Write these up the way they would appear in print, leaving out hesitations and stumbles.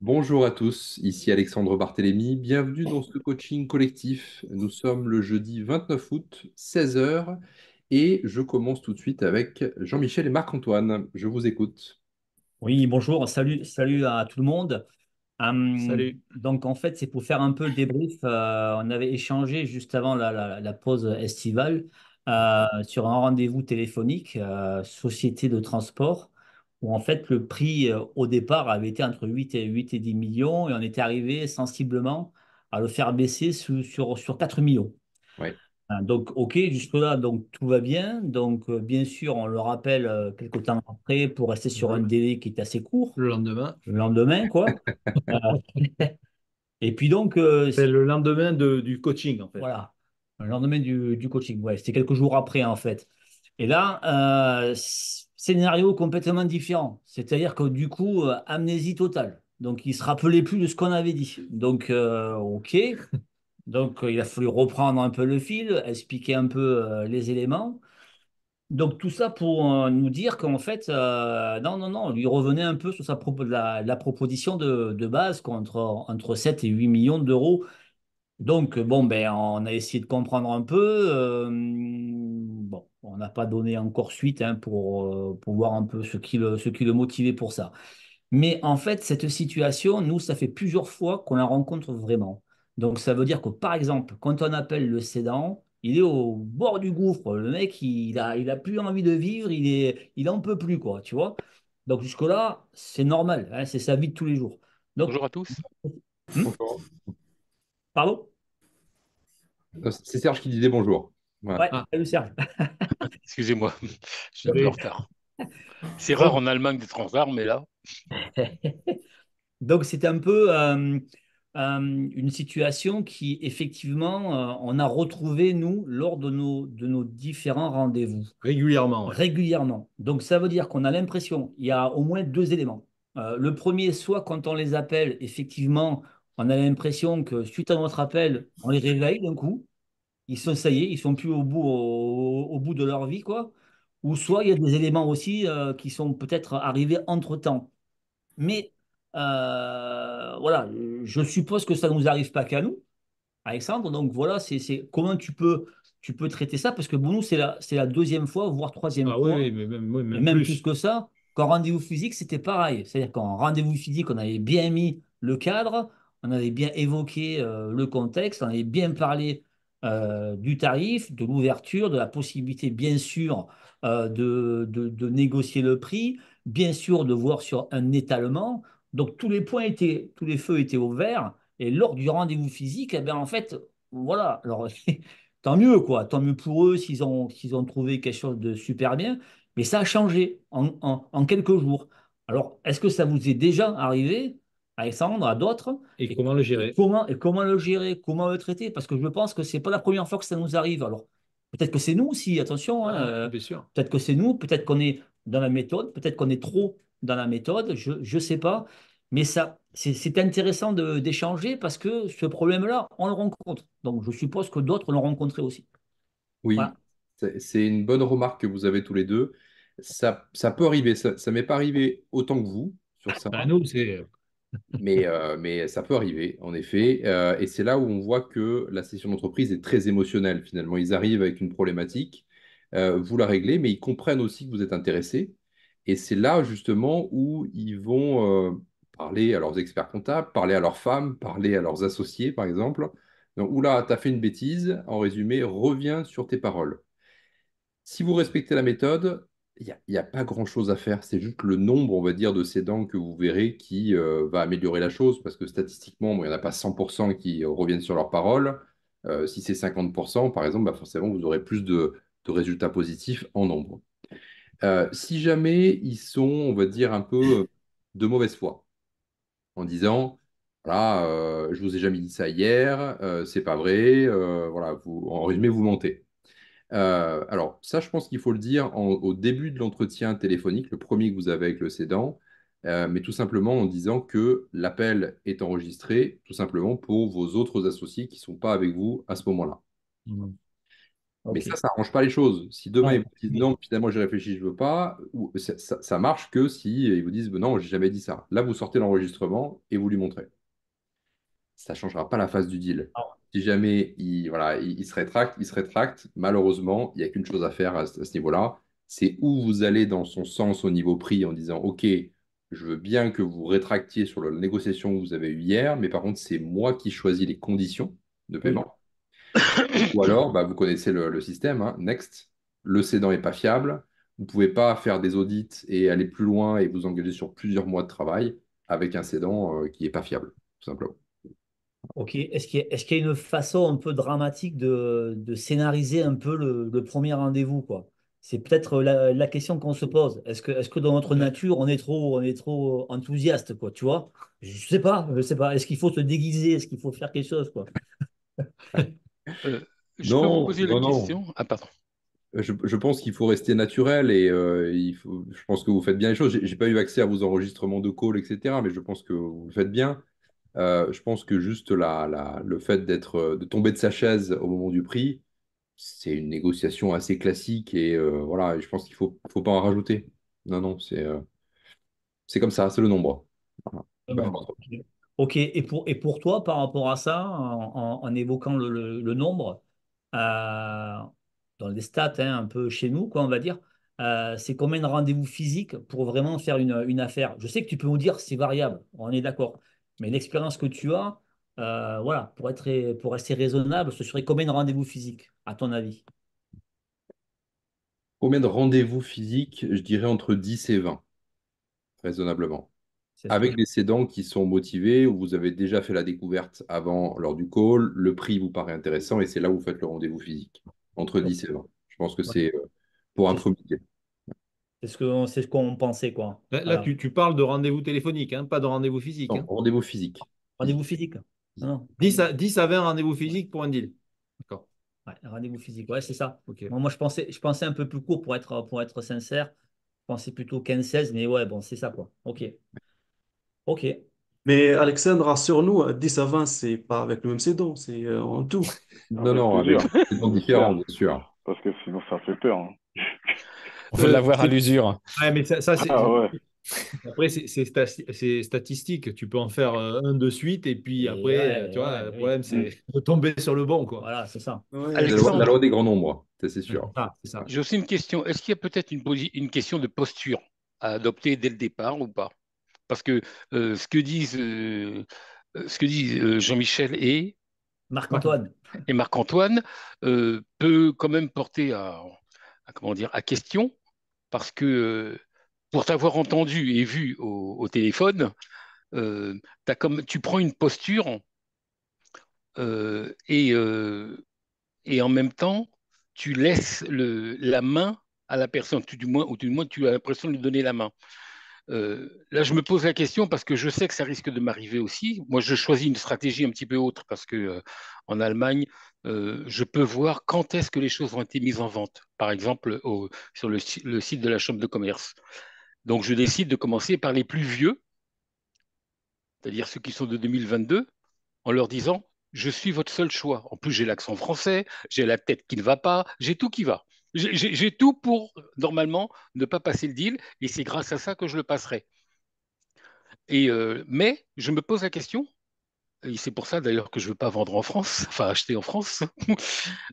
Bonjour à tous, ici Alexandre Barthélémy. Bienvenue dans ce coaching collectif. Nous sommes le jeudi 29 août, 16 heures, et je commence tout de suite avec Jean-Michel et Marc-Antoine. Je vous écoute. Oui, bonjour, salut à tout le monde. Salut. Donc en fait, c'est pour faire un peu le débrief. On avait échangé juste avant la pause estivale sur un rendez-vous téléphonique, société de transport, où en fait le prix au départ avait été entre 8 et 10 millions et on était arrivé sensiblement à le faire baisser sur 4 millions. Ouais, Donc, OK, jusque-là, donc tout va bien. Donc, bien sûr, on le rappelle quelque temps après pour rester sur un Le, délai qui est assez court, le lendemain. le lendemain, quoi. Euh, et puis donc, C'est le lendemain du coaching, en fait. voilà, le lendemain du coaching. Ouais, c'était quelques jours après, en fait. Et là, scénario complètement différent. C'est-à-dire que du coup, amnésie totale. Donc, il ne se rappelait plus de ce qu'on avait dit. Donc, OK. Donc, il a fallu reprendre un peu le fil, expliquer un peu les éléments. Donc tout ça pour nous dire qu'en fait, non, non, non, lui revenait un peu sur la proposition de base quoi, entre 7 et 8 millions d'euros. Donc bon, ben, on a essayé de comprendre un peu. Bon, on n'a pas donné encore suite hein, pour voir un peu ce qui le motivait pour ça. Mais en fait, cette situation, nous, ça fait plusieurs fois qu'on la rencontre vraiment. Donc, ça veut dire que, par exemple, quand on appelle le cédant, il est au bord du gouffre. Le mec, il a plus envie de vivre, il en peut plus, quoi, tu vois. Donc, jusque-là, c'est normal, hein, c'est sa vie de tous les jours. Donc, Bonjour à tous. hmm, bonjour. pardon? C'est Serge qui disait bonjour. Voilà. Ouais, Ah, salut Serge. Excusez-moi, je suis un peu en salut. retard. C'est rare Donc, en Allemagne d'être en retard, mais là, Donc, c'est un peu une situation qui, effectivement, on a retrouvé, nous, lors de nos différents rendez-vous, Régulièrement, ouais. régulièrement. Donc, ça veut dire qu'on a l'impression, il y a au moins deux éléments. Le premier, soit quand on les appelle, effectivement, on a l'impression que suite à notre appel, on les réveille d'un coup. Ils sont, ça y est, ils sont plus au bout de leur vie, quoi. Ou soit il y a des éléments aussi qui sont peut-être arrivés entre-temps. Mais voilà, je suppose que ça ne nous arrive pas qu'à nous, Alexandre. Donc voilà, comment tu peux traiter ça, parce que pour nous, c'est la deuxième fois, voire troisième Ah oui, fois, oui, mais même, oui, et même même plus plus. que ça, qu'en rendez-vous physique, c'était pareil. C'est-à-dire qu'en rendez-vous physique, on avait bien mis le cadre, on avait bien évoqué le contexte, on avait bien parlé du tarif, de l'ouverture, de la possibilité, bien sûr, de négocier le prix, bien sûr, de voir sur un étalement. Donc tous les feux étaient au vert. Et lors du rendez-vous physique, eh bien, en fait, voilà. Alors, tant mieux, quoi. Tant mieux pour eux s'ils ont trouvé quelque chose de super bien. Mais ça a changé en quelques jours. Alors, est-ce que ça vous est déjà arrivé, Alexandre, à d'autres? Et Et, comment le et gérer? comment le gérer? Comment le traiter? Parce que je pense que c'est pas la première fois que ça nous arrive. Alors, peut-être que c'est nous aussi, attention, hein, Ah, bien sûr. peut-être que c'est nous, peut-être qu'on est dans la méthode, peut-être qu'on est trop dans la méthode, je ne sais pas. Mais ça, c'est intéressant d'échanger parce que ce problème-là, on le rencontre. Donc, je suppose que d'autres l'ont rencontré aussi. Voilà. Oui, c'est une bonne remarque que vous avez tous les deux. Ça peut arriver, ça m'est pas arrivé autant que vous sur ça. Ben, nous, c'est. Mais ça peut arriver, en effet. Et c'est là où on voit que la session d'entreprise est très émotionnelle, finalement. Ils arrivent avec une problématique, vous la réglez, mais ils comprennent aussi que vous êtes intéressé. Et c'est là, justement, où ils vont parler à leurs experts comptables, parler à leurs femmes, parler à leurs associés, par exemple. Donc, oula, t'as fait une bêtise. En résumé, reviens sur tes paroles. Si vous respectez la méthode, il y a pas grand-chose à faire. C'est juste le nombre, on va dire, de cédants que vous verrez qui va améliorer la chose, parce que statistiquement, bon, il n'y en a pas 100% qui reviennent sur leurs paroles. Si c'est 50%, par exemple, bah forcément, vous aurez plus de résultats positifs en nombre. Si jamais ils sont, on va dire, un peu de mauvaise foi, en disant, voilà, je vous ai jamais dit ça hier, c'est pas vrai, voilà, en résumé, vous mentez. Alors, ça, je pense qu'il faut le dire au début de l'entretien téléphonique, le premier que vous avez avec le cédant, mais tout simplement en disant que l'appel est enregistré, tout simplement pour vos autres associés qui ne sont pas avec vous à ce moment-là. Mhm. Mais Ok. ça n'arrange pas les choses. Si demain, ils Non. vous disent non, finalement, j'ai réfléchi, je veux pas, ça marche que si ils vous disent non, j'ai jamais dit ça. Là, vous sortez l'enregistrement et vous lui montrez. Ça ne changera pas la phase du deal. Ah, Si jamais voilà, il se rétracte, il se rétracte, malheureusement, il n'y a qu'une chose à faire à ce niveau-là. C'est où vous allez dans son sens au niveau prix en disant, OK, je veux bien que vous rétractiez sur la négociation que vous avez eue hier, mais par contre, c'est moi qui choisis les conditions de oui. paiement. Ou alors, bah, vous connaissez le système, hein, Next, le cédant n'est pas fiable. Vous ne pouvez pas faire des audits et aller plus loin et vous engager sur plusieurs mois de travail avec un cédant qui n'est pas fiable, tout simplement. Ok. Est-ce qu'il y a une façon un peu dramatique de scénariser un peu le premier rendez-vous, quoi? C'est peut-être la question qu'on se pose. Est-ce que dans notre nature, on est trop enthousiaste, quoi, tu vois? Je sais pas, je sais pas. Est-ce qu'il faut se déguiser? Est-ce qu'il faut faire quelque chose, quoi? Euh, je peux vous Non, poser la non, non. question? Ah, pardon. Je pense qu'il faut rester naturel et je pense que vous faites bien les choses. J'ai pas eu accès à vos enregistrements de call, etc. Mais je pense que vous le faites bien. Je pense que juste le fait de tomber de sa chaise au moment du prix, c'est une négociation assez classique et voilà. Je pense qu'il faut pas en rajouter. Non, non, c'est comme ça, c'est le nombre. Voilà. Un Bah, nombre. Ok. Ok. Et pour toi, par rapport à ça, en évoquant le nombre, euh, dans les stats, hein, un peu chez nous, quoi, on va dire, c'est combien de rendez-vous physiques pour vraiment faire une affaire? Je sais que tu peux nous dire c'est variable, on est d'accord. Mais l'expérience que tu as, voilà, pour rester raisonnable, ce serait combien de rendez-vous physiques, à ton avis? combien de rendez-vous physiques? Je dirais entre 10 et 20, raisonnablement. C'est ce que Avec je... des cédants qui sont motivés, où vous avez déjà fait la découverte avant, lors du call, le prix vous paraît intéressant et c'est là où vous faites le rendez-vous physique, entre 10 et 20. Je pense que Ouais. c'est pour un C'est premier deal. c'est ce qu'on pensait, quoi. Là, Voilà. tu parles de rendez-vous téléphonique, hein, pas de rendez-vous physique. Non, Hein. rendez-vous physique. Rendez-vous physique. Non, non. 10 à 20 rendez-vous physiques pour un deal. D'accord. Ouais, rendez-vous physique, ouais, c'est ça. Ok. Moi, je pensais un peu plus court pour être sincère. Je pensais plutôt 15-16, mais ouais, bon, c'est ça, quoi. Ok. Ok. Mais Alexandre, rassure-nous, 10 à 20, c'est pas avec le même cédon, c'est en tout. Non, Avec non, avec plusieurs, des cédants différents, j'espère, bien sûr. parce que sinon ça fait peur. Hein. On veut l'avoir à C'est- l'usure. ouais, mais ça, Ah ouais. après, c'est statistique. Tu peux en faire un de suite, et puis Et après, ouais, tu vois, ouais, le oui. problème, Mm. c'est de tomber sur le bon, quoi. Voilà, c'est ça. Ouais. La Alexandre, loi des grands nombres, ça, c'est Ouais, sûr. c'est ça. j'ai aussi une question. Est-ce qu'il y a peut-être une question de posture à adopter dès le départ ou pas? Parce que ce que disent Jean-Michel Marc- Marc-Antoine. et Marc-Antoine peut quand même porter comment dire, à question, parce que pour t'avoir entendu et vu au téléphone, tu prends une posture euh, et, euh, et en même temps, tu laisses la main à la personne, ou du moins tu as l'impression de lui donner la main. Là, je me pose la question parce que je sais que ça risque de m'arriver aussi. Moi, je choisis une stratégie un petit peu autre parce que en Allemagne, je peux voir quand est-ce que les choses ont été mises en vente. Par exemple, sur le site de la Chambre de commerce. Donc, je décide de commencer par les plus vieux, c'est-à-dire ceux qui sont de 2022, en leur disant, je suis votre seul choix. En plus, j'ai l'accent français, j'ai la tête qui ne va pas, j'ai tout qui va. J'ai tout pour, normalement, ne pas passer le deal, et c'est grâce à ça que je le passerai. Mais je me pose la question, et c'est pour ça d'ailleurs que je ne veux pas vendre en France, enfin acheter en France,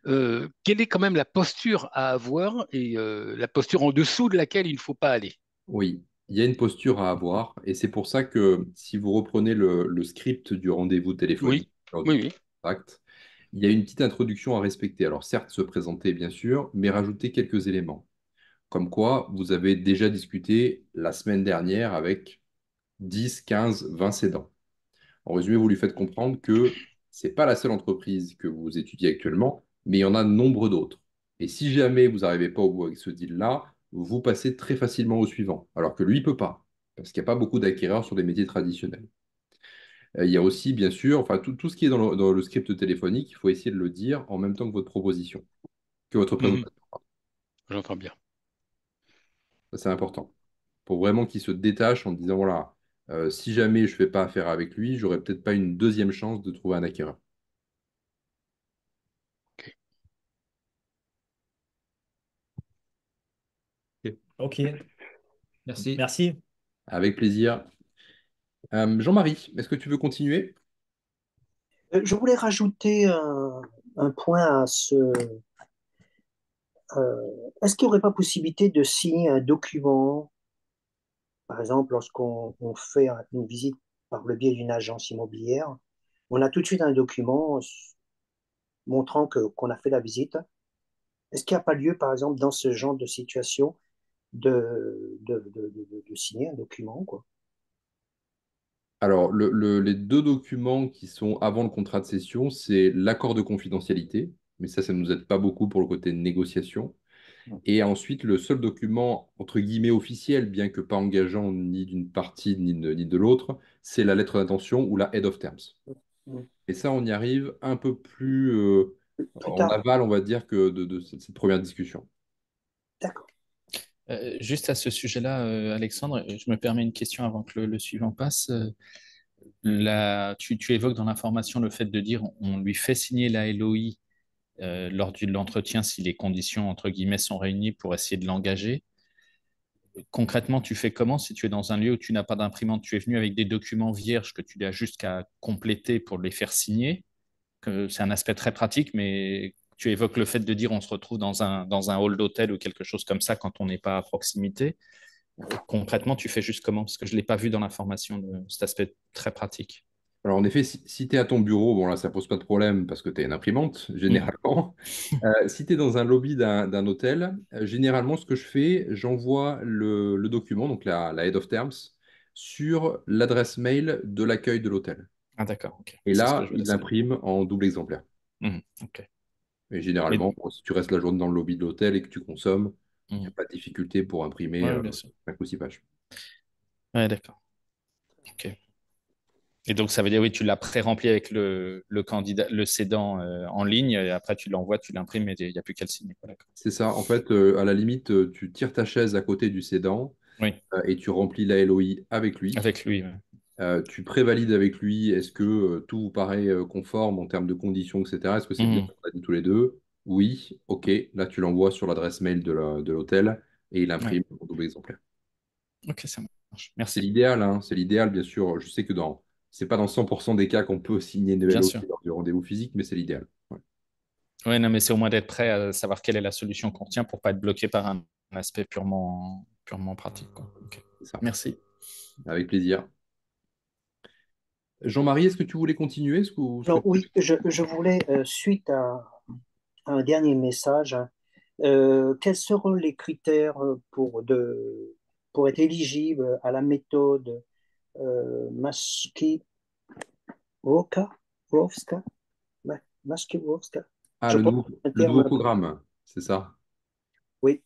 quelle est quand même la posture à avoir et la posture en dessous de laquelle il ne faut pas aller. Oui, il y a une posture à avoir et c'est pour ça que si vous reprenez le script du rendez-vous Oui, téléphonique, lors du oui, oui. contact, il y a une petite introduction à respecter. Alors certes, se présenter bien sûr, mais rajouter quelques éléments. Comme quoi, vous avez déjà discuté la semaine dernière avec 10, 15, 20 cédants. En résumé, vous lui faites comprendre que ce n'est pas la seule entreprise que vous étudiez actuellement, mais il y en a nombre d'autres. Et si jamais vous n'arrivez pas au bout avec ce deal-là, vous passez très facilement au suivant, alors que lui ne peut pas, parce qu'il n'y a pas beaucoup d'acquéreurs sur des métiers traditionnels. Il y a aussi, bien sûr, enfin, tout ce qui est dans le script téléphonique, il faut essayer de le dire en même temps que votre proposition, que votre Mhm, présentation. j'entends bien. Ça, c'est important. Pour vraiment qu'il se détache en disant, voilà, si jamais je ne fais pas affaire avec lui, j'aurai peut-être pas une deuxième chance de trouver un acquéreur. Ok. Ok, Merci. merci. Avec plaisir. Jean-Marie, est-ce que tu veux continuer? Je voulais rajouter un point à ce. Est-ce qu'il n'y aurait pas possibilité de signer un document, par exemple, lorsqu'on fait une visite par le biais d'une agence immobilière, on a tout de suite un document montrant qu'on a fait la visite. Est-ce qu'il n'y a pas lieu, par exemple, dans ce genre de situation, de signer un document, quoi? Alors, les deux documents qui sont avant le contrat de cession, c'est l'accord de confidentialité, mais ça ne nous aide pas beaucoup pour le côté négociation. Et ensuite, le seul document, entre guillemets, officiel, bien que pas engageant ni d'une partie ni de l'autre, c'est la lettre d'intention ou la head of terms. Mm. Et ça, on y arrive un peu plus Plus en tard. aval, on va dire, que de cette première discussion. D'accord. Juste à ce sujet-là, Alexandre, je me permets une question avant que le suivant passe. Tu évoques dans l'information le fait de dire on lui fait signer la LOI lors de l'entretien si les conditions, entre guillemets, sont réunies pour essayer de l'engager. Concrètement, tu fais comment si tu es dans un lieu où tu n'as pas d'imprimante? Tu es venu avec des documents vierges que tu as juste qu'à compléter pour les faire signer. C'est un aspect très pratique, mais tu évoques le fait de dire on se retrouve dans un hall d'hôtel ou quelque chose comme ça quand on n'est pas à proximité. Concrètement, tu fais juste comment? Parce que je ne l'ai pas vu dans l'information, cet aspect très pratique. Alors, en effet, si tu es à ton bureau, bon là, ça pose pas de problème parce que tu es une imprimante, Mm. généralement. Si tu es dans un lobby d'un hôtel, généralement, ce que je fais, j'envoie le document, donc la head of terms, sur l'adresse mail de l'accueil de l'hôtel. Ah d'accord, ok. Et C'est ce que là, je voulais il savoir. l'imprime en double exemplaire. Ok. Et Mais, généralement, bon, si tu restes la journée dans le lobby de l'hôtel et que tu consommes, il n'y a mm. pas de difficulté pour imprimer Ouais, bien sûr. 5 ou 6 pages. Ouais, d'accord. Ok. Et donc, ça veut dire, oui, tu l'as pré-rempli avec le candidat, le cédant en ligne, et après tu l'envoies, tu l'imprimes, et il n'y a plus qu'à le signer. D'accord. C'est ça. En fait, à la limite, tu tires ta chaise à côté du cédant Oui, et tu remplis la LOI avec lui. avec lui. Ouais. Tu prévalides avec lui, est-ce que tout vous paraît conforme en termes de conditions, etc. Est-ce que c'est bien Mhm. ce qu'on a dit tous les deux? Oui, ok. Là, tu l'envoies sur l'adresse mail de l'hôtel et il Ouais. imprime en double exemplaire. Ok, ça marche. C'est Merci. l'idéal, hein, c'est l'idéal, bien sûr. Je sais que c'est pas dans 100% des cas qu'on peut signer une Bien LOI sûr. lors du rendez-vous physique, mais c'est l'idéal. Ouais, Ouais, non, mais c'est au moins d'être prêt à savoir quelle est la solution qu'on retient pour pas être bloqué par un aspect purement pratique, quoi. Ok. c'est ça. Merci. Avec plaisir. Jean-Marie, est-ce que tu voulais continuer? Est-ce que vous Non, souhaitez- oui, je voulais, suite à un dernier message, quels seront les critères pour être éligible à la méthode Maskirovka? Rovska? Maskirovska? Ah, Je le pense que nouveau, c'est un le terme nouveau un peu. programme, c'est ça. Oui,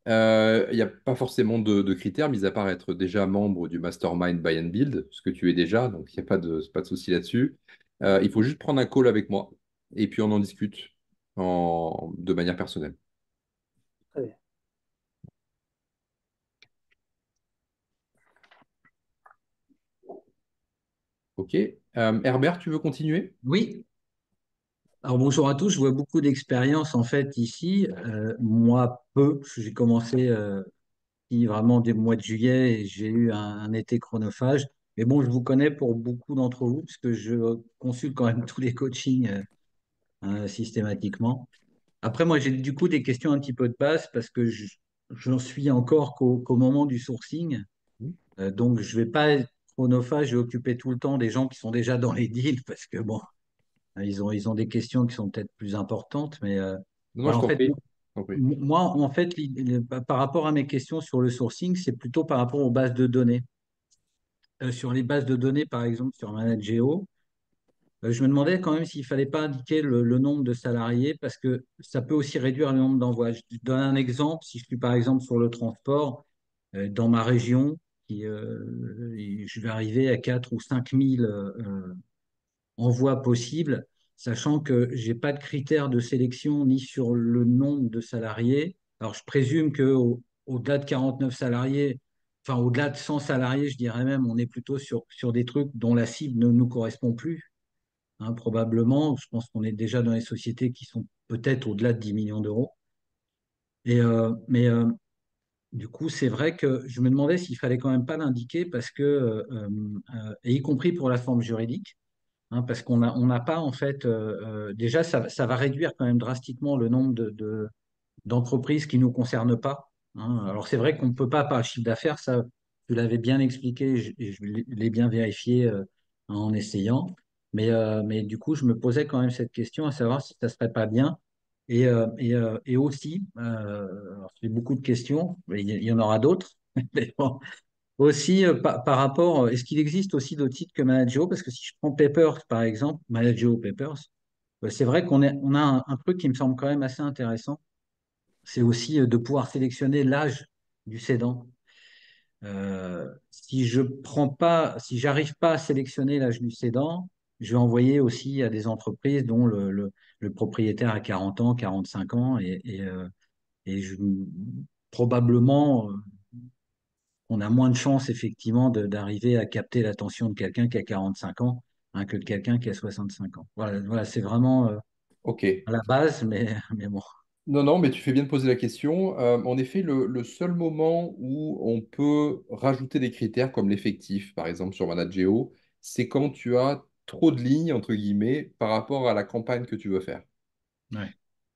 Il n'y a pas forcément de critères, mis à part être déjà membre du Mastermind Buy and Build, ce que tu es déjà, donc il n'y a pas de souci là-dessus. Il faut juste prendre un call avec moi et puis on en discute de manière personnelle. très bien. OK. Herbert, tu veux continuer? Oui, alors bonjour à tous, je vois beaucoup d'expérience en fait ici. Moi, peu, j'ai commencé vraiment dès le mois de juillet et j'ai eu un été chronophage. Mais bon, je vous connais pour beaucoup d'entre vous parce que je consulte quand même tous les coachings systématiquement. Après, moi, j'ai du coup des questions un petit peu de base parce que j'en suis encore qu'au moment du sourcing. Donc, je vais pas être chronophage et occuper tout le temps des gens qui sont déjà dans les deals parce que bon. Ils ont des questions qui sont peut-être plus importantes, mais Non, non, voilà, je en t'en fait, prie. Je t'en prie. moi, en fait, par rapport à mes questions sur le sourcing, c'est plutôt par rapport aux bases de données. Sur les bases de données, par exemple, sur Manageo, je me demandais quand même s'il fallait pas indiquer le nombre de salariés parce que ça peut aussi réduire le nombre d'envois. Je donne un exemple. Si je suis par exemple sur le transport, dans ma région, je vais arriver à 4 ou 5 000 envoi possible, sachant que j'ai pas de critères de sélection ni sur le nombre de salariés. Alors, je présume que au-delà de 49 salariés, enfin, au-delà de 100 salariés, je dirais même, on est plutôt sur des trucs dont la cible ne nous correspond plus, hein, probablement. Je pense qu'on est déjà dans les sociétés qui sont peut-être au-delà de 10 millions d'euros. Mais du coup, c'est vrai que je me demandais s'il fallait quand même pas l'indiquer parce que, et y compris pour la forme juridique, hein, parce on n'a pas en fait, déjà ça va réduire quand même drastiquement le nombre d'entreprises qui ne nous concernent pas, hein. Alors c'est vrai qu'on ne peut pas par chiffre d'affaires, ça tu l'avais bien expliqué et je l'ai bien vérifié en essayant, mais du coup je me posais quand même cette question à savoir si ça ne serait pas bien. Et aussi, alors, c'est beaucoup de questions, mais il y en aura d'autres. Mais bon, aussi, par rapport, est-ce qu'il existe aussi d'autres sites que Manageo? Parce que si je prends Papers, par exemple, Manageo Papers, c'est vrai on a un truc qui me semble quand même assez intéressant. C'est aussi de pouvoir sélectionner l'âge du cédant. Si j'arrive pas à sélectionner l'âge du cédant, je vais envoyer aussi à des entreprises dont le propriétaire a 40 ans, 45 ans, et probablement on a moins de chances effectivement d'arriver à capter l'attention de quelqu'un qui a 45 ans, hein, que de quelqu'un qui a 65 ans. Voilà, voilà, c'est vraiment Ok. à la base, mais bon. Non, non, mais tu fais bien de poser la question. En effet, le seul moment où on peut rajouter des critères comme l'effectif, par exemple sur Manageo, c'est quand tu as trop de lignes, entre guillemets, par rapport à la campagne que tu veux faire. Ouais,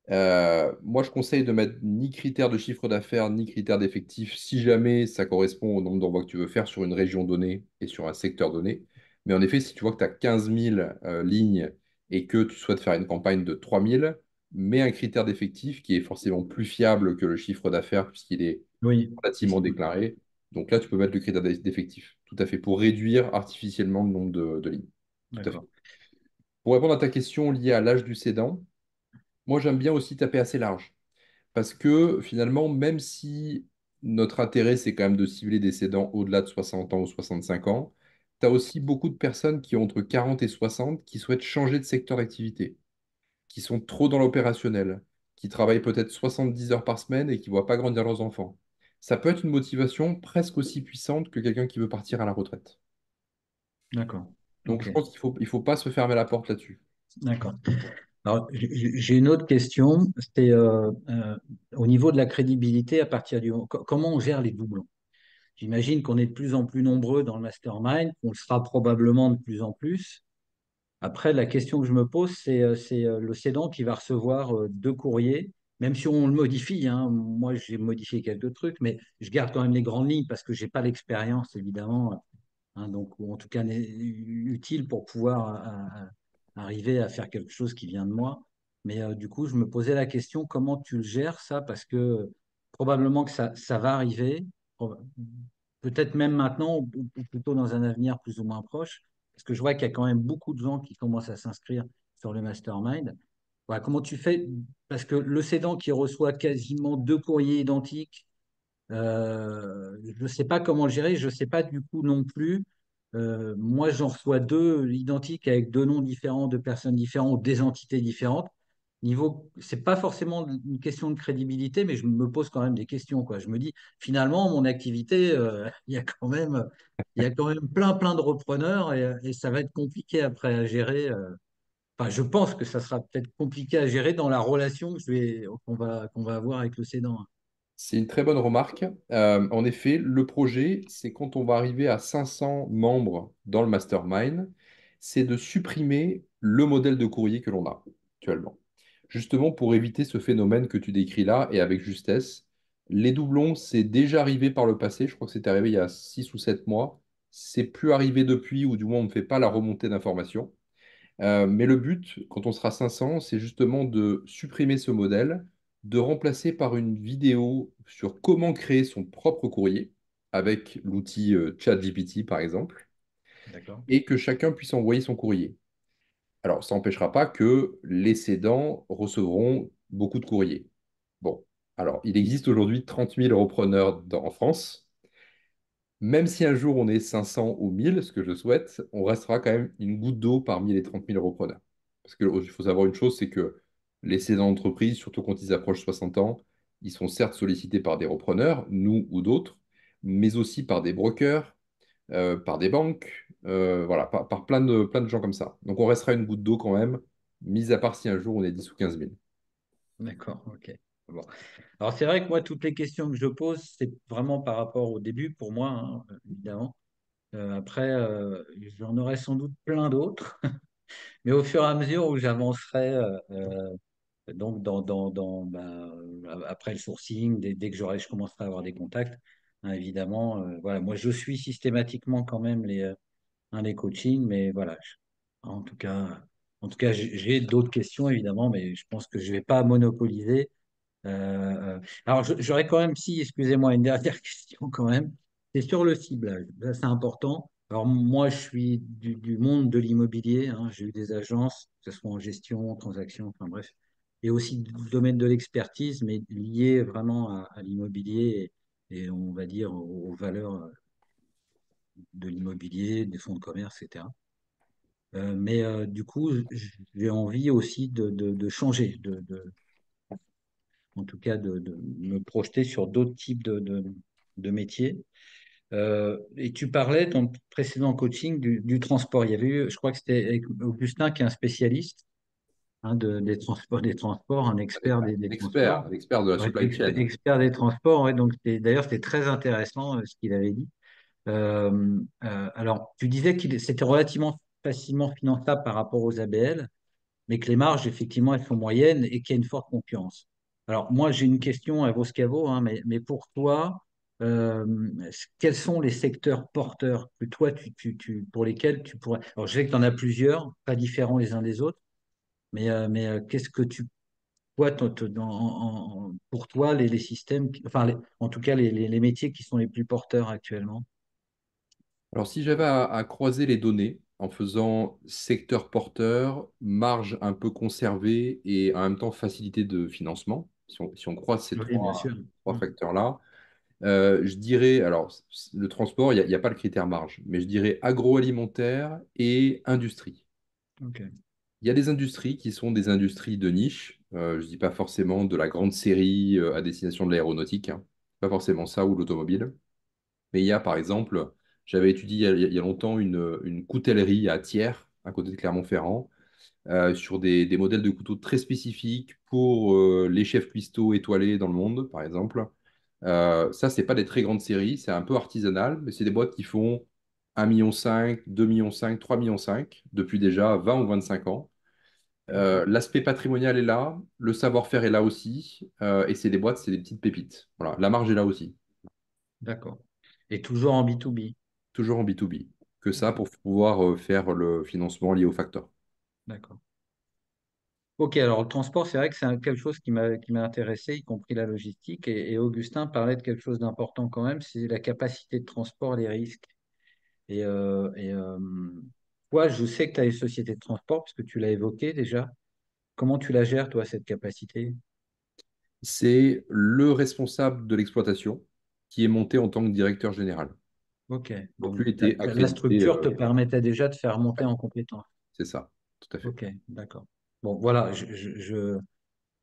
Moi, je conseille de mettre ni critère de chiffre d'affaires, ni critère d'effectif, si jamais ça correspond au nombre d'envois que tu veux faire sur une région donnée et sur un secteur donné. Mais en effet, si tu vois que tu as 15 000 lignes et que tu souhaites faire une campagne de 3 000, mets un critère d'effectif qui est forcément plus fiable que le chiffre d'affaires puisqu'il est oui, relativement déclaré. Donc là, tu peux mettre le critère d'effectif, tout à fait, pour réduire artificiellement le nombre de lignes. Tout à fait. d'accord. Pour répondre à ta question liée à l'âge du cédant, moi, j'aime bien aussi taper assez large. Parce que finalement, même si notre intérêt, c'est quand même de cibler des cédants au-delà de 60 ans ou 65 ans, tu as aussi beaucoup de personnes qui ont entre 40 et 60 qui souhaitent changer de secteur d'activité, qui sont trop dans l'opérationnel, qui travaillent peut-être 70 heures par semaine et qui ne voient pas grandir leurs enfants. Ça peut être une motivation presque aussi puissante que quelqu'un qui veut partir à la retraite. D'accord. Donc Ok. je pense qu'il faut pas se fermer la porte là-dessus. D'accord. Alors, j'ai une autre question. C'est au niveau de la crédibilité, à partir comment on gère les doublons? J'imagine qu'on est de plus en plus nombreux dans le mastermind, qu'on le sera probablement de plus en plus. Après, la question que je me pose, c'est le cédant qui va recevoir deux courriers, même si on le modifie, hein. Moi, j'ai modifié quelques trucs, mais je garde quand même les grandes lignes parce que j'ai pas l'expérience, évidemment, hein, donc, ou en tout cas utile pour pouvoir arriver à faire quelque chose qui vient de moi. Mais du coup, je me posais la question, comment tu le gères ça? Parce que probablement que ça va arriver, proba- peut-être même maintenant, ou plutôt dans un avenir plus ou moins proche, parce que je vois qu'il y a quand même beaucoup de gens qui commencent à s'inscrire sur le mastermind. Voilà, comment tu fais? Parce que le cédant qui reçoit quasiment deux courriers identiques, je ne sais pas comment le gérer, je ne sais pas du coup non plus. Moi, j'en reçois deux identiques avec deux noms différents, deux personnes différentes ou des entités différentes. C'est pas forcément une question de crédibilité, mais je me pose quand même des questions, quoi. Je me dis, finalement, mon activité, il y a quand même plein de repreneurs et ça va être compliqué après à gérer. Enfin, je pense que ça sera peut-être compliqué à gérer dans la relation qu'on va avoir avec le cédant, hein. C'est une très bonne remarque. En effet, le projet, c'est quand on va arriver à 500 membres dans le mastermind, c'est de supprimer le modèle de courrier que l'on a actuellement. Justement pour éviter ce phénomène que tu décris là et avec justesse. Les doublons, c'est déjà arrivé par le passé. Je crois que c'est arrivé il y a 6 ou 7 mois. C'est plus arrivé depuis, ou du moins on ne fait pas la remontée d'informations. Mais le but, quand on sera 500, c'est justement de supprimer ce modèle, de remplacer par une vidéo sur comment créer son propre courrier avec l'outil ChatGPT, par exemple, D'accord. et que chacun puisse envoyer son courrier. Alors, ça n'empêchera pas que les cédants recevront beaucoup de courriers. Bon, alors, il existe aujourd'hui 30 000 repreneurs en France. Même si un jour on est 500 ou 1000, ce que je souhaite, on restera quand même une goutte d'eau parmi les 30 000 repreneurs. Parce qu'il faut savoir une chose, c'est que les cédants d'entreprise, surtout quand ils approchent 60 ans, ils sont certes sollicités par des repreneurs, nous ou d'autres, mais aussi par des brokers, par des banques, voilà, par plein de gens comme ça. Donc on restera une goutte d'eau quand même, mis à part si un jour on est 10 ou 15 000. D'accord, ok. Bon. Alors, c'est vrai que moi, toutes les questions que je pose, c'est vraiment par rapport au début, pour moi, hein, évidemment. Après, j'en aurai sans doute plein d'autres, mais au fur et à mesure où j'avancerai, donc après le sourcing, dès que je commencerai à avoir des contacts, hein, évidemment, voilà, moi, je suis systématiquement quand même les coachings, mais voilà, en tout cas, j'ai d'autres questions, évidemment, mais je pense que je ne vais pas monopoliser. Alors, j'aurais quand même, si, excusez-moi, une dernière question quand même. C'est sur le ciblage. Là, c'est important. Alors, moi, je suis du monde de l'immobilier, hein. J'ai eu des agences, que ce soit en gestion, en transaction, enfin bref, et aussi du domaine de l'expertise, mais lié vraiment à l'immobilier et on va dire aux valeurs de l'immobilier, des fonds de commerce, etc. Mais du coup, j'ai envie aussi de changer, en tout cas de me projeter sur d'autres types de métiers. Et tu parlais dans le précédent coaching du transport. Il y avait eu, je crois que c'était avec Augustin qui est un spécialiste, hein, des transports, un expert des transports. Un expert de la Ouais, supply chain. expert des transports, ouais, donc d'ailleurs c'était très intéressant ce qu'il avait dit. Alors, tu disais que c'était relativement facilement finançable par rapport aux ABL, mais que les marges, effectivement, elles sont moyennes et qu'il y a une forte concurrence. Alors, moi, j'ai une question à vos scavos, hein, mais pour toi, euh, quels sont les secteurs porteurs que toi, pour lesquels tu pourrais... Alors, je sais que tu en as plusieurs, pas différents les uns des autres, mais qu'est-ce que tu... Toi, pour toi, les systèmes, enfin, en tout cas, les métiers qui sont les plus porteurs actuellement? Alors, si j'avais à croiser les données en faisant secteur porteur, marge un peu conservée et en même temps facilité de financement, si on croise ces Oui, bien sûr. trois facteurs-là, je dirais, alors le transport, il n'y a pas le critère marge, mais je dirais agroalimentaire et industrie. Ok. Il y a des industries qui sont des industries de niche. Je ne dis pas forcément de la grande série à destination de l'aéronautique, hein. Pas forcément ça ou l'automobile. Mais il y a par exemple, j'avais étudié il y a longtemps une coutellerie à Thiers, à côté de Clermont-Ferrand, sur des modèles de couteaux très spécifiques pour les chefs cuistots étoilés dans le monde, par exemple. Ça, c'est pas des très grandes séries, c'est un peu artisanal, mais c'est des boîtes qui font 1,5 million, 2,5 millions, 3,5 millions depuis déjà 20 ou 25 ans. L'aspect patrimonial est là, le savoir-faire est là aussi, et c'est des boîtes, c'est des petites pépites. Voilà, la marge est là aussi, D'accord. Et toujours en B2B. toujours en B2B. Que ça Ok. pour pouvoir faire le financement lié au facteur. D'accord. Ok, alors le transport, c'est vrai que c'est quelque chose qui m'a intéressé, y compris la logistique. Et Augustin parlait de quelque chose d'important quand même, c'est la capacité de transport, les risques. Et toi, je sais que tu as une société de transport, parce que tu l'as évoqué déjà. Comment tu la gères, toi, cette capacité? C'est le responsable de l'exploitation qui est monté en tant que directeur général. Ok, Donc donc lui était la accrédité, structure te permettait déjà de faire monter en compétence. c'est ça, tout à fait. Ok, d'accord. Bon, voilà, je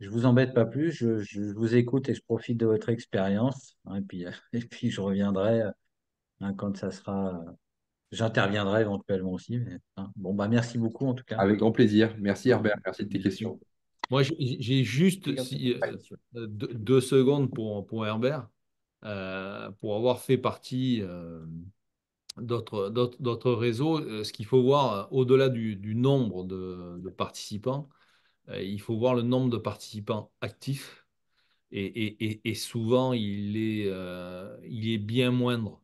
vous embête pas plus, je vous écoute et je profite de votre expérience, hein, et puis je reviendrai, hein, quand ça sera. J'interviendrai éventuellement aussi. Hein. Bon, bah merci beaucoup en tout cas. Avec grand plaisir. Merci Hein. Herbert, merci de tes Merci. questions. Moi, j'ai juste deux secondes pour Herbert, pour avoir fait partie d'autres réseaux. Ce qu'il faut voir, au-delà du nombre de participants, il faut voir le nombre de participants actifs. Et souvent, il est bien moindre.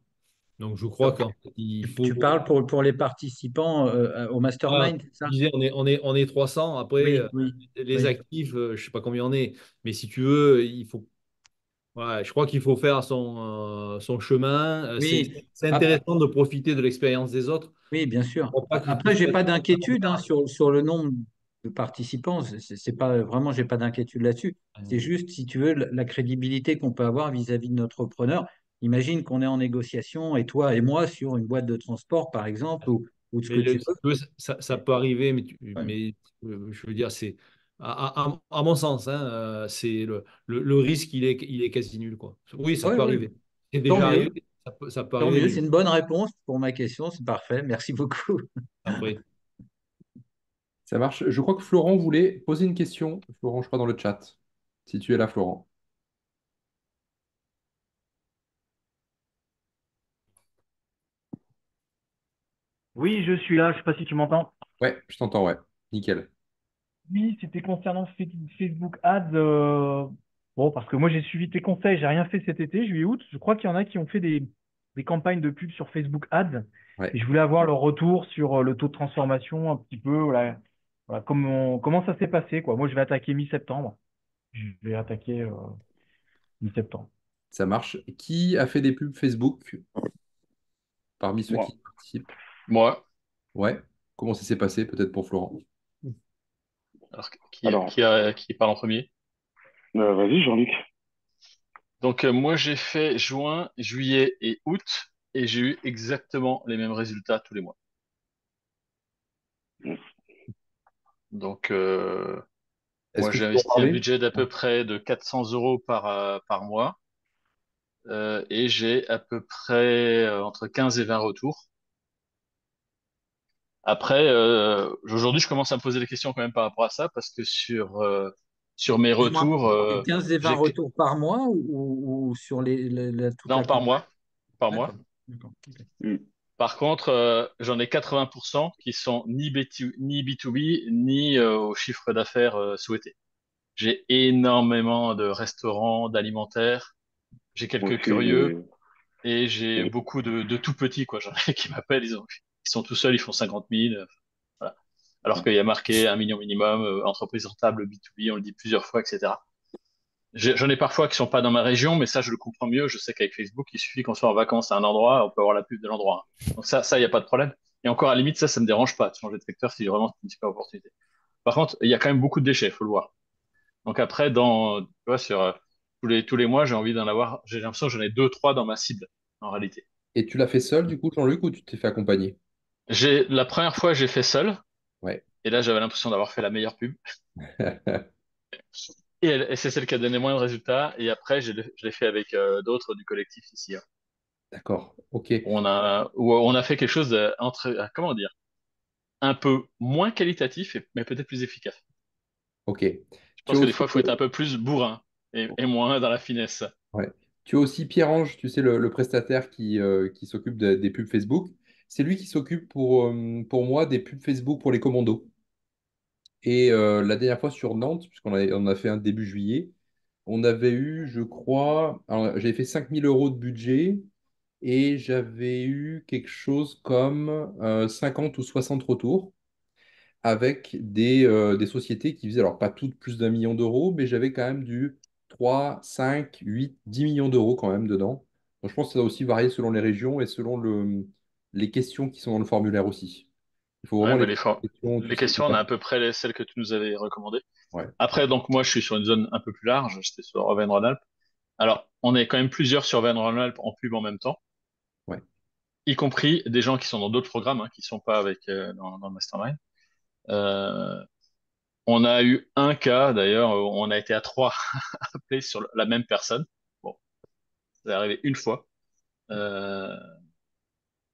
Donc, je crois Alors, qu'il faut. tu parles pour les participants au Ah, mastermind, c'est ça? je disais, on est 300. Après, Oui, oui, les oui. actifs, je ne sais pas combien on est. Mais si tu veux, il faut. Ouais, je crois qu'il faut faire son chemin. C'est Oui, c'est intéressant de profiter de l'expérience des autres. oui, bien sûr. Pour pas que tout Après, j'ai ça pas soit d'inquiétude, hein, volontaire. sur le nombre de participants. C'est pas vraiment, j'ai pas d'inquiétude là-dessus. C'est juste, si tu veux, la crédibilité qu'on peut avoir vis-à-vis de notre preneur. Imagine qu'on est en négociation et toi et moi sur une boîte de transport, par exemple, ou de ce Mais que tu si veux. tu veux, ça peut arriver, mais, Ouais. je veux dire, c'est à mon sens, hein, c'est le risque, il est quasi nul, quoi. Oui, ça Ouais, peut ouais. arriver. C'est Tant déjà mieux, arrivé, ça peut tant arriver, mieux. mais C'est une bonne réponse pour ma question. C'est parfait. Merci beaucoup. après. Ça marche. Je crois que Florent voulait poser une question. Florent, je crois, dans le chat. Si tu es là, Florent. Oui, je suis là, je sais pas si tu m'entends. Ouais, je t'entends, ouais. Nickel. Oui, c'était concernant Facebook Ads. Bon, parce que moi j'ai suivi tes conseils, j'ai rien fait cet été, juillet, août. Je crois qu'il y en a qui ont fait des campagnes de pub sur Facebook Ads. Ouais. Et je voulais avoir leur retour sur le taux de transformation un petit peu. Voilà, voilà, comment ça s'est passé, quoi. Moi je vais attaquer mi-septembre. Je vais attaquer mi-septembre. Ça marche. Qui a fait des pubs Facebook parmi ceux Moi. qui participent? Moi, Ouais. Comment ça s'est passé, peut-être pour Florent? alors Alors, qui parle en premier? vas-y, Jean-Luc. Donc, moi, j'ai fait juin, juillet et août, et j'ai eu exactement les mêmes résultats tous les mois. Donc, Est-ce moi, que j'ai tu peux en investi un parler? budget d'à peu près de 400 euros par mois, et j'ai à peu près entre 15 et 20 retours. Après, aujourd'hui, je commence à me poser des questions quand même par rapport à ça, parce que sur mes Excuse-moi, retours, c'est 15 et 20 j'ai... retours par mois ou sur toute Non, la par campagne? mois. Par mois. D'accord. D'accord. Ok. Hmm. Par contre, j'en ai 80% qui sont ni B2B, ni au chiffre d'affaires souhaité. J'ai énormément de restaurants, d'alimentaires, j'ai Moi quelques aussi, curieux et j'ai j'ai- beaucoup de tout petits, quoi. J'en ai qui m'appellent, ils sont tout seuls, ils font 50 000. Voilà. Alors qu'il y a marqué 1 million minimum, entreprise rentable B2B, on le dit plusieurs fois, etc. J'en ai parfois qui sont pas dans ma région, mais ça, je le comprends mieux. Je sais qu'avec Facebook, il suffit qu'on soit en vacances à un endroit, on peut avoir la pub de l'endroit. Donc ça, il n'y a pas de problème. Et encore, à la limite, ça me dérange pas de changer de secteur si vraiment c'est une super opportunité. Par contre, il y a quand même beaucoup de déchets, faut le voir. Donc après, tu vois, sur tous les mois, j'ai envie d'en avoir, j'ai l'impression que j'en ai deux, trois dans ma cible, en réalité. Et tu l'as fait seul, du coup, Jean-Luc, ou tu t'es fait accompagner? La première fois, j'ai fait seul, Ouais. et là, j'avais l'impression d'avoir fait la meilleure pub. Et c'est celle qui a donné moins de résultats. Et après, je l'ai fait avec d'autres du collectif ici, hein. D'accord. Ok. Où on a fait quelque chose comment dire, un peu moins qualitatif, mais peut-être plus efficace. Ok. Je Tu as pense que des aussi, fois, il faut être un peu plus bourrin et moins dans la finesse. ouais. Tu as aussi Pierre-Ange, tu sais, le prestataire qui s'occupe des pubs Facebook. C'est lui qui s'occupe pour moi des pubs Facebook pour les commandos. Et la dernière fois sur Nantes, on a fait un début juillet, on avait eu, je crois, alors, j'avais fait 5 000 € de budget et j'avais eu quelque chose comme 50 ou 60 retours avec des sociétés qui faisaient, alors pas toutes plus d'1 million d'euros, mais j'avais quand même du 3, 5, 8, 10 millions d'euros quand même dedans. Donc je pense que ça va aussi varier selon les régions et selon les questions qui sont dans le formulaire aussi. Il faut Ouais, vraiment bah, les questions, tu les sais, questions, on a à peu près celles que tu nous avais recommandées. ouais, Après, donc, moi, je suis sur une zone un peu plus large. J'étais sur Auvergne-Rhône-Alpes. Alors, on est quand même plusieurs sur Auvergne-Rhône-Alpes en pub en même temps, ouais. y compris des gens qui sont dans d'autres programmes, hein, qui sont pas dans le Mastermind. Euh, on a eu un cas, d'ailleurs, où on a été à trois appelés sur la même personne. Bon, c'est arrivé une fois. Euh,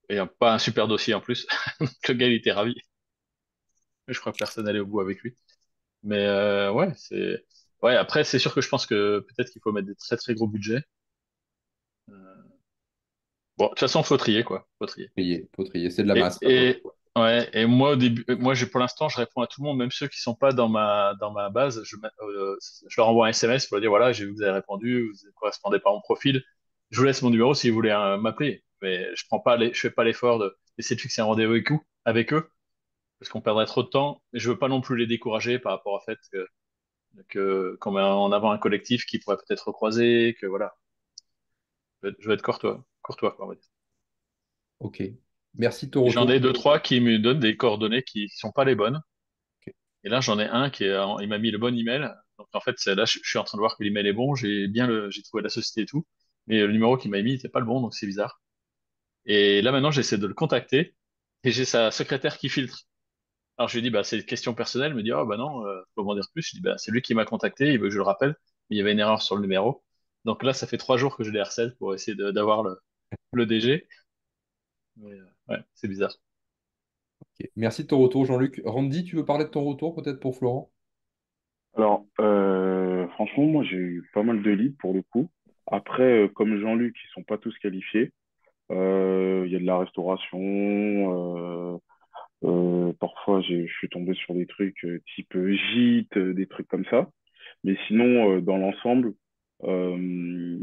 et pas un super dossier en plus. Donc, le gars, il était ravi. Je crois que personne n'allait au bout avec lui. Mais ouais, ouais, après, c'est sûr que je pense que peut-être qu'il faut mettre des très très gros budgets. Bon, de toute façon, faut trier, quoi. Faut trier. Faut trier. C'est de la Et, masse, là, pour le et, coup. ouais, et moi, au début, pour l'instant, je réponds à tout le monde, même ceux qui sont pas dans ma base. Je leur envoie un SMS pour leur dire, voilà, j'ai vu que vous avez répondu, vous ne correspondez pas à mon profil. Je vous laisse mon numéro si vous voulez m'appeler. Mais je fais pas l'effort d'essayer de fixer un rendez-vous avec eux, parce qu'on perdrait trop de temps. Et je veux pas non plus les décourager par rapport au fait qu'on met en avant un collectif qui pourrait peut-être recroiser, que voilà. Je vais être courtois, quoi, on va dire. Ok. Merci de ton Et j'en ai retour. deux, trois qui me donnent des coordonnées qui sont pas les bonnes. Ok. Et là, j'en ai un il m'a mis le bon email. Donc, en fait, là, je suis en train de voir que l'email est bon. J'ai trouvé la société et tout. Mais le numéro qu'il m'a mis n'était pas le bon, donc c'est bizarre. Et là, maintenant, j'essaie de le contacter. Et j'ai sa secrétaire qui filtre. Alors, je lui dis, bah, c'est une question personnelle. Elle me dit, oh, bah non, faut m'en dire plus. Je dis, bah, c'est lui qui m'a contacté. Il veut que je le rappelle. Mais il y avait une erreur sur le numéro. Donc là, ça fait 3 jours que je les harcèle pour essayer d'avoir le DG. Mais, ouais, c'est bizarre. Ok. Merci de ton retour, Jean-Luc. Randy, tu veux parler de ton retour peut-être pour Florent? Alors, franchement, moi, j'ai eu pas mal de leads pour le coup. Après, comme Jean-Luc, ils sont pas tous qualifiés. Il y a de la restauration, je suis tombé sur des trucs type gîte, des trucs comme ça. Mais sinon, dans l'ensemble, euh,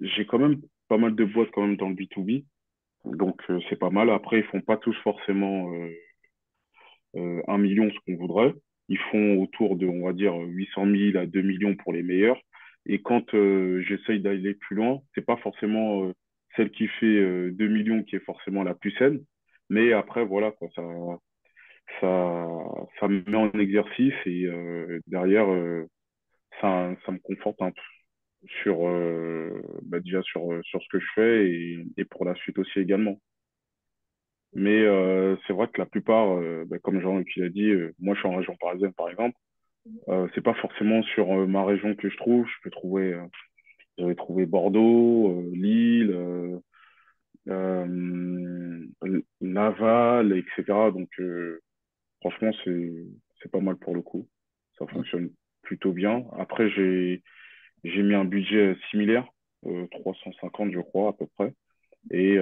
j'ai quand même pas mal de boîtes quand même dans le B2B. Donc, c'est pas mal. Après, ils font pas tous forcément 1 million, ce qu'on voudrait. Ils font autour de, on va dire, 800 000 à 2 millions pour les meilleurs. Et quand j'essaye d'aller plus loin, c'est pas forcément celle qui fait 2 millions qui est forcément la plus saine. Mais après, voilà, quoi, ça, ça me met en exercice et derrière, ça me conforte un peu sur, déjà sur ce que je fais et pour la suite aussi également. Mais c'est vrai que la plupart, comme Jean-Luc l'a dit, moi je suis en région parisienne par exemple, c'est pas forcément sur ma région que je trouve. J'avais trouvé Bordeaux, Lille, Laval, etc. Donc franchement c'est pas mal pour le coup. Ça fonctionne plutôt bien. Après j'ai mis un budget similaire, 350 je crois à peu près. Et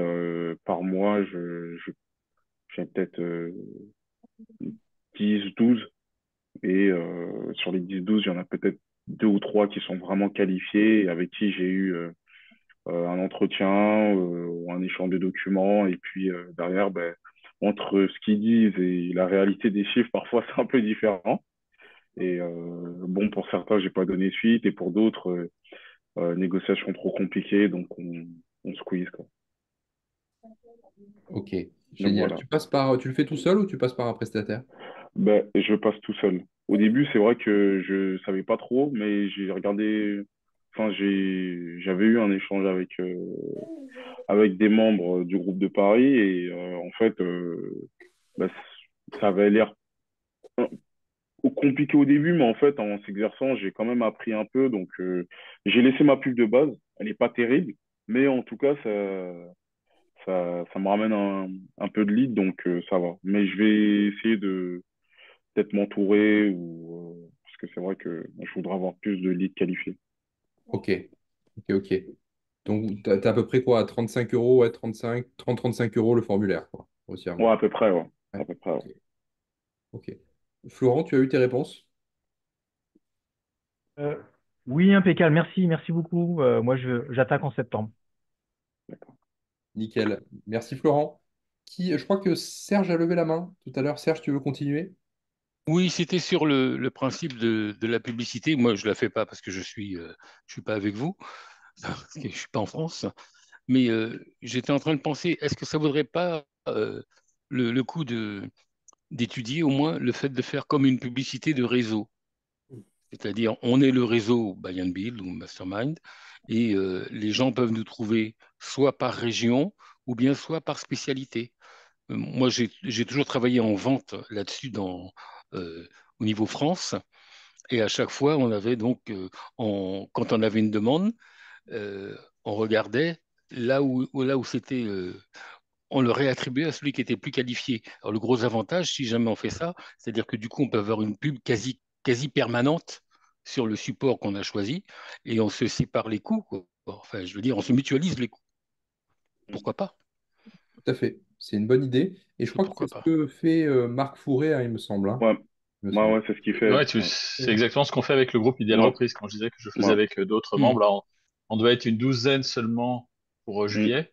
par mois j'ai peut-être 10, 12. Et sur les 10, 12 il y en a peut-être deux ou trois qui sont vraiment qualifiés et avec qui j'ai eu un entretien ou un échange de documents. Et puis derrière, ben, entre ce qu'ils disent et la réalité des chiffres, parfois c'est un peu différent. Et bon, pour certains, j'ai pas donné suite. Et pour d'autres, négociations trop compliquées, donc on squeeze, quoi. Ok, Donc génial. voilà. Tu le fais tout seul ou tu passes par un prestataire? Ben, je passe tout seul. Au début, c'est vrai que je savais pas trop, mais j'ai regardé. Enfin, j'avais eu un échange avec des membres du groupe de Paris et en fait, bah, ça avait l'air compliqué au début, mais en fait, en s'exerçant, j'ai quand même appris un peu. Donc, j'ai laissé ma pub de base. Elle n'est pas terrible, mais en tout cas, ça me ramène un peu de lead, donc ça va. Mais je vais essayer de peut-être m'entourer ou parce que c'est vrai que je voudrais avoir plus de leads qualifiés. Ok, ok, ok. Donc, tu as, à peu près quoi? 35 euros, ouais, 35, 30-35 euros le formulaire, quoi, Ouais, grossièrement. à peu près, ouais. À Ouais, peu près, ouais. ok, ok. Florent, tu as eu tes réponses? Euh, oui, impeccable. Merci, merci beaucoup. Moi, j'attaque en septembre. Nickel. Merci, Florent. Je crois que Serge a levé la main tout à l'heure. Serge, tu veux continuer? Oui, c'était sur le principe de la publicité. Moi, je la fais pas parce que je suis pas avec vous, parce que je suis pas en France. Mais j'étais en train de penser, est-ce que ça vaudrait pas le coup d'étudier au moins le fait de faire comme une publicité de réseau? C'est-à-dire, on est le réseau Buy and Build ou Mastermind, et les gens peuvent nous trouver soit par région ou bien soit par spécialité. Moi, j'ai toujours travaillé en vente là-dessus au niveau France, et à chaque fois, on avait donc, quand on avait une demande, on regardait là où c'était, on le réattribuait à celui qui était plus qualifié. Alors, le gros avantage, si jamais on fait ça, c'est-à-dire que du coup, on peut avoir une pub quasi permanente sur le support qu'on a choisi et on se sépare les coûts, quoi. Enfin, je veux dire, on se mutualise les coûts. Pourquoi pas? Tout à fait. C'est une bonne idée. Et je Et crois que c'est pourquoi ce pas? que fait Marc Fourré, hein, il me semble, hein. Ouais, Il me ouais, semble. ouais, c'est ce qu'il fait. Ouais, Ouais. c'est exactement ce qu'on fait avec le groupe Idéal Ouais, Reprise. Quand je disais que je faisais ouais. avec d'autres Hmm. membres, là, on devait être une douzaine seulement pour Mm. juillet.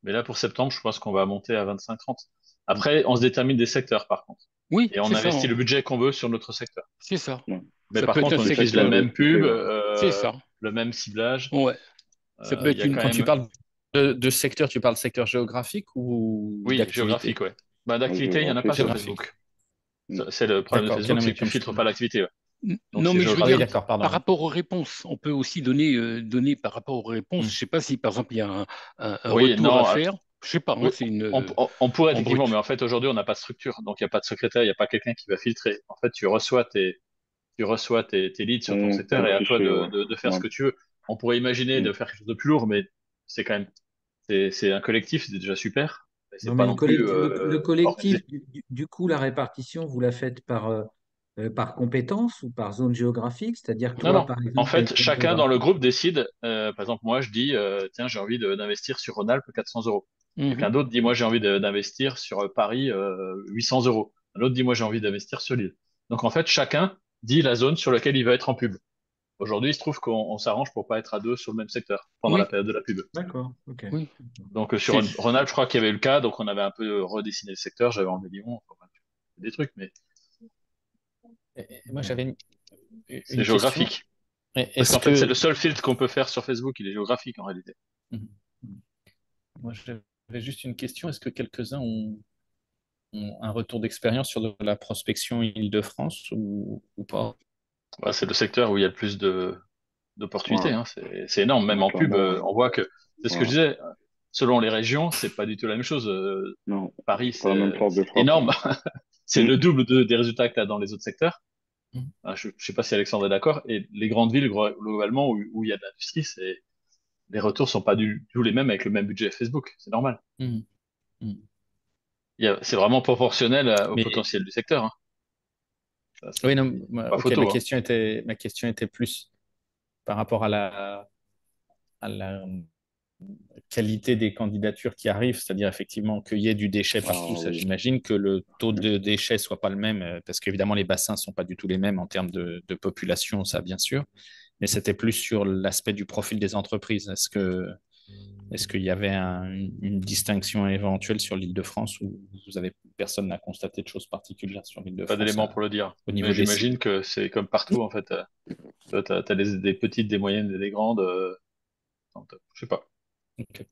Mais là, pour septembre, je pense qu'on va monter à 25-30. Après, on se détermine des secteurs, par contre. Oui, Et on c'est ça, investit hein. le budget qu'on veut sur notre secteur. C'est ça. Ouais. Mais Ça par peut être contre, un on C'est ça utilise qui la est secteur. même investissé, pub, ouais. C'est ça. le même ciblage. Ouais. Ça peut Il y être a une. quand Quand tu même, parles de secteur, tu parles secteur géographique ou oui, d'activité? géographique, ouais. Bah, d'activité, il n'y en a pas Géographique, sur ouais. Géographique. Facebook. Mm. C'est le problème de D'accord, ok, non, Facebook, c'est mais que tu comme je... filtres pas l'activité, ouais. Donc, Non, c'est mais je veux Ah oui, dire, géographique. d'accord, pardon. par Oui. rapport aux réponses, on peut aussi donner par rapport aux réponses. Hmm. Je sais pas si, par exemple, il y a un Oui, retour à non, faire. Je sais pas, hein, oui, c'est une on pourrait en effectivement, mais brut. en fait, aujourd'hui, on n'a pas de structure. Donc, il n'y a pas de secrétaire, il n'y a pas quelqu'un qui va filtrer. En fait, tu reçois tes leads sur ton secteur C'est et à toi fiché, ouais. de faire ce Ouais. que tu veux. On pourrait imaginer Mm. de faire quelque chose de plus lourd, mais c'est quand même, c'est un collectif, c'est déjà super. Mais c'est Non, mais pas non plus le collectif, organisé. du coup, la répartition, vous la faites par compétence ou par zone géographique? C'est-à-dire, Non, toi, non. par En exemple, tu as une fait, zone chacun dans le géographique. groupe décide. Par exemple, moi, je dis, tiens, j'ai envie d'investir sur Rhône-Alpes 400 euros. Mhm. Quelqu'un d'autre dit, moi, j'ai envie d'investir sur Paris 800 euros. Un autre dit, moi, j'ai envie d'investir sur l'île. Donc, en fait, chacun dit la zone sur laquelle il veut être en pub. Aujourd'hui, il se trouve qu'on s'arrange pour pas être à deux sur le même secteur pendant la Oui, période de la pub. D'accord, ok. oui. Donc, sur C'est, Rhône-Alpes, je crois qu'il y avait eu le cas, donc on avait un peu redessiné le secteur, j'avais enlevé Lyon, enfin, des trucs, mais Et moi, j'avais c'est une question. géographique. Parce Est-ce qu'en fait, c'est que... le seul filtre qu'on peut faire sur Facebook, il est géographique en réalité. Mhm. Moi, j'avais juste une question. Est-ce que quelques-uns ont un retour d'expérience sur de la prospection Île-de-France ou pas? Ouais, c'est le secteur où il y a le plus Ouais, d'opportunités, hein. C'est énorme, même en pub, clairement, on voit que, c'est ce que ouais. je disais, selon les régions, c'est pas du tout la même chose. Non, Paris, c'est pas la même force de c'est frappe. énorme, c'est Mm. le double des résultats que tu as dans les autres secteurs. Mhm. Je sais pas si Alexandre est d'accord, et les grandes villes, globalement, où il y a de l'industrie, les retours sont pas du tout les mêmes avec le même budget Facebook, c'est normal. Mhm. Mhm. C'est vraiment proportionnel au Mais potentiel du secteur, hein. Ça, oui, non, pas ok, photo, hein. ma question était plus par rapport à la qualité des candidatures qui arrivent, c'est-à-dire effectivement qu'il y ait du déchet Ah partout. Ça, oui. j'imagine que le taux de déchets soit pas le même, parce qu'évidemment les bassins sont pas du tout les mêmes en termes de population, ça bien sûr. Mais c'était plus sur l'aspect du profil des entreprises. Est-ce qu'il y avait une distinction éventuelle sur l'Île-de-France où personne n'a constaté de choses particulières sur Pas l'Île-de-France d'éléments pour le dire. au Mais niveau des sites? j'imagine que c'est comme partout, en fait. Tu as, des petites, des moyennes et des grandes. Je sais pas. Ok.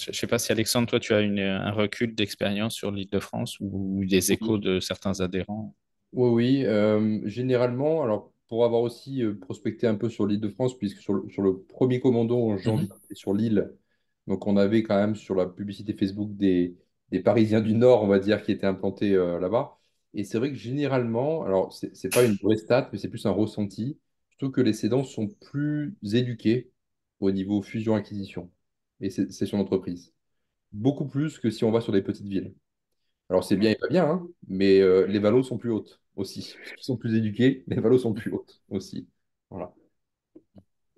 Je ne sais pas si Alexandre, toi, tu as un recul d'expérience sur l'Île-de-France ou des échos Oui, de certains adhérents. oui, oui. Généralement, alors pour avoir aussi prospecté un peu sur l'Île-de-France, puisque sur le premier commando en janvier Mhm. sur l'île, donc on avait quand même sur la publicité Facebook des Parisiens du Nord, on va dire, qui étaient implantés là-bas. Et c'est vrai que généralement, alors c'est pas une vraie stat, mais c'est plus un ressenti, plutôt que les cédants sont plus éduqués au niveau fusion-acquisition et c'est son entreprise. Beaucoup plus que si on va sur des petites villes. Alors c'est bien et pas bien, hein, mais les valos sont plus hautes aussi. Puisqu'ils sont plus éduqués, les valos sont plus hautes aussi. Voilà.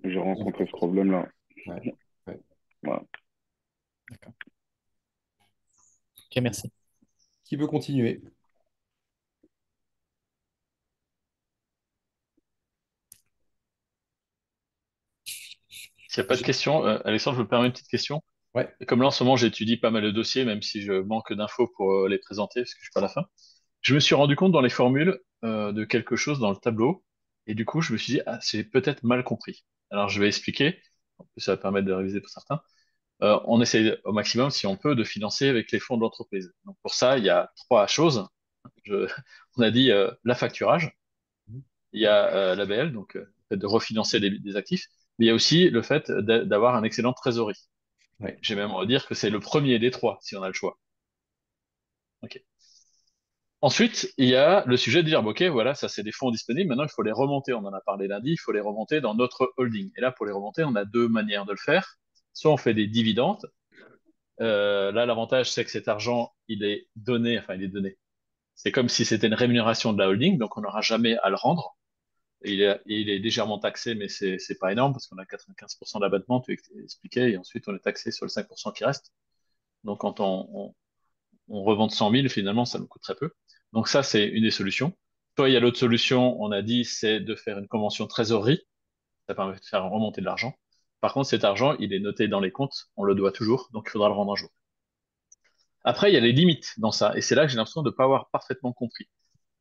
J'ai rencontré ce problème-là. Ouais, ouais. Voilà. D'accord. Ok, merci. Qui veut continuer? S'il n'y a pas de Je- questions, Alexandre, je me permets une petite question. Ouais. Et comme là, en ce moment, j'étudie pas mal de dossiers, même si je manque d'infos pour les présenter, parce que je suis pas à la fin. Je me suis rendu compte dans les formules de quelque chose dans le tableau, et du coup, je me suis dit, ah, c'est peut-être mal compris. Alors, je vais expliquer. En plus, ça va permettre de réviser pour certains. On essaie au maximum, si on peut, de financer avec les fonds de l'entreprise. Donc, pour ça, il y a trois choses. Je- on a dit l'affacturage, il y a l'ABL, donc le fait de refinancer des actifs, mais il y a aussi le fait d'avoir un excédent de trésorerie. Ouais. J'ai même envie de dire que c'est le premier des trois, si on a le choix. Ok. Ensuite, il y a le sujet de dire, bon, ok, voilà, ça c'est des fonds disponibles, maintenant il faut les remonter, on en a parlé lundi, il faut les remonter dans notre holding. Et là, pour les remonter, on a deux manières de le faire. Soit on fait des dividendes. Là, l'avantage, c'est que cet argent, il est donné, enfin, il est donné. C'est comme si c'était une rémunération de la holding, donc on n'aura jamais à le rendre. Et il est légèrement taxé, mais c'est pas énorme parce qu'on a 95% d'abattement, tu expliquais, et ensuite on est taxé sur le 5% qui reste. Donc quand on revend 100 000, finalement, ça nous coûte très peu. Donc ça, c'est une des solutions. Soit il y a l'autre solution, on a dit, c'est de faire une convention trésorerie. Ça permet de faire remonter de l'argent. Par contre, cet argent, il est noté dans les comptes, on le doit toujours, donc il faudra le rendre un jour. Après, il y a les limites dans ça, et c'est là que j'ai l'impression de ne pas avoir parfaitement compris.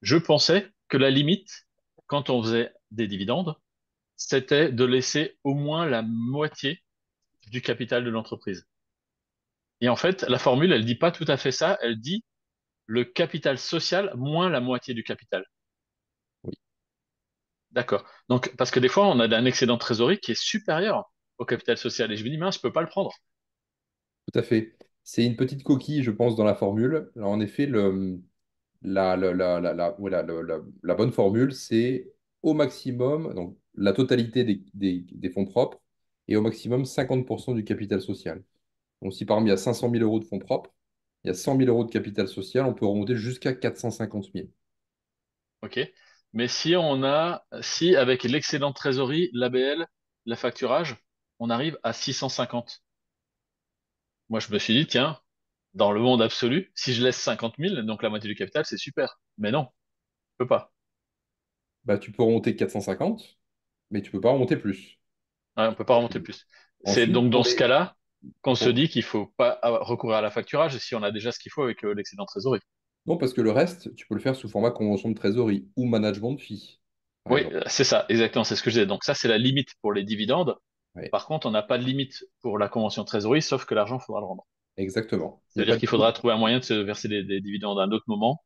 Je pensais que la limite, quand on faisait des dividendes, c'était de laisser au moins la moitié du capital de l'entreprise. Et en fait, la formule, elle dit pas tout à fait ça, elle dit le capital social moins la moitié du capital. Oui, D'accord. Donc, parce que des fois, on a un excédent de trésorerie qui est supérieur au capital social. Et je me dis, mince, je peux pas le prendre. tout à fait. C'est une petite coquille, je pense, dans la formule. Alors, en effet, voilà, la bonne formule, c'est au maximum, donc la totalité des fonds propres et au maximum 50% du capital social. Donc, si par exemple il y a 500 000 euros de fonds propres, il y a 100 000 euros de capital social, on peut remonter jusqu'à 450 000. OK. Mais si avec l'excédent de trésorerie, l'ABL, la facturage, on arrive à 650. Moi, je me suis dit, tiens, dans le monde absolu, si je laisse 50 000, donc la moitié du capital, c'est super. Mais non, je peux pas. Bah, tu peux remonter 450, mais tu peux pas remonter plus. Ouais, on peut pas remonter plus. C'est Ensuite, donc dans pour ce les... cas-là qu'on se pour- dit qu'il faut pas recourir à la facturage si on a déjà ce qu'il faut avec l'excédent de trésorerie. Non, parce que le reste, tu peux le faire sous format convention de trésorerie ou management de fee, par Oui, exemple. c'est ça, exactement, c'est ce que je disais. Donc ça, c'est la limite pour les dividendes. Ouais, Par contre, on n'a pas de limite pour la convention de trésorerie, sauf que l'argent, il faudra le rendre. exactement. Il n'y a pas C'est-à-dire de qu'il faudra trouver un moyen de se verser des dividendes à un autre moment.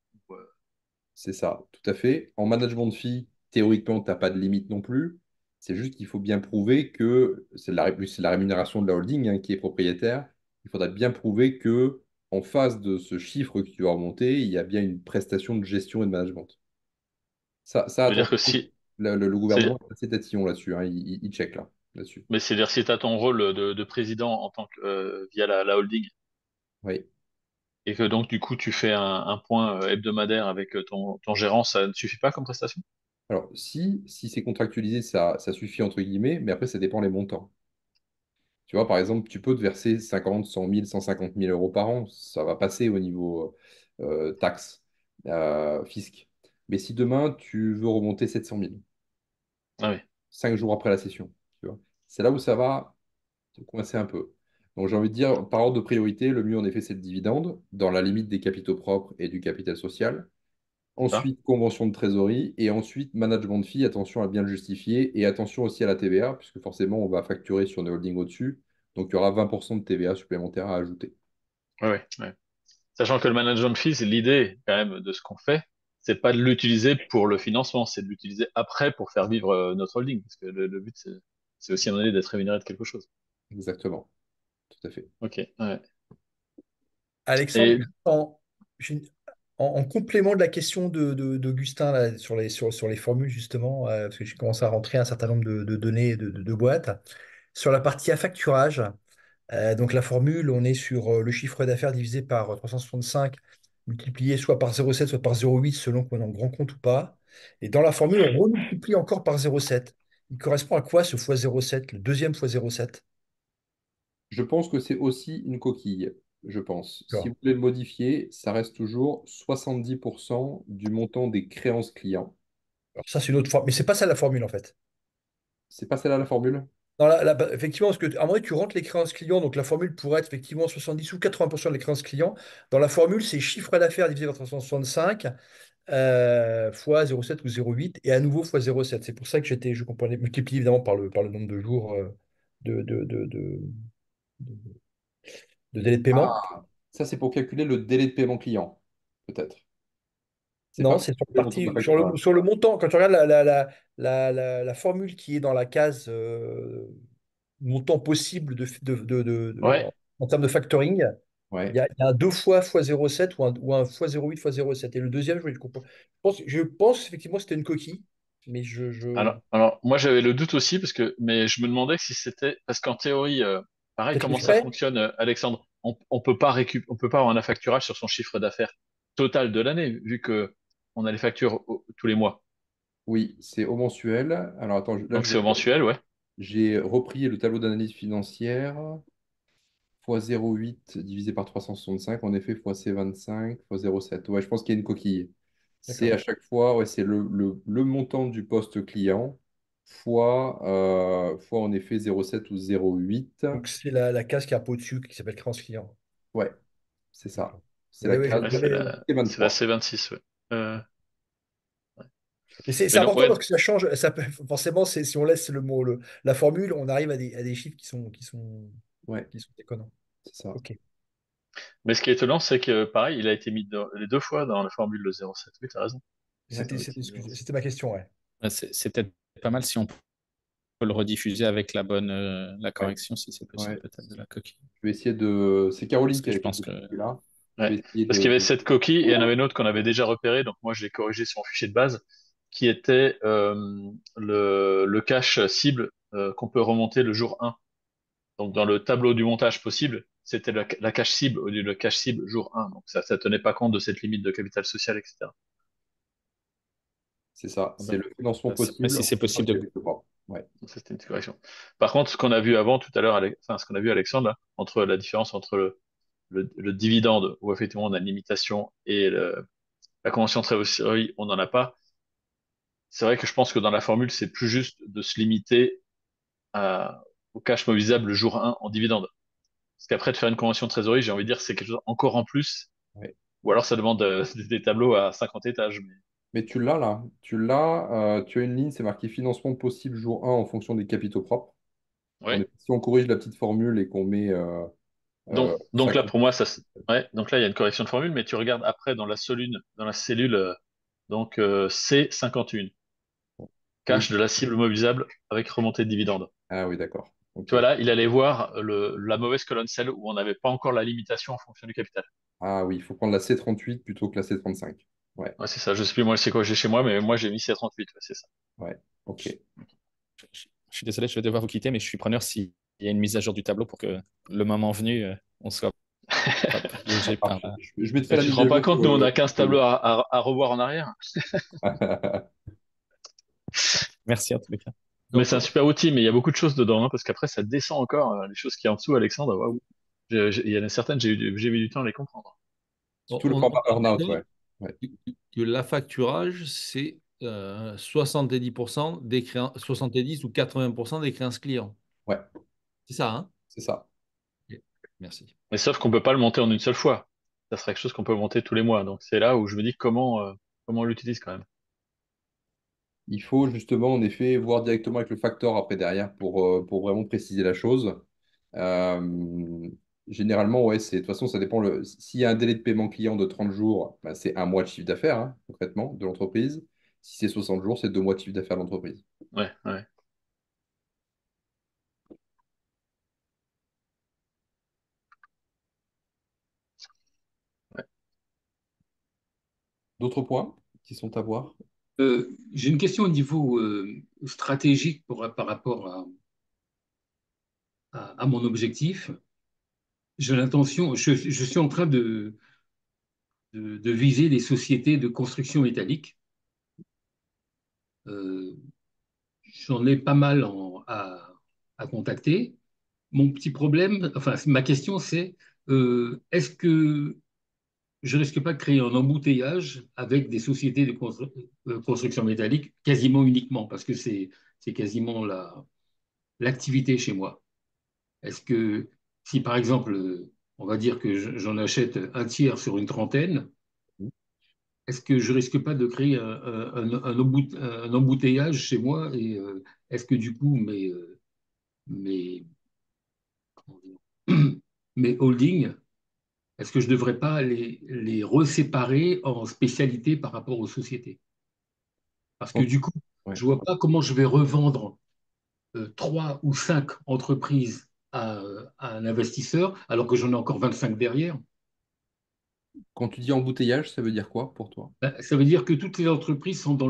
C'est ça, tout à fait. En management de fee, théoriquement, tu n'as pas de limite non plus. C'est juste qu'il faut bien prouver que c'est la rémunération de la holding qui est propriétaire. Il faudra bien prouver que en face de ce chiffre que tu vas remonter, il y a bien une prestation de gestion et de management. Ça Ça veut dire que attention, si, le gouvernement c'est, est assez tatillon là-dessus, hein. Il check là-dessus. mais c'est-à-dire si tu as ton rôle de président en tant que via la holding Oui. et que donc du coup tu fais un point hebdomadaire avec ton gérant, ça ne suffit pas comme prestation? Alors, si c'est contractualisé, ça suffit entre guillemets, mais après, ça dépend les montants. Tu vois, par exemple, tu peux te verser 50, 100 000, 150 000 euros par an. Ça va passer au niveau taxe, fisc. Mais si demain, tu veux remonter 700 000, Ah oui. 5 jours après la session, tu vois, c'est là où ça va te coincer un peu. Donc, j'ai envie de dire, par ordre de priorité, le mieux, en effet, c'est le dividende, dans la limite des capitaux propres et du capital social. Ça. Ensuite, convention de trésorerie. Et ensuite, management de fee. Attention à bien le justifier. Et attention aussi à la TVA, puisque forcément, on va facturer sur nos holdings au-dessus. Donc, il y aura 20% de TVA supplémentaire à ajouter. Ouais, ouais, ouais. Sachant que le management fees, l'idée quand même de ce qu'on fait, c'est pas de l'utiliser pour le financement, c'est de l'utiliser après pour faire vivre notre holding. Parce que le but, c'est aussi à un moment donné d'être rémunéré de quelque chose. Exactement. Tout à fait. Ok, ouais. Alexandre, Et j'ai en complément de la question d'Augustin là, sur les formules, justement, parce que j'ai commencé à rentrer un certain nombre de données de boîtes, sur la partie affacturage, donc la formule, on est sur le chiffre d'affaires divisé par 365, multiplié soit par 0,7, soit par 0,8, selon qu'on est en grand compte ou pas. Et dans la formule, on remultiplie encore par 0,7. Il correspond à quoi ce fois 0,7, le deuxième fois 0,7? Je pense que c'est aussi une coquille. Je pense. Si D'accord. vous voulez le modifier, ça reste toujours 70% du montant des créances clients. Alors ça, c'est une autre formule. Mais c'est pas ça la formule, en fait. C'est pas celle-là la formule? Non, effectivement, parce que à un moment donné, tu rentres les créances clients, donc la formule pourrait être effectivement 70 ou 80% des créances clients. Dans la formule, c'est chiffre d'affaires divisé par 365 fois 0,7 ou 0,8 et à nouveau fois 0,7. C'est pour ça que je comprenais, multiplié évidemment par le nombre de jours de, de, de, de- de- de délai de paiement. Ah, ça, c'est pour calculer le délai de paiement client, peut-être. C'est pas Non, pour c'est sur la calculer le montant de la partie, facture. sur le montant. Quand tu regardes la formule qui est dans la case montant possible ouais, en termes de factoring, Ouais. il y a un 2 fois 0,7 ou un fois 0,8 fois 0,7. Et le deuxième, je pense effectivement que c'était une coquille, mais alors moi j'avais le doute aussi mais je me demandais si c'était parce qu'en théorie, pareil, peut-être comment ça exprès. fonctionne, Alexandre? On peut pas avoir un affacturage sur son chiffre d'affaires total de l'année, vu que on a les factures tous les mois. Oui, c'est au mensuel. Alors attends, là, Donc c'est au mensuel, ouais. j'ai repris le tableau d'analyse financière fois 0,8 divisé par 365, en effet, fois C25 fois 0,7. Ouais, je pense qu'il y a une coquille. C'est à D'accord. chaque fois, ouais, c'est le montant du poste client fois en effet 0,7 ou 0,8. Donc c'est la case qui est un peu au-dessus qui s'appelle créance client. Ouais, c'est ça. D'accord. C'est la Oui, oui, case Ouais, c'est la T23. C26, ouais. Euh, mais c'est mais donc, important ouais, parce que ça change. Forcément, si on laisse la formule, on arrive à des chiffres Ouais, qui sont déconnants. c'est ça. Ok. mais ce qui est étonnant, c'est que pareil, il a été mis les deux fois dans la formule de 0,7. Oui, t'as raison. Ouais, C'était ma question, ouais. C'est peut-être pas mal si on peut le rediffuser avec la ouais, correction, si c'est possible, ouais. peut-être de la coquille. Je vais essayer de. C'est Caroline Parce qui que je avait fait pense cette que là. Je vais Ouais. essayer Parce qu'il y avait cette coquille et il y en avait une autre qu'on avait déjà repérée, donc moi je l'ai corrigé sur mon fichier de base, qui était le cache cible qu'on peut remonter le jour 1. Donc dans le tableau du montage possible, c'était la cache cible au lieu de cache cible jour 1. Donc ça tenait pas compte de cette limite de capital social, etc. C'est ça, c'est Donc, le financement mais possible si c'est en possible de. capital propre. Ouais. ça, c'était une petite correction. Par contre, ce qu'on a vu avant tout à l'heure, enfin ce qu'on a vu Alexandre, là, entre la différence entre le dividende, où effectivement on a une limitation, et la convention de trésorerie, on n'en a pas, c'est vrai que je pense que dans la formule, c'est plus juste de se limiter au cash mobilisable le jour 1 en dividende. Parce qu'après, de faire une convention de trésorerie, j'ai envie de dire, c'est quelque chose encore en plus. Ouais. Ou alors ça demande des tableaux à 50 étages. Mais tu l'as là. Tu as une ligne, c'est marqué financement possible jour 1 en fonction des capitaux propres. Ouais. Si on corrige la petite formule et qu'on met Donc là, 50. pour moi, ouais, donc là, il y a une correction de formule, mais tu regardes après dans la cellule donc C51, Oui. cash de la cible mobilisable avec remontée de dividende. Ah oui, d'accord. Tu Ok. vois là, il allait voir la mauvaise colonne, celle où on n'avait pas encore la limitation en fonction du capital. Ah oui, il faut prendre la C38 plutôt que la C35. Ouais, Ouais, c'est ça. Je sais plus moi c'est quoi j'ai chez moi, mais moi j'ai mis C38, ouais, c'est ça. ouais, ok. Je suis désolé, je vais devoir vous quitter, mais je suis preneur s'il y a une mise à jour du tableau pour que le moment venu, on soit pas piégé par. Parfait. Je mettrai Mais la tu te mise rends à pas jour compte, nous on a 15 tableaux pour à revoir en arrière. Merci en tous les cas. Mais Donc, c'est un super outil, mais il y a beaucoup de choses dedans, hein, parce qu'après ça descend encore, les choses qui y a en dessous, Alexandre. Waouh. Il y en a certaines, j'ai mis du temps à les comprendre. c'est tout le format On est earn-out, d'accord ouais. Ouais. que l'affacturage, c'est 70% des créances, 70 ou 80% des créances clients. Ouais, C'est ça, hein? c'est ça. Ok, merci. Mais sauf qu'on peut pas le monter en une seule fois. Ça serait quelque chose qu'on peut monter tous les mois. Donc c'est là où je me dis comment on l'utilise quand même. Il faut justement, en effet, voir directement avec le facteur après derrière pour vraiment préciser la chose. Euh, Généralement, ouais, de toute façon, ça dépend. S'il y a un délai de paiement client de 30 jours, bah, c'est un mois de chiffre d'affaires, hein, concrètement, de l'entreprise. Si c'est 60 jours, c'est 2 mois de chiffre d'affaires de l'entreprise. Ouais, ouais. Ouais. D'autres points qui sont à voir? J'ai une question au niveau stratégique par rapport à mon objectif. J'ai l'intention, je suis en train de viser les sociétés de construction métallique. Euh, J'en ai pas mal à contacter. Mon petit problème, enfin, ma question, c'est est-ce que je risque pas de créer un embouteillage avec des sociétés de construction métallique quasiment uniquement, parce que c'est quasiment l'activité chez moi. Est-ce que si par exemple, on va dire que j'en achète un tiers sur une trentaine, est-ce que je risque pas de créer un embouteillage chez moi et est-ce que du coup mes, comment dire, mes holdings, est-ce que je ne devrais pas les reséparer en spécialité par rapport aux sociétés? Parce que Donc, du coup, ouais. je ne vois pas comment je vais revendre trois ou cinq entreprises à un investisseur alors que j'en ai encore 25 derrière. Quand tu dis embouteillage, ça veut dire quoi pour toi? Ben, ça veut dire que toutes les entreprises sont dans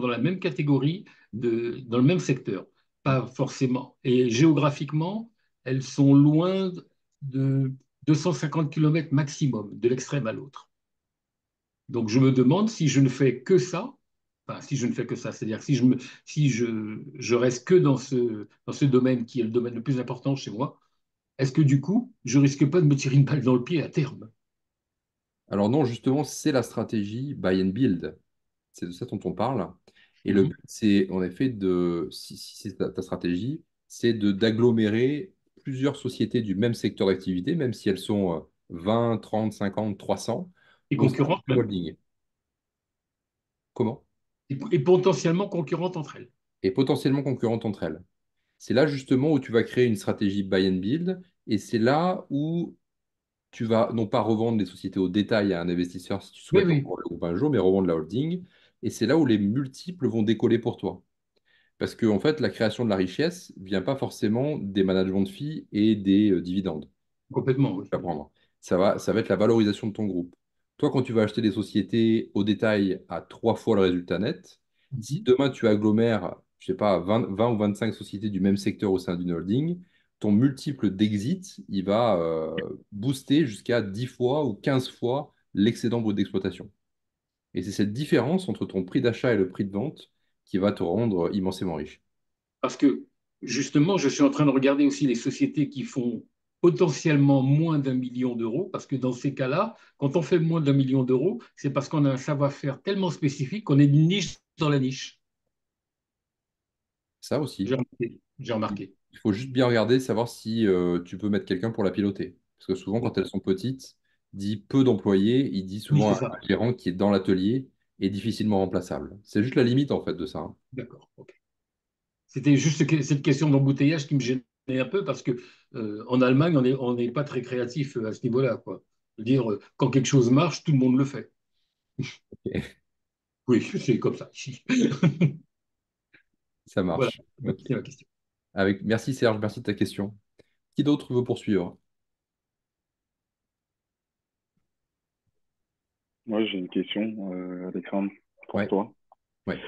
la même catégorie, dans le même secteur. Pas forcément. Et géographiquement, elles sont loin de 250 km maximum, de l'extrême à l'autre. Donc je me demande si je ne fais que ça, enfin si je ne fais que ça, c'est-à-dire si je reste que dans ce domaine qui est le domaine le plus important chez moi, est-ce que du coup, je risque pas de me tirer une balle dans le pied à terme? Alors non, justement, c'est la stratégie buy and build. C'est de ça dont on parle. Et le Mhm. but, c'est en effet si c'est ta stratégie, c'est d'agglomérer plusieurs sociétés du même secteur d'activité, même si elles sont 20, 30, 50, 300, Et au sein concurrentes d'une même. holding. Comment? Et potentiellement concurrentes entre elles. Et potentiellement concurrentes entre elles. C'est là justement où tu vas créer une stratégie buy and build, et c'est là où tu vas non pas revendre les sociétés au détail à un investisseur si tu Oui, souhaites oui, revendre le groupe un jour, mais revendre la holding. Et c'est là où les multiples vont décoller pour toi. Parce que en fait, la création de la richesse vient pas forcément des managements de fees et des dividendes complètement, oui. à prendre. Ça va être la valorisation de ton groupe. Toi, quand tu vas acheter des sociétés au détail à 3 fois le résultat net, si Mhm. demain tu agglomères, je sais pas, 20 ou 25 sociétés du même secteur au sein d'une holding, ton multiple d'exit, il va booster jusqu'à 10 fois ou 15 fois l'excédent brut d'exploitation. Et c'est cette différence entre ton prix d'achat et le prix de vente qui va te rendre immensément riche. Parce que justement, je suis en train de regarder aussi les sociétés qui font potentiellement moins d'1 million d'euros, parce que dans ces cas-là, quand on fait moins d'1 million d'euros, c'est parce qu'on a un savoir-faire tellement spécifique qu'on est une niche dans la niche. Ça J'ai aussi. remarqué. J'ai remarqué. Il faut juste bien regarder, savoir si tu peux mettre quelqu'un pour la piloter. Parce que souvent, quand Voilà. elles sont petites, dit peu d'employés, il dit Oui, souvent c'est un ça. gérant qui est dans l'atelier et difficilement remplaçable. C'est juste la limite en fait de ça, hein. D'accord. Ok. C'était juste cette question d'embouteillage qui me gênait un peu parce que en Allemagne, on n'est pas très créatif à ce niveau-là, quoi. Je veux dire, quand quelque chose marche, tout le monde le fait. Ok. Oui, c'est comme ça ici. Ça Voilà, marche. Ok. c'est ma question. Merci Serge, merci de ta question. Qui d'autre veut poursuivre? Moi, j'ai une question, Alexandre, pour Ouais, toi. ouais.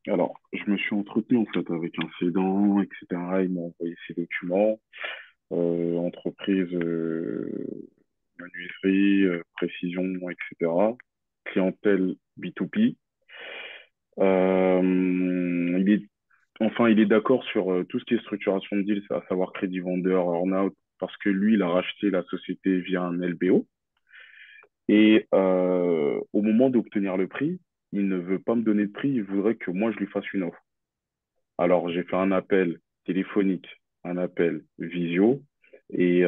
Alors, je me suis entretenu en fait avec un cédant, etc. Ils m'ont envoyé ces documents, entreprise, menuiserie, précision, etc. Clientèle B2B. Il est, enfin, il est d'accord sur tout ce qui est structuration de deal, à savoir crédit vendeur, earn-out, parce que lui, il a racheté la société via un LBO. Et au moment d'obtenir le prix, il ne veut pas me donner de prix, il voudrait que moi, je lui fasse une offre. Alors, j'ai fait un appel téléphonique, un appel visio, et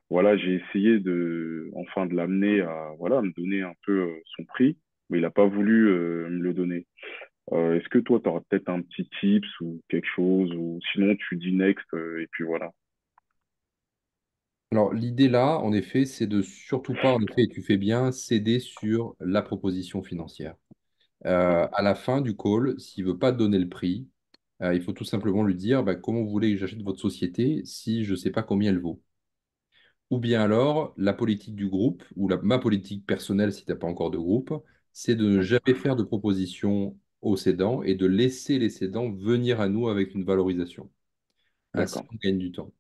voilà, j'ai essayé enfin, de l'amener à, voilà, à me donner un peu son prix, mais il n'a pas voulu me le donner. Est-ce que toi, tu auras peut-être un petit tips ou quelque chose, ou sinon tu dis next, et puis voilà. Alors l'idée là, en effet, c'est de surtout pas, en effet, et tu fais bien, céder sur la proposition financière. À la fin du call, s'il veut pas te donner le prix, il faut tout simplement lui dire bah, comment vous voulez que j'achète votre société si je ne sais pas combien elle vaut. Ou bien alors, la politique du groupe, ou ma politique personnelle si tu n'as pas encore de groupe, c'est de ne jamais faire de proposition aux cédants et de laisser les cédants venir à nous avec une valorisation. Ainsi, D'accord, on gagne du temps.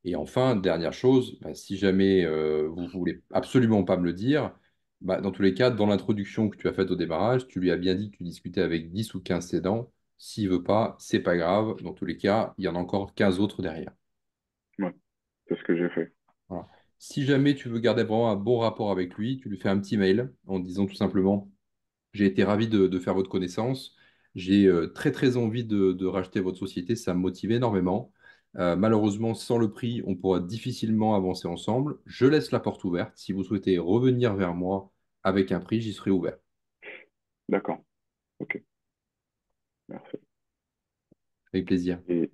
Et enfin, dernière chose, bah, si jamais vous voulez absolument pas me le dire, bah, dans tous les cas, dans l'introduction que tu as faite au démarrage, tu lui as bien dit que tu discutais avec 10 ou 15 cédants. S'il veut pas, c'est pas grave. Dans tous les cas, il y en a encore 15 autres derrière. ouais, c'est ce que j'ai fait. Voilà. Si jamais tu veux garder vraiment un bon rapport avec lui, tu lui fais un petit mail en disant tout simplement, j'ai été ravi de faire votre connaissance. J'ai très très envie de racheter votre société. Ça me motive énormément. Malheureusement, sans le prix, on pourra difficilement avancer ensemble. Je laisse la porte ouverte. Si vous souhaitez revenir vers moi avec un prix, j'y serai ouvert. D'accord, ok, merci. Avec plaisir. Et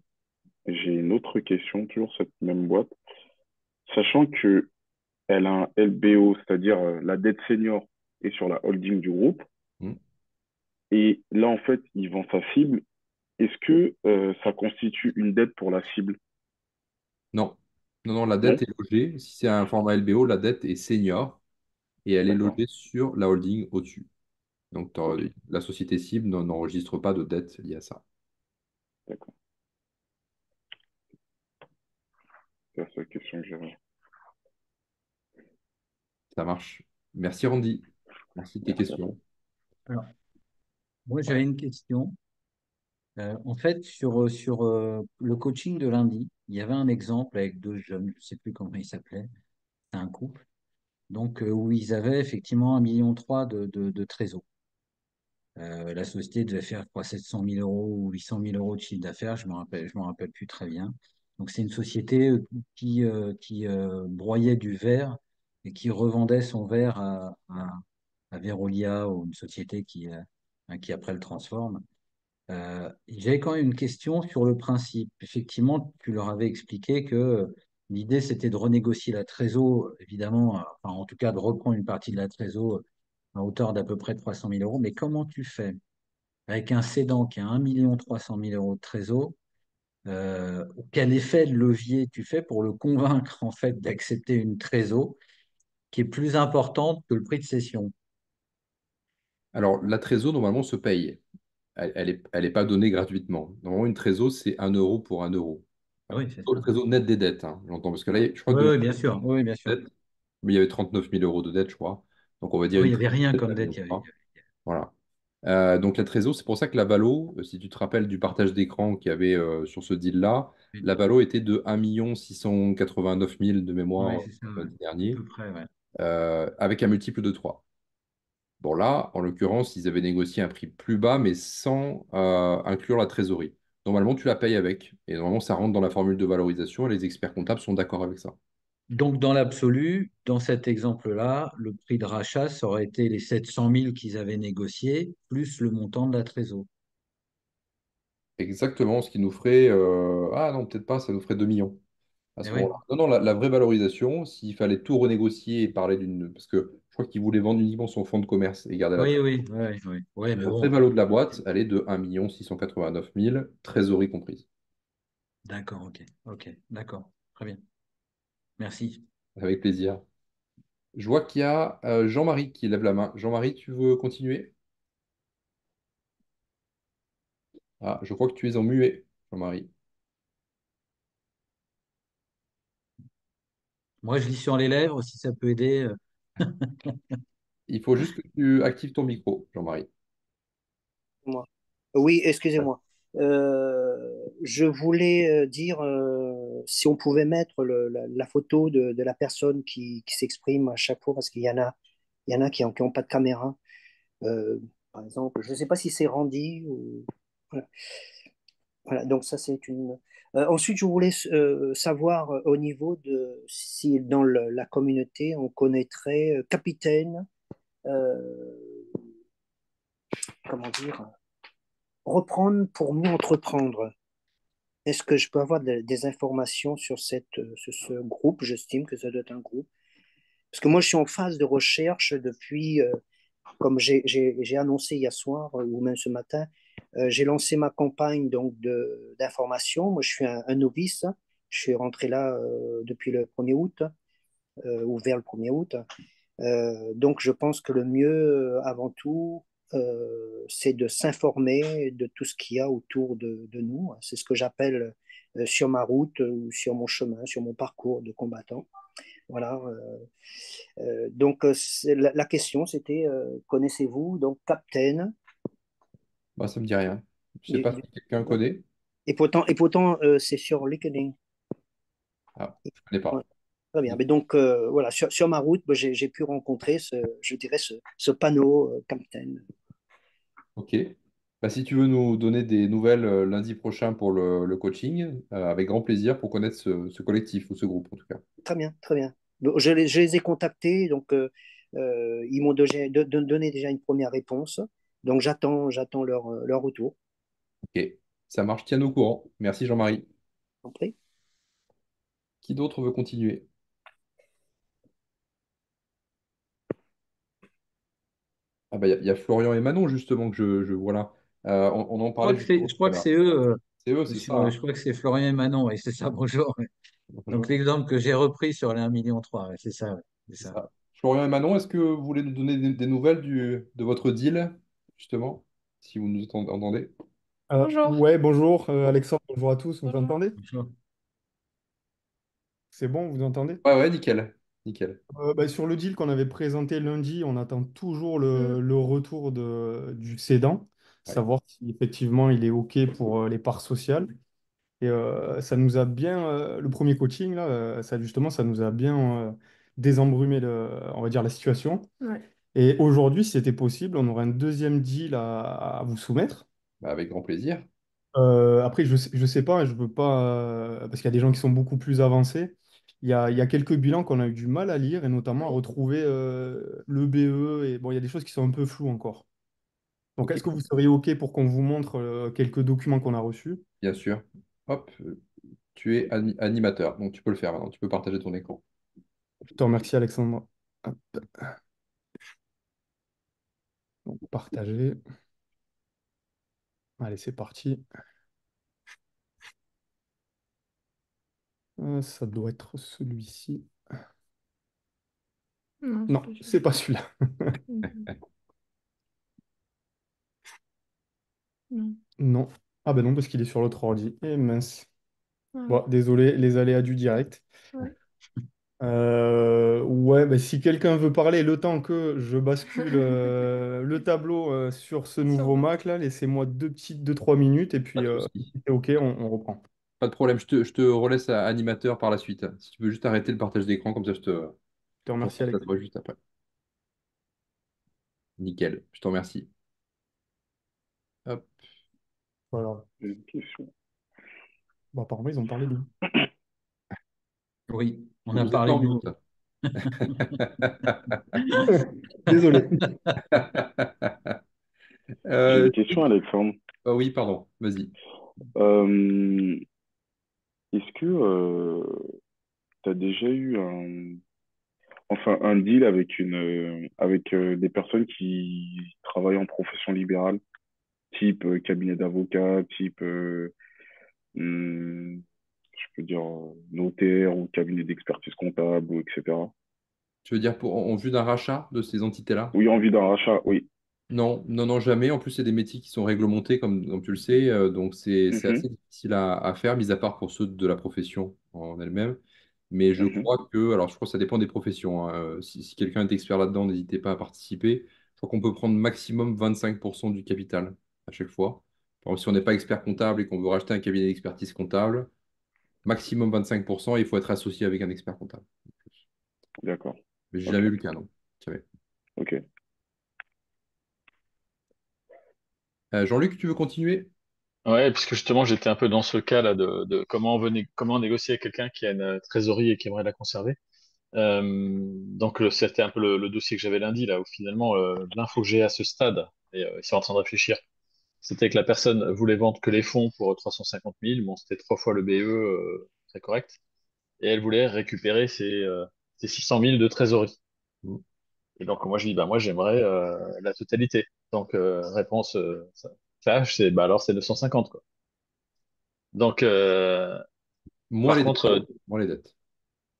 j'ai une autre question, toujours cette même boîte. Sachant que elle a un LBO, c'est-à-dire la dette senior est sur la holding du groupe, Hmm. et là, en fait, il vend sa cible. Est-ce que ça constitue une dette pour la cible? Non. Non, non, la Non? dette est logée. Si c'est un format LBO, la dette est senior et elle est D'accord, logée sur la holding au-dessus. Donc, ok, la société cible n'enregistre pas de dette liée à ça. d'accord. C'est la seule question que j'avais. Ça marche. Merci Randy. Merci de tes Merci à toi. questions. Alors, moi, Ouais. j'avais une question. En fait, sur le coaching de lundi, il y avait un exemple avec deux jeunes, je ne sais plus comment ils s'appelaient, c'est un couple, donc où ils avaient effectivement 1,3 million de trésor. La société devait faire, je crois, 700 000 euros ou 800 000 euros de chiffre d'affaires, je m'en rappelle plus très bien. Donc, c'est une société qui broyait du verre et qui revendait son verre à Veolia ou une société qui après le transforme. J'avais quand même une question sur le principe. Effectivement, tu leur avais expliqué que l'idée, c'était de renégocier la trésor, évidemment, enfin, en tout cas, de reprendre une partie de la trésor à hauteur d'à peu près 300 000 euros. Mais comment tu fais avec un cédant qui a 1 300 000 euros de trésor? Quel effet de levier tu fais pour le convaincre, en fait, d'accepter une trésor qui est plus importante que le prix de cession? Alors, la trésor, normalement, se paye. Elle est pas donnée gratuitement. Normalement, une trésor, c'est 1 euro pour 1 euro. Ah oui, c'est Le ça. trésor net des dettes, hein, j'entends. Parce que là, je crois que Oui, de oui, bien sûr. Oui, bien sûr. dette, mais il y avait 39 000 euros de dettes, je crois. Donc, on va dire Oui, il une n'y avait rien trésor comme net, dette. 1,3. Voilà. Donc la Trésor, c'est pour ça que la Valo, si tu te rappelles du partage d'écran qu'il y avait sur ce deal-là, Oui, la Valo était de 1 689 000 de mémoire ouais, c'est ça, ouais. lundi À dernier, peu près, ouais. avec un multiple de 3. Bon là, en l'occurrence, ils avaient négocié un prix plus bas, mais sans inclure la trésorerie. Normalement, tu la payes avec, et normalement, ça rentre dans la formule de valorisation, et les experts comptables sont d'accord avec ça. Donc, dans l'absolu, dans cet exemple-là, le prix de rachat, ça aurait été les 700 000 qu'ils avaient négociés, plus le montant de la trésor. Exactement, ce qui nous ferait... Ah non, peut-être pas, ça nous ferait 2 millions à Eh ce oui, moment-là. Non, non, la vraie valorisation, s'il fallait tout renégocier et parler d'une... Parce que je crois qu'il voulait vendre uniquement son fonds de commerce et garder la oui, trésor. oui, oui, oui. Ouais, mais La vraie bon, valo de la boîte, elle est de 1 689 000, trésorerie comprise. d'accord, ok, ok, d'accord, très bien. Merci. Avec plaisir. Je vois qu'il y a Jean-Marie qui lève la main. Jean-Marie, tu veux continuer? Ah, je crois que tu es en muet, Jean-Marie. Moi, je lis sur les lèvres, si ça peut aider. Il faut juste que tu actives ton micro, Jean-Marie. Moi. Oui, excusez-moi. Je voulais dire si on pouvait mettre la photo de la personne qui s'exprime à chaque fois, parce il y en a qui n'ont pas de caméra. Euh, Par exemple, je ne sais pas si c'est Randy ou... Voilà. Voilà, donc ça c'est une. Ensuite, je voulais savoir au niveau de si dans la communauté on connaîtrait capitaine, euh, comment dire, reprendre pour mieux entreprendre. Est-ce que je peux avoir des informations sur sur ce groupe? J'estime que ça doit être un groupe. Parce que moi, je suis en phase de recherche depuis, comme j'ai annoncé hier soir ou même ce matin, j'ai lancé ma campagne donc d'information. Moi, je suis un novice. Je suis rentré là depuis le 1er août ou vers le 1er août. Donc, je pense que le mieux, avant tout, c'est de s'informer de tout ce qu'il y a autour de nous. C'est ce que j'appelle sur ma route ou sur mon chemin, sur mon parcours de combattant. Voilà. Donc, la question, c'était connaissez-vous donc Captain Moi, ça me dit rien. Je sais du- pas du- si quelqu'un connaît. et pourtant c'est sur LinkedIn. Ah, je connais Ouais, pas. très bien. Mais donc, voilà, sur ma route, bah, j'ai pu rencontrer je dirais ce panneau Captain. Ok. Bah, si tu veux nous donner des nouvelles lundi prochain pour le coaching, avec grand plaisir pour connaître ce collectif ou ce groupe en tout cas. Très bien, très bien. Donc, je les ai contactés, donc ils m'ont donné déjà une première réponse. Donc j'attends leur retour. Ok. Ça marche, tiens-nous au courant. Merci Jean-Marie. Compris. Qui d'autre veut continuer? Ah bah il y a Florian et Manon justement que je vois là. On en parlait justement Je tout crois à que l'heure. c'est eux, C'est eux, c'est ça, hein. je crois que c'est Florian et Manon, et c'est ça, bonjour. Ouais. Donc Bonjour. l'exemple que j'ai repris sur les 1,3 million, ouais, c'est ça, ouais, c'est C'est ça. ça. Florian et Manon, est-ce que vous voulez nous donner des nouvelles de votre deal, justement, si vous nous entendez? Bonjour. Ouais, bonjour Alexandre, bonjour à tous, vous Bonjour. m'entendez? Bonjour. C'est bon, vous entendez? Ouais, ouais, nickel. Nickel. Bah, sur le deal qu'on avait présenté lundi, on attend toujours Mm. le retour du cédant, Ouais. savoir si effectivement il est OK pour les parts sociales. Et ça nous a bien, le premier coaching, là, ça justement, ça nous a bien désembrumé, on va dire, la situation. Ouais. Et aujourd'hui, si c'était possible, on aurait un deuxième deal à vous soumettre. Bah, avec grand plaisir. Après, je sais pas, je veux pas, parce qu'il y a des gens qui sont beaucoup plus avancés. Il y a quelques bilans qu'on a eu du mal à lire et notamment à retrouver le BE. Et bon, il y a des choses qui sont un peu floues encore. Donc, Ok, est-ce que vous seriez OK pour qu'on vous montre quelques documents qu'on a reçus? bien sûr. Hop, tu es animateur, donc tu peux le faire maintenant. Tu peux partager ton écran. Je te remercie, Alexandre. Hop, donc, partager. Allez, c'est parti. Ça doit être celui-ci. Non, Non, c'est pas c'est celui-là. pas celui-là. Mhm. Non. Non. Ah ben non, parce qu'il est sur l'autre ordi. Eh mince. Ah Bon, oui. désolé, les aléas du direct. Ouais. Ouais, bah, si quelqu'un veut parler, le temps que je bascule le tableau sur ce nouveau Mac, là, laissez-moi 2-3 minutes et Pas puis de souci. si c'est OK, on reprend. Pas de problème. Je te relaisse à animateur par la suite. Si tu veux juste arrêter le partage d'écran, comme ça Je te je remercie, repasse la Alex. voix juste après. Nickel. Je te remercie. Hop. Voilà. J'ai une question. Bah, apparemment, ils ont parlé de nous. Oui, on a Vous êtes pas parlé en de nous. mute. Désolé. J'ai une Jean-Luc. question, Alexandre. Oui, pardon. Vas-y. Euh, Est-ce que tu as déjà eu un deal avec des personnes qui travaillent en profession libérale, type cabinet d'avocat, type, hum, je peux dire, notaire ou cabinet d'expertise comptable, ou etc. Tu veux dire en vue d'un rachat de ces entités-là? Oui, envie d'un rachat, oui. Non, non, non, jamais. En plus, c'est des métiers qui sont réglementés, comme tu le sais. Donc, c'est Mhm, assez difficile à faire, mis à part pour ceux de la profession en elle-même. Mais je mhm. crois alors je crois que ça dépend des professions, hein. Si quelqu'un est expert là-dedans, n'hésitez pas à participer. Je crois qu'on peut prendre maximum 25% du capital à chaque fois. Par exemple, si on n'est pas expert comptable et qu'on veut racheter un cabinet d'expertise comptable, maximum 25%, et il faut être associé avec un expert comptable. D'accord. Mais j'ai Ok. jamais eu le cas, non. Jamais. Ok. Jean-Luc, tu veux continuer? Ouais, puisque justement, j'étais un peu dans ce cas-là de comment négocier avec quelqu'un qui a une trésorerie et qui aimerait la conserver. Donc, c'était un peu le dossier que j'avais lundi, là, où finalement, l'info que j'ai à ce stade, et ils sont en train de réfléchir, c'était que la personne voulait vendre que les fonds pour 350 000. Bon, c'était 3 fois le BE, très correct. Et elle voulait récupérer ses 600 000 de trésorerie. Et donc, moi, je dis, bah, moi, j'aimerais la totalité. Donc, réponse flash, c'est, bah, alors, c'est 950, quoi. Donc, Moins par les dettes, contre, pardon. Moins les dettes.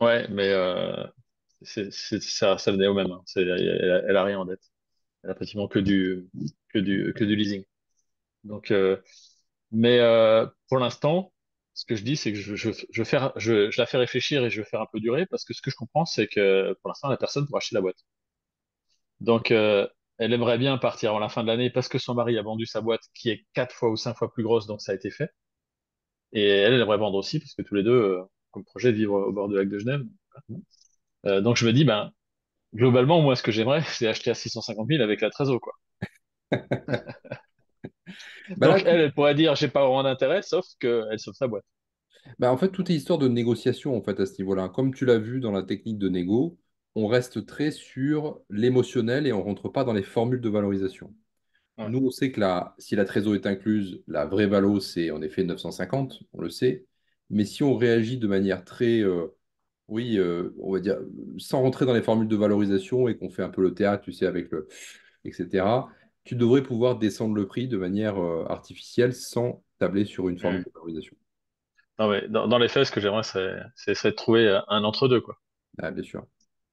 ouais, mais ça venait au même, hein. Elle a rien en dette. Elle a pratiquement que du leasing. Donc, mais pour l'instant, ce que je dis, c'est que je la fais réfléchir et je vais faire un peu durer parce que ce que je comprends, c'est que pour l'instant, la personne pour acheter la boîte. Donc, elle aimerait bien partir avant la fin de l'année parce que son mari a vendu sa boîte qui est 4 fois ou 5 fois plus grosse, donc ça a été fait. Et elle aimerait vendre aussi parce que tous les deux, comme projet, de vivre au bord du lac de Genève. Donc, je me dis, ben, globalement, moi, ce que j'aimerais, c'est acheter à 650 000 avec la trésor, quoi. Bah là, Donc, elle pourrait dire, j'ai pas vraiment d'intérêt, sauf qu'elle sauve sa boîte. bah, en fait, tout est histoire de négociation en fait, à ce niveau-là. Comme tu l'as vu dans la technique de négo, on reste très sur l'émotionnel et on rentre pas dans les formules de valorisation. Ouais. Nous, on sait que si la trésor est incluse, la vraie valo, c'est en effet 950, on le sait. Mais si on réagit de manière très, oui, on va dire, sans rentrer dans les formules de valorisation et qu'on fait un peu le théâtre, tu sais, avec etc., tu devrais pouvoir descendre le prix de manière artificielle sans tabler sur une formule Hmm. de valorisation. Non, mais dans les faits, ce que j'aimerais, c'est de trouver un entre-deux, quoi. Ah, bien sûr.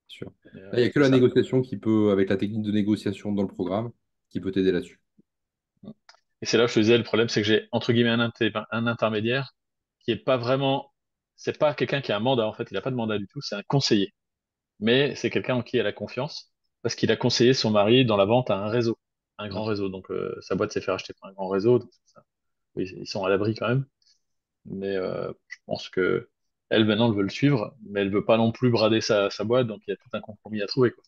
Sûr. Et, Là, il n'y a que c'est la ça. négociation qui peut, avec la technique de négociation dans le programme, qui peut t'aider là-dessus. Et c'est là où je te disais, le problème, c'est que j'ai, entre guillemets, un intermédiaire qui est pas vraiment, c'est pas quelqu'un qui a un mandat, en fait, il a pas de mandat du tout, c'est un conseiller. Mais c'est quelqu'un en qui elle a confiance, parce qu'il a conseillé son mari dans la vente à un réseau, un grand réseau. Donc, sa boîte s'est fait racheter par un grand réseau, donc oui, ils sont à l'abri quand même. Mais je pense que elle, maintenant, elle veut le suivre, mais elle veut pas non plus brader sa boîte, donc il y a tout un compromis à trouver, quoi.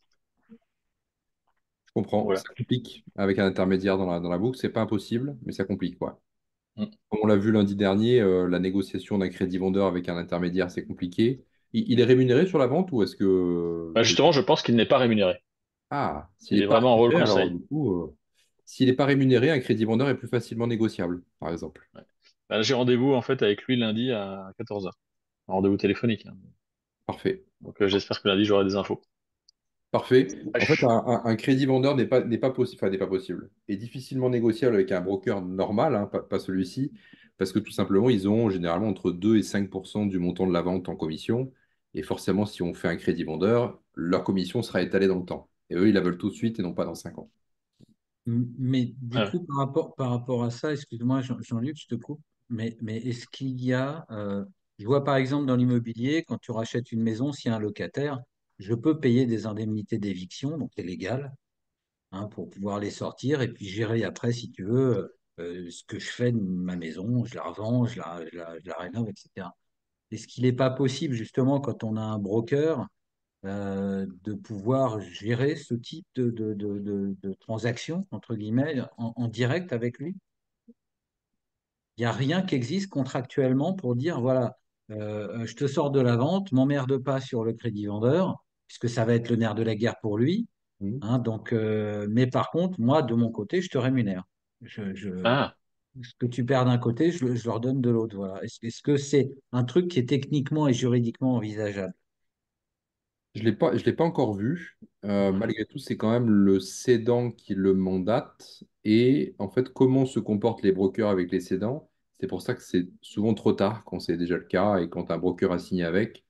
Je comprends. Voilà. Ça complique avec un intermédiaire dans la boucle. C'est pas impossible, mais ça complique, quoi. Mm. Comme on l'a vu lundi dernier, la négociation d'un crédit vendeur avec un intermédiaire, c'est compliqué. Il est rémunéré sur la vente ou est-ce que Bah, justement, je pense qu'il n'est pas rémunéré. Ah, s'il Il n'est est pas vraiment en rôle rémunéré, alors conseil. du coup, s'il n'est pas rémunéré, un crédit vendeur est plus facilement négociable, par exemple. Ouais. Bah, j'ai rendez-vous en fait avec lui lundi à 14h. Un rendez-vous téléphonique, hein. Parfait. Donc j'espère que lundi j'aurai des infos. Parfait. Ah, En fait, un crédit vendeur n'est pas possible, enfin, n'est pas possible, est difficilement négociable avec un broker normal, hein, pas celui-ci, parce que tout simplement, ils ont généralement entre 2 et 5% du montant de la vente en commission. Et forcément, si on fait un crédit vendeur, leur commission sera étalée dans le temps. Et eux, ils la veulent tout de suite et non pas dans 5 ans. Mais du ouais. coup, par rapport à ça, excuse-moi Jean-Luc, je te coupe, mais est-ce qu'il y a, Je vois par exemple dans l'immobilier, quand tu rachètes une maison, s'il y a un locataire, je peux payer des indemnités d'éviction, donc c'est légal, hein, pour pouvoir les sortir et puis gérer après, si tu veux, ce que je fais de ma maison, je la revends, je la rénove, etc. Est-ce qu'il n'est pas possible, justement, quand on a un broker, de pouvoir gérer ce type de transaction, entre guillemets, en direct avec lui? Il n'y a rien qui existe contractuellement pour dire, voilà, je te sors de la vente, m'emmerde pas sur le crédit vendeur, puisque ça va être le nerf de la guerre pour lui. Mhm. Hein, donc, mais par contre, moi, de mon côté, je te rémunère. Ah, Ce que tu perds d'un côté, je leur donne de l'autre. Voilà. Est-ce que c'est un truc qui est techniquement et juridiquement envisageable? Je l'ai pas encore vu. Ouais. Malgré tout, c'est quand même le cédant qui le mandate. Et en fait, comment se comportent les brokers avec les cédants? C'est pour ça que c'est souvent trop tard quand c'est déjà le cas et quand un broker a signé avec.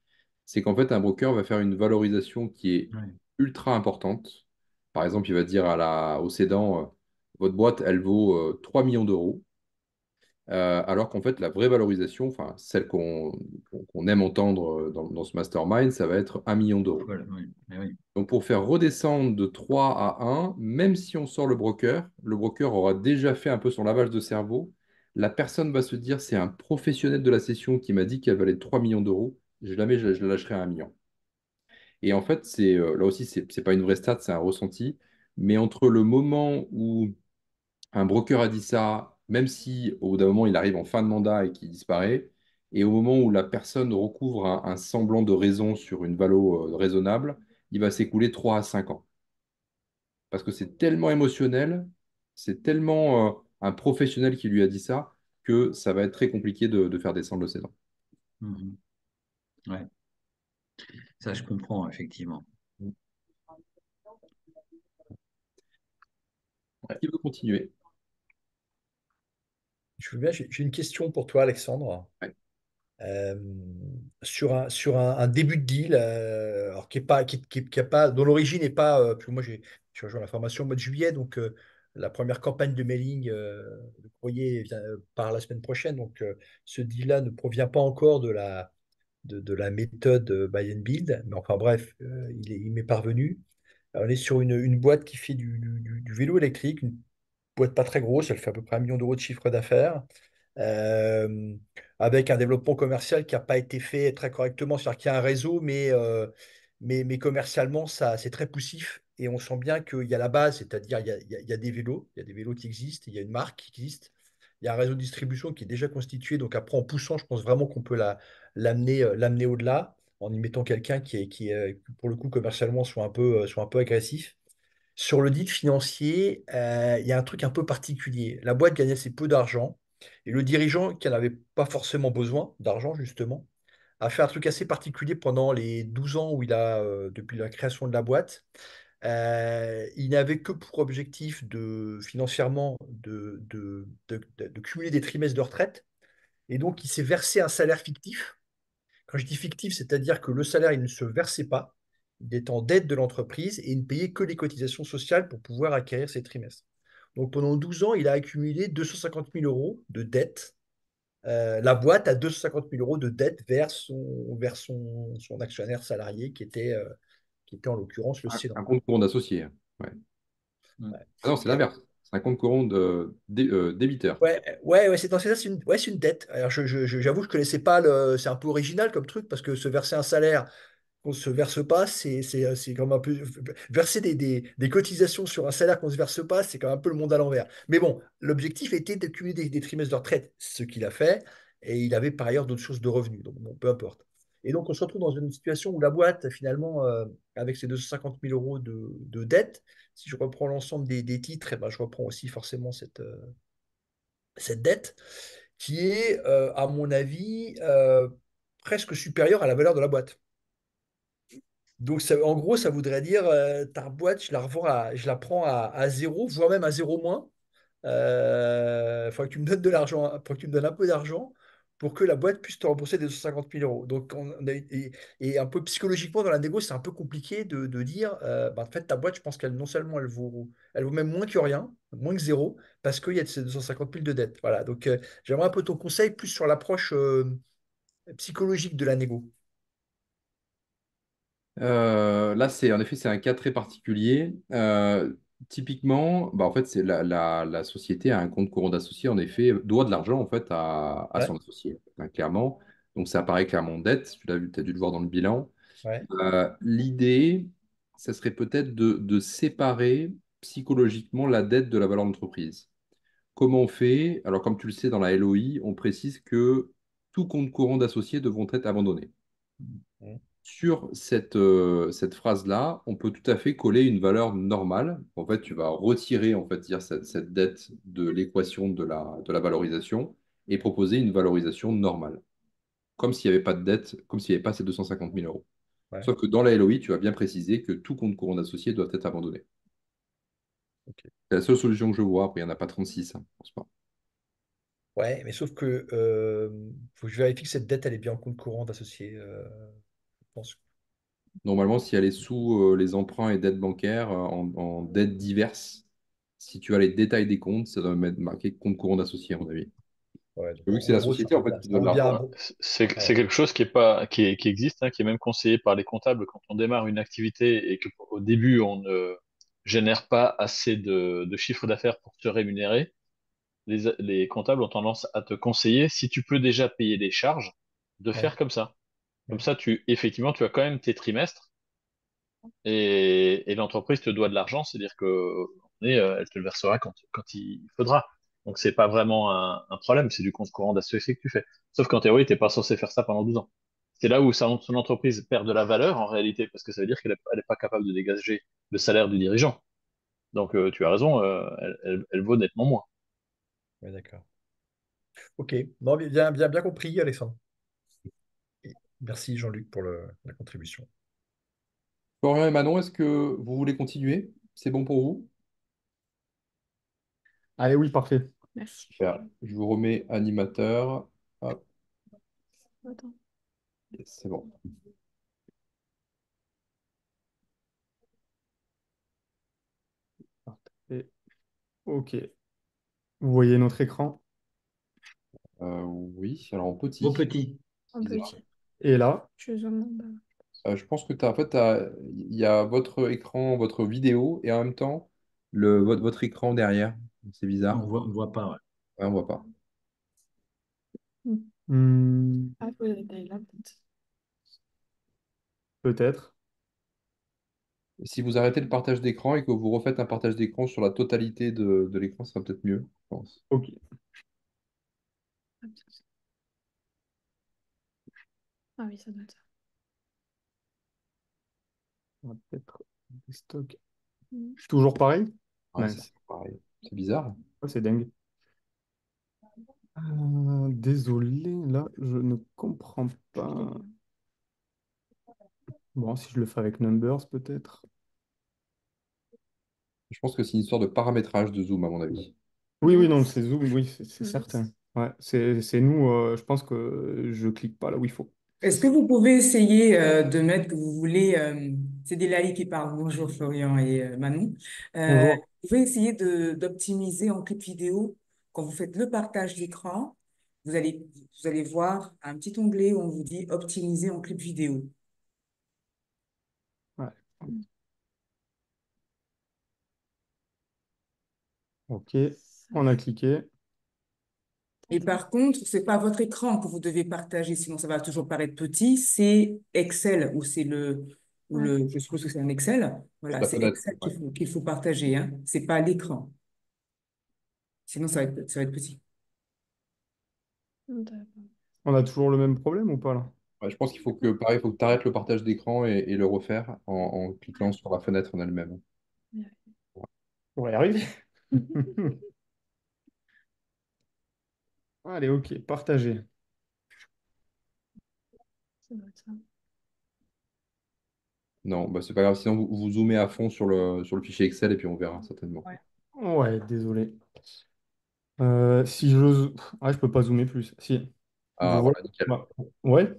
C'est qu'en fait, un broker va faire une valorisation qui est Ouais. ultra importante. Par exemple, il va dire au cédant, votre boîte, elle vaut 3 millions d'euros. Alors qu'en fait, la vraie valorisation, enfin, celle qu'on aime entendre dans ce mastermind, ça va être 1 million d'euros. Voilà, oui. Mais oui. Donc, pour faire redescendre de 3 à 1, même si on sort le broker aura déjà fait un peu son lavage de cerveau. La personne va se dire, c'est un professionnel de la session qui m'a dit qu'elle valait 3 millions d'euros. Je la lâcherai à 1 million. Et en fait, là aussi, c'est pas une vraie stat, c'est un ressenti. Mais entre le moment où un broker a dit ça, même si au bout d'un moment il arrive en fin de mandat et qu'il disparaît, et au moment où la personne recouvre un semblant de raison sur une valo raisonnable, il va s'écouler 3 à 5 ans. Parce que c'est tellement émotionnel, c'est tellement un professionnel qui lui a dit ça, que ça va être très compliqué de faire descendre le cédant. Mhm. Ouais. Ça, je comprends, effectivement. Qui veut continuer? Je veux bien, j'ai une question pour toi, Alexandre. Ouais. Euh, un début de deal, alors qui a pas, dont l'origine n'est pas, parce que moi j'ai rejoint la formation au mois de juillet, donc la première campagne de mailing de courrier part la semaine prochaine, donc ce deal-là ne provient pas encore de la méthode buy and build, mais enfin bref, il m'est parvenu. Alors, on est sur une boîte qui fait du vélo électrique, une boîte pas très grosse, elle fait à peu près 1 million d'euros de chiffre d'affaires, euh, avec un développement commercial qui n'a pas été fait très correctement. C'est-à-dire qu'il y a un réseau, mais commercialement, ça, c'est très poussif. Et on sent bien qu'il y a la base, c'est-à-dire il y a des vélos, il y a des vélos qui existent, il y a une marque qui existe, il y a un réseau de distribution qui est déjà constitué. Donc après, en poussant, je pense vraiment qu'on peut l'amener au-delà, en y mettant quelqu'un pour le coup, commercialement, soit un peu agressif. Sur le deal financier, il y a un truc un peu particulier. La boîte gagnait assez peu d'argent et le dirigeant, qui n'avait pas forcément besoin d'argent, justement, a fait un truc assez particulier pendant les 12 ans depuis la création de la boîte. Il n'avait que pour objectif financièrement de cumuler des trimestres de retraite. Et donc, il s'est versé un salaire fictif. Quand je dis fictif, c'est-à-dire que le salaire, il ne se versait pas. Il est en dette de l'entreprise et il ne payait que les cotisations sociales pour pouvoir acquérir ses trimestres. Donc pendant 12 ans, il a accumulé 250 000 euros de dette. La boîte a 250 000 euros de dette vers son actionnaire salarié qui était en l'occurrence le cédant. Un compte courant d'associé. Ouais. Ouais. Ah non, c'est Et- l'inverse. C'est un compte courant débiteur. ouais, c'est ça, c'est une dette. Alors, j'avoue, je ne connaissais pas c'est un peu original comme truc parce que se verser un salaire qu'on ne se verse pas, c'est comme un peu verser des cotisations sur un salaire qu'on ne se verse pas, c'est quand même un peu le monde à l'envers. Mais bon, l'objectif était de cumuler des trimestres de retraite, ce qu'il a fait, et il avait par ailleurs d'autres sources de revenus, donc bon, peu importe. Et donc on se retrouve dans une situation où la boîte, finalement, avec ses 250 000 euros de dette, si je reprends l'ensemble des titres, eh ben, je reprends aussi forcément cette dette, qui est, à mon avis, presque supérieure à la valeur de la boîte. Donc, en gros, ça voudrait dire ta boîte, je la prends à zéro, voire même à zéro moins. Il faudrait que tu me donnes de l'argent, faut que tu me donnes un peu d'argent pour que la boîte puisse te rembourser des 250 000 euros. Donc, et un peu psychologiquement, dans la négo, c'est un peu compliqué de dire bah, en fait, ta boîte, je pense qu'elle non seulement elle vaut même moins que rien, moins que zéro, parce qu'il y a ces 250 000 de dette. Voilà. Donc, j'aimerais un peu ton conseil plus sur l'approche psychologique de la négo. Là, en effet, c'est un cas très particulier. Typiquement, bah, en fait, c'est la société a un compte courant d'associé, en effet, doit de l'argent en fait à Ouais, son associé, hein, clairement. Donc, ça apparaît clairement en dette. Tu l'as vu, tu as dû le voir dans le bilan. ouais, L'idée, ça serait peut-être de séparer psychologiquement la dette de la valeur d'entreprise. Comment on fait? Alors, comme tu le sais, dans la LOI, on précise que tout compte courant d'associé devront être abandonnés. mm, Sur cette phrase-là, on peut tout à fait coller une valeur normale. En fait, tu vas retirer en fait, dire, cette dette de l'équation de la valorisation et proposer une valorisation normale, comme s'il n'y avait pas de dette, comme s'il n'y avait pas ces 250 000 euros. ouais, Sauf que dans la LOI, tu vas bien préciser que tout compte courant d'associé doit être abandonné. ok. C'est la seule solution que je vois. Après, il n'y en a pas 36, hein, je pense pas. Ouais, mais sauf que faut que je vérifie que cette dette, elle est bien en compte courant d'associé. Je pense. Normalement, si elle est sous les emprunts et dettes bancaires, en dettes diverses, si tu as les détails des comptes, ça doit mettre marqué compte courant d'associé, à mon avis. Ouais, donc Vu que c'est en la gros, société en fait qui ça doit de vaut bien l'argent. un Ouais, bon. c'est Ouais, quelque chose qui est pas, qui existe, hein, qui est même conseillé par les comptables quand on démarre une activité et que au début on ne génère pas assez de chiffre d'affaires pour te rémunérer. Les comptables ont tendance à te conseiller, si tu peux déjà payer des charges, de ouais, faire comme ça. Comme ouais. ça, effectivement, tu as quand même tes trimestres et l'entreprise te doit de l'argent, c'est-à-dire que elle te le versera quand il faudra. Donc, c'est pas vraiment un problème, c'est du compte courant d'associé que tu fais. Sauf qu'en théorie, t'es pas censé faire ça pendant 12 ans. C'est là où son entreprise perd de la valeur en réalité, parce que ça veut dire qu'elle n'est pas capable de dégager le salaire du dirigeant. Donc, tu as raison, elle vaut nettement moins. Ouais, d'accord. Ok, non, mais bien compris, Alexandre. Et merci Jean-Luc pour la contribution. Florian et Manon, est-ce que vous voulez continuer? C'est bon pour vous? Allez, oui, parfait. Merci. Super. Je vous remets animateur. Hop, Attends. yes, c'est bon. Et- ok. Vous voyez notre écran. Oui, alors en Beau petit. petit. C'est Un bizarre. petit. Et là, Je zoome en bas. Je pense que en fait, il y a votre écran, votre vidéo, et en même temps, votre écran derrière. C'est bizarre. On voit pas. Ouais. Ouais, on voit pas. Hmm. hmm, Ah, faut détailler là, peut-être. peut-être. Si vous arrêtez le partage d'écran et que vous refaites un partage d'écran sur la totalité de l'écran, ça sera peut-être mieux, je pense. Ok. Ah, peut-être. Ah oui, ça doit être ça. On va peut-être des stocks. Hmm. Toujours pareil? Ouais, c'est Mince. pareil. C'est bizarre. Ouais, c'est dingue. Désolé, là, je ne comprends pas. Bon, si je le fais avec Numbers, peut-être. Je pense que c'est une histoire de paramétrage de Zoom, à mon avis. Oui, oui, non, Mince. c'est Zoom, oui, c'est certain. Mince. Ouais, c'est nous, je pense que je clique pas là où il faut. Est-ce que vous pouvez essayer de mettre que vous voulez, c'est Delaï qui parle, bonjour Florian et Manon. Bonjour. Vous pouvez essayer d'optimiser en clip vidéo quand vous faites le partage d'écran. Vous allez voir un petit onglet où on vous dit optimiser en clip vidéo. Ouais, ok, on a cliqué. Et par contre, c'est pas votre écran que vous devez partager, sinon ça va toujours paraître petit. C'est Excel ou Ouais. je suppose que c'est un Excel. C'est Voilà, la c'est fenêtre. Excel Ouais. qu'il faut partager, hein. C'est pas l'écran. Sinon, ça va être petit. D'accord. On a toujours le même problème ou pas là? Ouais, je pense qu'il faut que, pareil, il faut que tu arrêtes le partage d'écran et le refaire en cliquant sur la fenêtre en elle-même. Ouais. On va y arriver. Allez, ok, partagé. Ça doit être ça. Non, bah, c'est pas grave. Sinon, vous zoomez à fond sur le fichier Excel et puis on verra certainement. Ouais. Ouais, désolé. Si je... Ouais, je peux pas zoomer plus. Si. Ah, Vous voyez? voilà, nickel. Bah, ouais,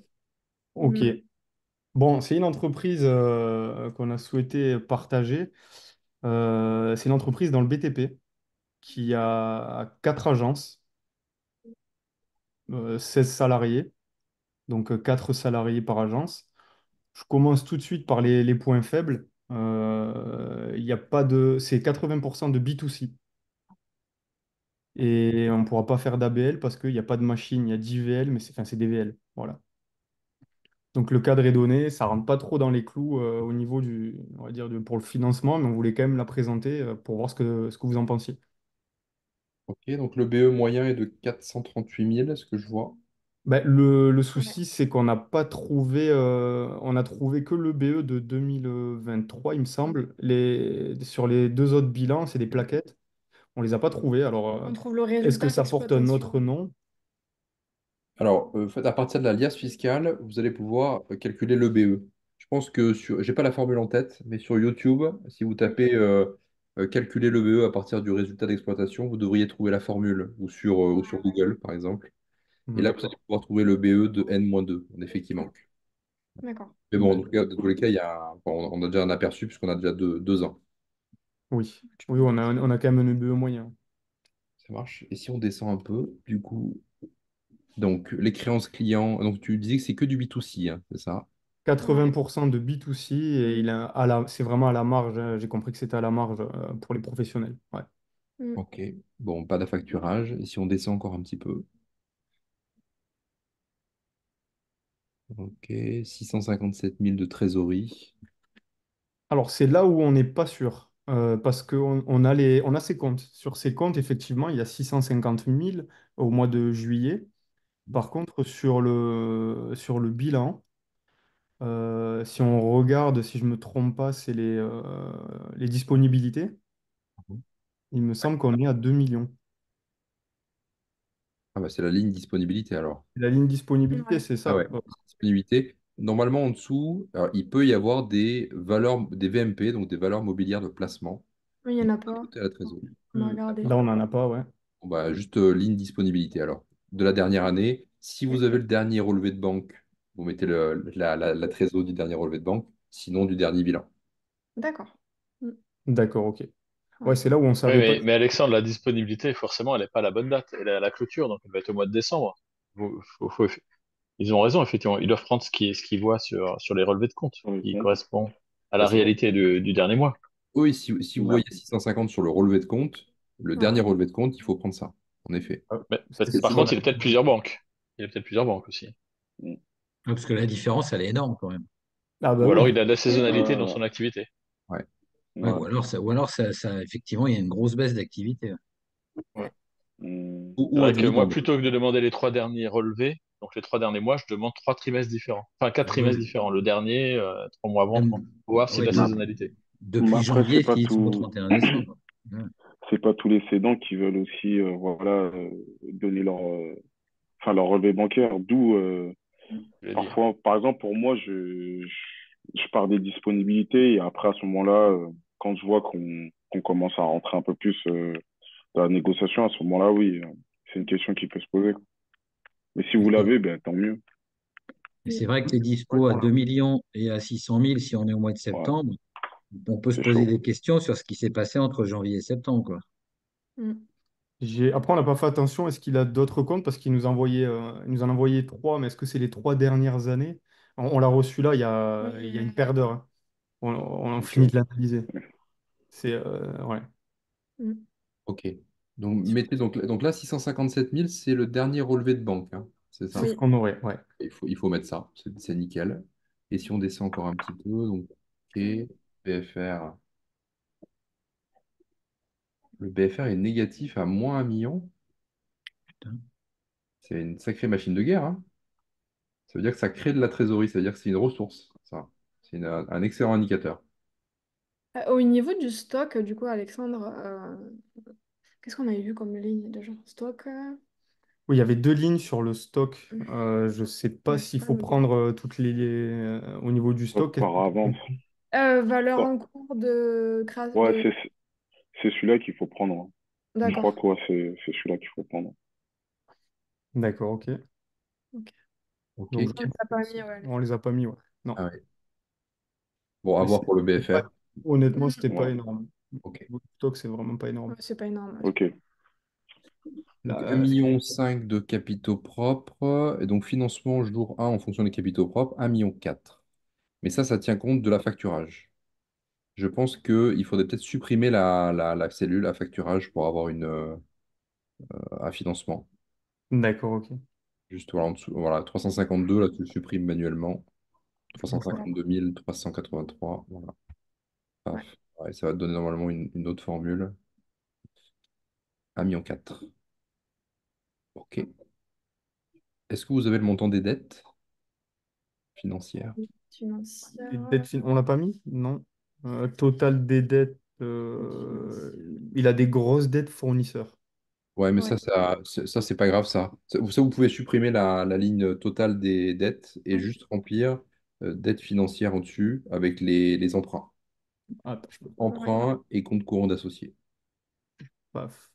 ok. Hmm. Bon, c'est une entreprise qu'on a souhaité partager. C'est une entreprise dans le BTP qui a 4 agences, 16 salariés. donc 4 salariés par agence. Je commence tout de suite par les points faibles. Il y a pas de, c'est 80% de B2C. Et on ne pourra pas faire d'ABL parce qu'il n'y a pas de machine. Il y a d'IVL, mais enfin, c'est DVL. Voilà. Donc le cadre est donné, ça rentre pas trop dans les clous au niveau on va dire, pour le financement, mais on voulait quand même la présenter pour voir ce que vous en pensiez. Ok, donc le BE moyen est de 438 000, ce que je vois. Ben, le souci, c'est qu'on n'a pas trouvé, on a trouvé que le BE de 2023, il me semble. Sur les deux autres bilans, c'est des plaquettes. On les a pas trouvés. Alors, On trouve le est-ce que résultat ça porte un d'exploitation. autre nom? Alors, en fait, à partir de la liasse fiscale, vous allez pouvoir calculer le BE. Je pense que j'ai pas la formule en tête, mais sur YouTube, si vous tapez calculer le BE à partir du résultat d'exploitation, vous devriez trouver la formule, ou sur Google, par exemple. Et là, vous allez D'accord. pouvoir trouver le BE de N-2, en effet, qui manque. D'accord. Mais bon, dans tous les cas, on a déjà un aperçu, puisqu'on a déjà 2 ans. Oui, oui, on a quand même un BE moyen. Ça marche. Et si on descend un peu, du coup, donc les créances clients, donc tu disais que c'est que du B2C, hein, c'est ça? 80% de B2C et c'est vraiment à la marge, hein. J'ai compris que c'était à la marge pour les professionnels. Ouais. Mm. Ok, bon, pas d'affacturage. Et si on descend encore un petit peu, ok, 657 000 de trésorerie. Alors, c'est là où on n'est pas sûr, parce qu'on a ces comptes. Sur ces comptes, effectivement, il y a 650 000 au mois de juillet. Par contre, sur le bilan, si on regarde, si je ne me trompe pas, c'est les disponibilités. Il me semble qu'on est à 2 millions. Ah bah c'est la ligne disponibilité alors. La ligne disponibilité, Ouais. c'est Ah ça. ouais, disponibilité. Normalement, en dessous, alors, il peut y avoir des valeurs, des VMP, donc des valeurs mobilières de placement, Oui, il n'y qui en a sont pas. notées à la trésorerie. On a regardé. Là, on n'en a pas, ouais. Bon, bah, juste ligne disponibilité alors. De la dernière année, si vous avez le dernier relevé de banque, vous mettez la trésorerie du dernier relevé de banque, sinon du dernier bilan. D'accord. Mm. D'accord, ok. Ouais, Ouais. c'est là où on ne Oui, savait pas. mais Alexandre, la disponibilité, forcément, elle n'est pas à la bonne date. Elle est à la clôture, donc elle va être au mois de décembre. Ils ont raison, effectivement. Ils doivent prendre ce qu'ils voient sur les relevés de compte, Sur les qui comptes. correspond à Bah, la réalité du dernier mois. oui, si vous voyez 650 sur le relevé de compte, le Ouais. dernier relevé de compte, il faut prendre ça, en effet. Mais C'est ce par qu'on contre, a. il y a peut-être plusieurs banques. Il y a peut-être plusieurs banques aussi. Mm. Parce que la différence, elle est énorme quand même. Ah bah Ou oui. alors il a de la saisonnalité dans Euh, son activité. Ouais. Ouais, ouais. ou alors effectivement, il y a une grosse baisse d'activité. Ouais. Mm. Ou, C'est ou un vrai que moi, dividende. plutôt que de demander les 3 derniers relevés, donc les 3 derniers mois, je demande 3 trimestres différents. Enfin, 4 trimestres Oui. différents. Le dernier, 3 mois avant, Même, pour voir s'il y ouais, a de la Mais saisonnalité. mais depuis après, janvier, finissant au 31 décembre. Ouais. c'est pas tous les cédants qui veulent aussi voilà, donner enfin, leur relevé bancaire. D'où, Je vais dire. parfois, par exemple, pour moi, je pars des disponibilités et après, à ce moment-là, quand je vois qu'on commence à rentrer un peu plus dans la négociation, à ce moment-là, oui, c'est une question qui peut se poser. Mais si Et vous c'est l'avez, ben, tant mieux. et Mm. c'est vrai que les Ouais, dispos à qu'on l'a. 2 millions et à 600 000, si on est au mois de Ouais, septembre, on peut se c'est poser chaud. des questions sur ce qui s'est passé entre janvier et septembre, quoi. Mm. Après, on n'a pas fait attention. Est-ce qu'il a d'autres comptes? Parce il nous en a envoyé 3, mais est-ce que c'est les 3 dernières années? On l'a reçu là, Oui, il y a une paire d'heures, hein. On Ok. finit de l'analyser. Ouais. mm. Ok. Donc là, 657 000, c'est le dernier relevé de banque, hein, c'est C'est ce ça? Oui. qu'on aurait, ouais. Il faut mettre ça, c'est nickel. Et si on descend encore un petit peu, donc, ok, BFR. Le BFR est négatif à moins 1 million. Putain. C'est une sacrée machine de guerre, hein. Ça veut dire que ça crée de la trésorerie, ça veut dire que c'est une ressource, ça. C'est un excellent indicateur. Au niveau du stock, du coup, Alexandre, qu'est-ce qu'on avait vu comme ligne déjà? Stock, Oui, il y avait 2 lignes sur le stock. Je ne sais pas j'arrive s'il pas à faut me dire. prendre toutes au niveau du stock. Qu'est-ce Par que tu avance. penses? Valeur Bah, en cours de création ouais, de. c'est celui-là qu'il faut prendre, hein. Je D'accord. crois que ouais, c'est celui-là qu'il faut prendre. D'accord, ok. Ok. Ok. Donc, Ça, on t'a pas mis, ouais. on les a pas mis, ouais. Non. Ah ouais. Bon, à Mais voir pour le c'était pas- BFR. honnêtement, Mm. c'était pas Ouais, énorme. Ok. Le stock, c'est vraiment pas Ouais, énorme. c'est pas énorme. Ouais. ok. Donc Là, 1,5 million de capitaux propres. Et donc financement jour 1 en fonction des capitaux propres, 1,4 million. Mais ça tient compte de la facturage. Je pense qu'il faudrait peut-être supprimer la cellule à facturage pour avoir un financement. d'accord, ok. Juste voilà, en dessous, voilà, 352, là tu le supprimes manuellement. Ouais. 352 383, voilà. Paf. Ouais. Ouais, ça va te donner normalement une autre formule. 1,4 million. Ok. Est-ce que vous avez le montant des dettes financières? Financière. On l'a pas mis? Non. Total des dettes, il a des grosses dettes fournisseurs. Ouais, mais Ouais. ça c'est pas grave, ça. Vous pouvez supprimer la ligne totale des dettes et Ouais. juste remplir dettes financières au-dessus avec les emprunts. Attends, Ouais. Emprunts et compte courant d'associés. paf.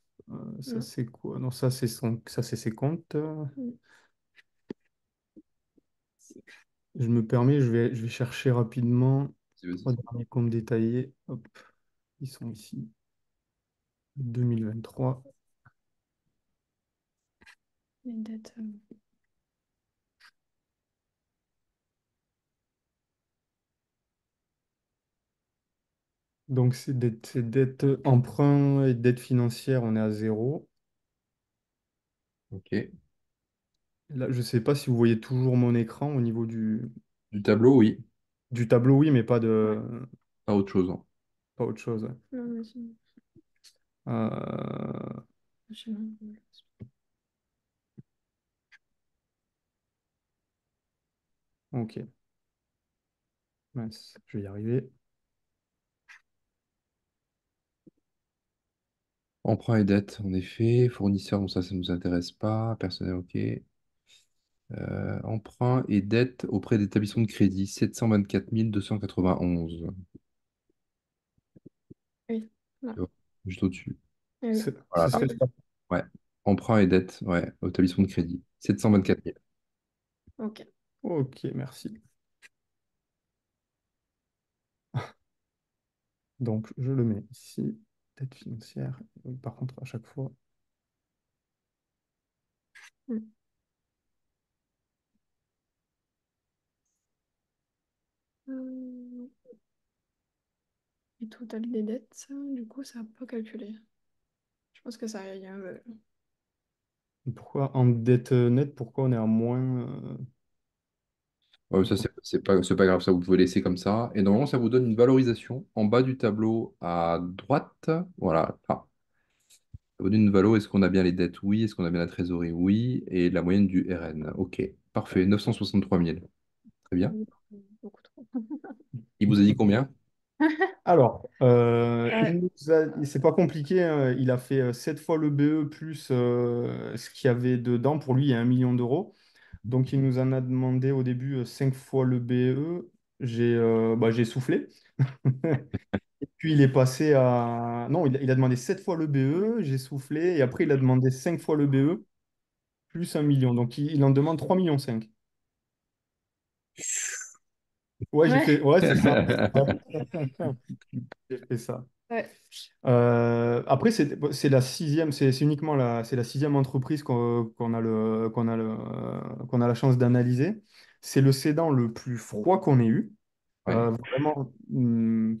Ça Mm. c'est quoi? Non, ça c'est ses comptes. Mm. Je me permets, je vais chercher rapidement Vas-y, trois vas-y. derniers comptes détaillés. Hop, ils sont ici. 2023. Les dettes. Donc ces dettes emprunts et dettes financières, on est à zéro. Ok. Là, je ne sais pas si vous voyez toujours mon écran au niveau Du tableau, oui. du tableau, oui, mais pas Ouais. Pas autre chose, hein. pas autre chose. Ouais. Non, mais Euh, je sais pas. ok, mince, je vais y arriver. Emprunts et dettes, en effet. Fournisseurs, bon, ça ne nous intéresse pas. Personnel, ok. Emprunts et dettes auprès d'établissements de crédit, 724 291. Oui. Là. Tu vois, juste au-dessus. Ah oui. Ce Voilà. Ah serait oui. ça. Ouais. Emprunts et dettes, ouais, au établissement de crédit. 724 000. Ok. Ok, merci. Donc, je le mets ici. Dette financière. Oui, par contre, à chaque fois. Mm. Euh, Et total des dettes, du coup, ça n'a pas calculé. Je pense que ça y a un. Pourquoi en dette nette, pourquoi on est à moins Ouais, ça, c'est pas grave, ça, vous pouvez laisser comme ça. Et normalement, ça vous donne une valorisation en bas du tableau à droite. Voilà. Ah, ça vous donne une valo. Est-ce qu'on a bien les dettes? Oui. Est-ce qu'on a bien la trésorerie? Oui. Et la moyenne du RN. OK. Parfait. 963 000. Très bien. Beaucoup trop. Il vous a dit combien? Alors, Ouais. c'est pas compliqué, hein. Il a fait 7 fois le BE plus ce qu'il y avait dedans. Pour lui, il y a 1 million d'euros. Donc, il nous en a demandé au début 5 fois le BE. J'ai soufflé. Et puis, il est passé à... Non, il a demandé 7 fois le BE, j'ai soufflé. Et après, il a demandé 5 fois le BE plus 1 million. Donc, il en demande 3,5 millions. Ouais, j'ai Ouais. fait... Ouais, c'est ça. J'ai fait ça. Ouais. Après, c'est la sixième, c'est uniquement c'est la sixième entreprise qu'on a la chance d'analyser. C'est le cédant le plus froid qu'on ait eu. Ouais. Vraiment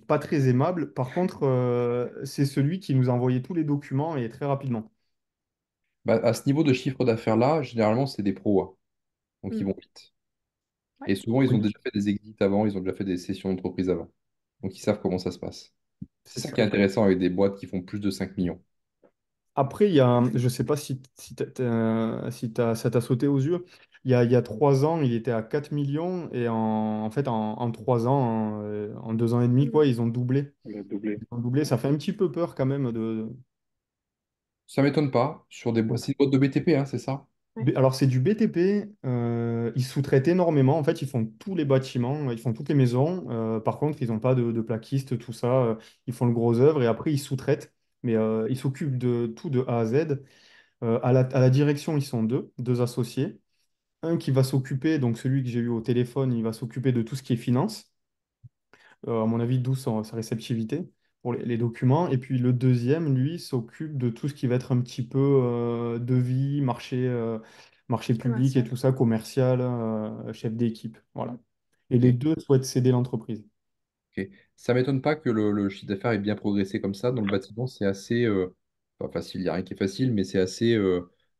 pas très aimable. Par contre, c'est celui qui nous a envoyé tous les documents et très rapidement. Bah, à ce niveau de chiffre d'affaires-là, généralement, c'est des pros, hein. Donc, ils Mm. vont vite. Ouais. Et souvent, ils ont Oui, déjà fait des exits avant, ils ont déjà fait des sessions d'entreprise avant. Donc, ils savent comment ça se passe. C'est c'est ça ça. qui est intéressant avec des boîtes qui font plus de 5 millions. Après, je ne sais pas ça t'a sauté aux yeux. Il y a 3 ans, il était à 4 millions et en fait, en 3 ans, en 2 ans et demi, Mm. quoi, ils ont doublé. Elle a doublé. Ils ont doublé. Ça fait un petit peu peur quand même Ça m'étonne pas. C'est une boîte de BTP, hein, c'est ça? Ouais. Alors, c'est du BTP. Ils sous-traitent énormément. En fait, ils font tous les bâtiments, ils font toutes les maisons. Par contre, ils n'ont pas de plaquistes, tout ça. Ils font le gros œuvre et après, ils sous-traitent. Mais ils s'occupent de tout de A à Z. À la direction, ils sont deux associés. Un qui va s'occuper, donc celui que j'ai eu au téléphone, il va s'occuper de tout ce qui est finance. À mon avis, d'où sa réceptivité. pour les documents. Et puis le deuxième, lui, s'occupe de tout ce qui va être un petit peu devis, marché public et Commercial. tout ça, commercial, chef d'équipe. Voilà. Et les Ok. deux souhaitent céder l'entreprise. Ok. Ça m'étonne pas que le chiffre d'affaires ait bien progressé comme ça. Dans le bâtiment, c'est assez, pas facile, il n'y a rien qui est facile, mais c'est assez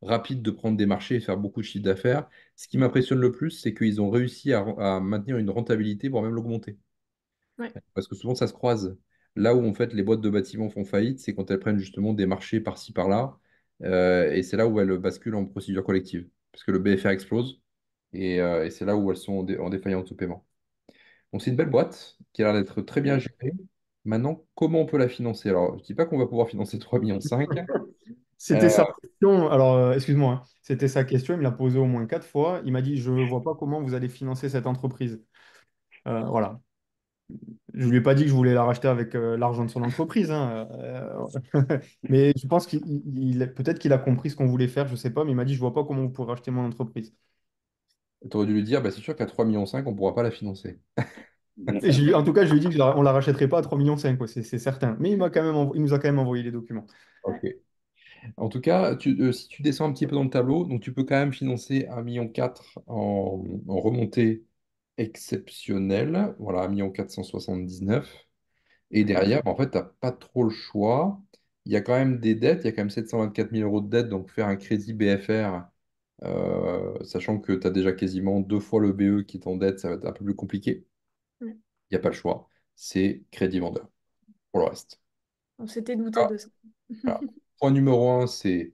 rapide de prendre des marchés et faire beaucoup de chiffre d'affaires. Ce qui m'impressionne le plus, c'est qu'ils ont réussi à maintenir une rentabilité, voire même l'augmenter. Ouais. Parce que souvent, ça se croise. Là où en fait les boîtes de bâtiments font faillite, c'est quand elles prennent justement des marchés par-ci, par-là. Et c'est là où elles basculent en procédure collective. Parce que le BFR explose. Et c'est là où elles sont en défaillance de paiement. Donc c'est une belle boîte qui a l'air d'être très bien gérée. Maintenant, comment on peut la financer? Alors, je ne dis pas qu'on va pouvoir financer 3,5 millions. C'était sa question. Alors, excuse-moi, hein. C'était sa question. Il me l'a posée au moins 4 fois. Il m'a dit, je ne vois pas comment vous allez financer cette entreprise. Voilà. Je lui ai pas dit que je voulais la racheter avec l'argent de son entreprise, hein, mais je pense peut-être qu'il a compris ce qu'on voulait faire, je sais pas, mais il m'a dit, je vois pas comment vous pourrez racheter mon entreprise. Tu aurais dû lui dire, bah, c'est sûr qu'à 3,5 millions, on ne pourra pas la financer. Et en tout cas, je lui ai dit qu'on la rachèterait pas à 3,5 millions, quoi, c'est certain. Mais il nous a quand même envoyé les documents. Ok. En tout cas, si tu descends un petit peu dans le tableau, donc tu peux quand même financer 1,4 million en remontée exceptionnelle. Voilà, 1,479 million. Et derrière, en fait, tu n'as pas trop le choix. Il y a quand même des dettes, il y a quand même 724 000 € de dettes, donc faire un crédit BFR, sachant que tu as déjà quasiment 2 fois le BE qui est en dette, ça va être un peu plus compliqué. Ouais. Il n'y a pas le choix. C'est crédit vendeur pour le reste. On s'était douté Ah, de ça. voilà. Point numéro un, c'est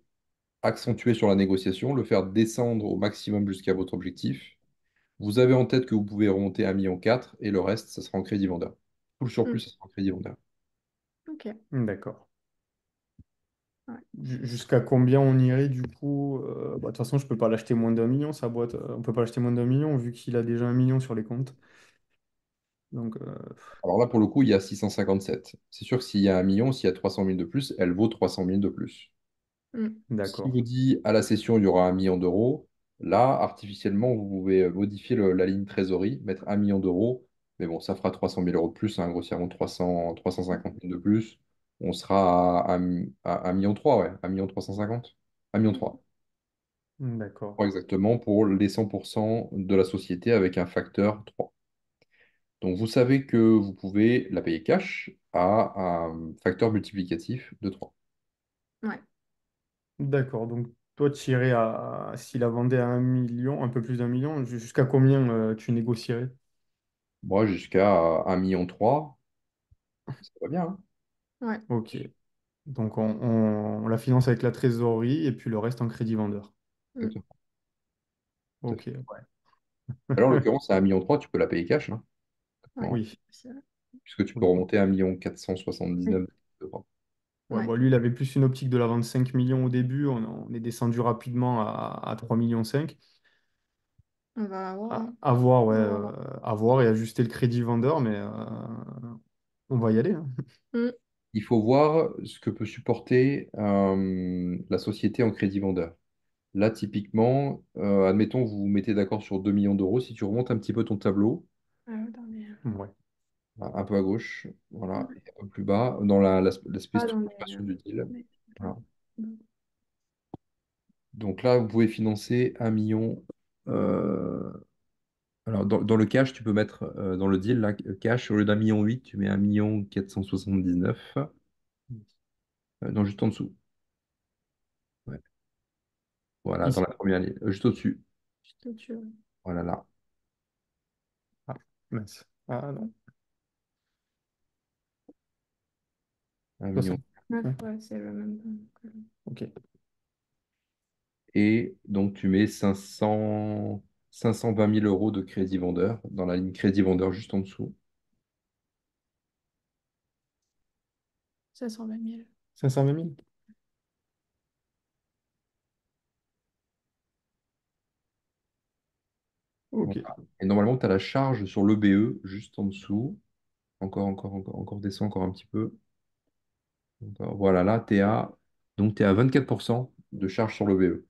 accentuer sur la négociation, le faire descendre au maximum jusqu'à votre objectif. Vous avez en tête que vous pouvez remonter à 1,4 million et le reste, ça sera en crédit vendeur. Tout le surplus, Mm. ça sera en crédit vendeur. Ok. D'accord. Ouais. Jusqu'à combien on irait du coup? De toute façon, je peux pas l'acheter moins d'1 million, sa boîte. On peut pas l'acheter moins d'1 million vu qu'il a déjà 1 million sur les comptes. Donc, Alors là, pour le coup, il y a 657. C'est sûr que s'il y a 1 million, s'il y a 300 000 de plus, elle vaut 300 000 de plus. Mm. Si d'accord. vous dit à la session, il y aura 1 million d'euros, là, artificiellement, vous pouvez modifier la ligne trésorerie, mettre 1 million d'euros. Mais bon, ça fera 300 000 € de plus, hein, grossièrement 350 000 de plus. On sera à 1,3 million, ouais, 1,350 million. 1,3 million. D'accord. Exactement, pour les 100% de la société avec un facteur 3. Donc, vous savez que vous pouvez la payer cash à un facteur multiplicatif de 3. Ouais. D'accord. Donc, toi, tu irais s'il a vendu à 1 million, un peu plus d'1 million, jusqu'à combien tu négocierais? Moi, jusqu'à 1,3 million, ça va bien, hein. Ouais. Ok. Donc, on la finance avec la trésorerie et puis le reste en crédit vendeur. Mm. Exactement. Tout à Ok, fait. ouais. Alors, en l'occurrence, à 1,3 million, tu peux la payer cash, hein, Ouais. Oui. C'est vrai. puisque tu peux Ok. remonter à 1,479 Oui. million d'euros. Ouais, Ouais. bon, lui, il avait plus une optique de la vendre 5 millions au début. On est descendu rapidement à 3,5 millions. On va voir, hein. À voir, ouais, On va voir. à voir et ajuster le crédit vendeur, mais on va y aller, hein. Mm. Il faut voir ce que peut supporter la société en crédit vendeur. Là, typiquement, admettons, vous vous mettez d'accord sur 2 millions d'euros. Si tu remontes un petit peu ton tableau, Attendez. Ouais. un peu à gauche, voilà, Mm. et un peu plus bas, dans l'aspect Ah, dans structuration du deal. les- Voilà. Mm. Donc là, vous pouvez financer 1 million. euh, alors, dans le cash, tu peux mettre dans le deal, là, cash, au lieu d'1,8 million, tu mets 1,479 million. Non, juste en dessous. Ouais. Voilà, dans Ici. la première ligne, juste au-dessus. Juste au-dessus, ouais. Voilà, là. Ah, mince. Ah, non. 1 million. 60. Neuf, Ouais. ouais, c'est le même. Ok. Et donc, tu mets 520 000 € de crédit vendeur dans la ligne crédit vendeur juste en dessous. 520 000. 520 000. Ok. Voilà. Et normalement, tu as la charge sur l'EBE juste en dessous. Encore, descend encore un petit peu. Voilà, là, donc, tu es à 24% de charge sur l'EBE.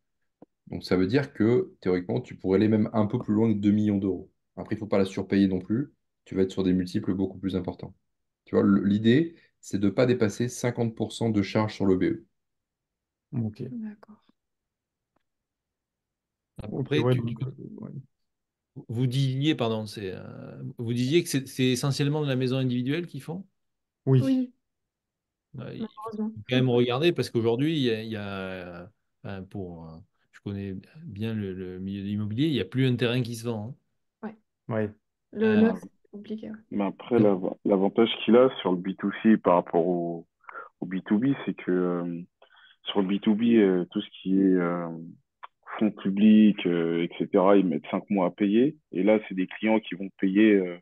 Donc, ça veut dire que théoriquement, tu pourrais aller même un peu plus loin que 2 millions d'euros. Après, il ne faut pas la surpayer non plus. Tu vas être sur des multiples beaucoup plus importants. Tu vois, l'idée, c'est de ne pas dépasser 50% de charge sur le BE. Ok. D'accord. Ok, Après, ouais, donc, ouais. vous disiez, pardon, vous disiez que c'est essentiellement de la maison individuelle qu'ils font? Oui. Oui, Il faut malheureusement. quand même regarder parce qu'aujourd'hui, enfin, je connais bien le milieu de l'immobilier, il n'y a plus un terrain qui se vend. Ouais. Ouais. Le Hein. neuf, c'est compliqué. Ouais. Mais après, l'avantage qu'il a sur le B2C par rapport au B2B, c'est que sur le B2B, tout ce qui est fonds publics, etc., ils mettent 5 mois à payer. Et là, c'est des clients qui vont payer,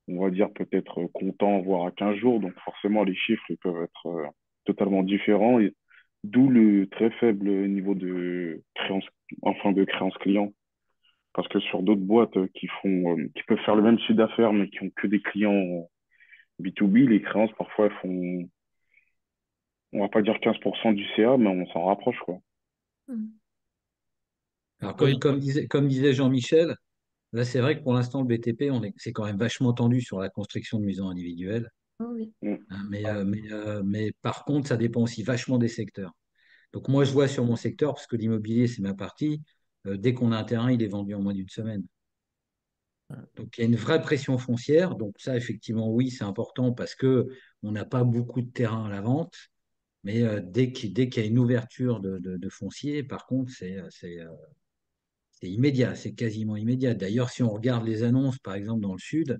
on va dire, peut-être comptant, voire à 15 jours. Donc forcément, les chiffres ils peuvent être totalement différents. D'où le très faible niveau de créance, enfin de créance client. Parce que sur d'autres boîtes qui peuvent faire le même chiffre d'affaires, mais qui ont que des clients B2B, les créances, parfois, elles font, on va pas dire 15% du CA, mais on s'en rapproche, quoi. Alors, Oui. comme disait Jean-Michel, là, c'est vrai que pour l'instant, le BTP, c'est quand même vachement tendu sur la construction de maisons individuelles. Oh oui. Mm. Hein, mais par contre, ça dépend aussi vachement des secteurs. Donc, moi, je vois sur mon secteur, parce que l'immobilier, c'est ma partie, dès qu'on a un terrain, il est vendu en moins d'une semaine. Donc, il y a une vraie pression foncière. Donc, ça, effectivement, oui, c'est important parce que on n'a pas beaucoup de terrain à la vente. Mais dès qu'il y a une ouverture de foncier, par contre, c'est immédiat, c'est quasiment immédiat. D'ailleurs, si on regarde les annonces, par exemple, dans le sud,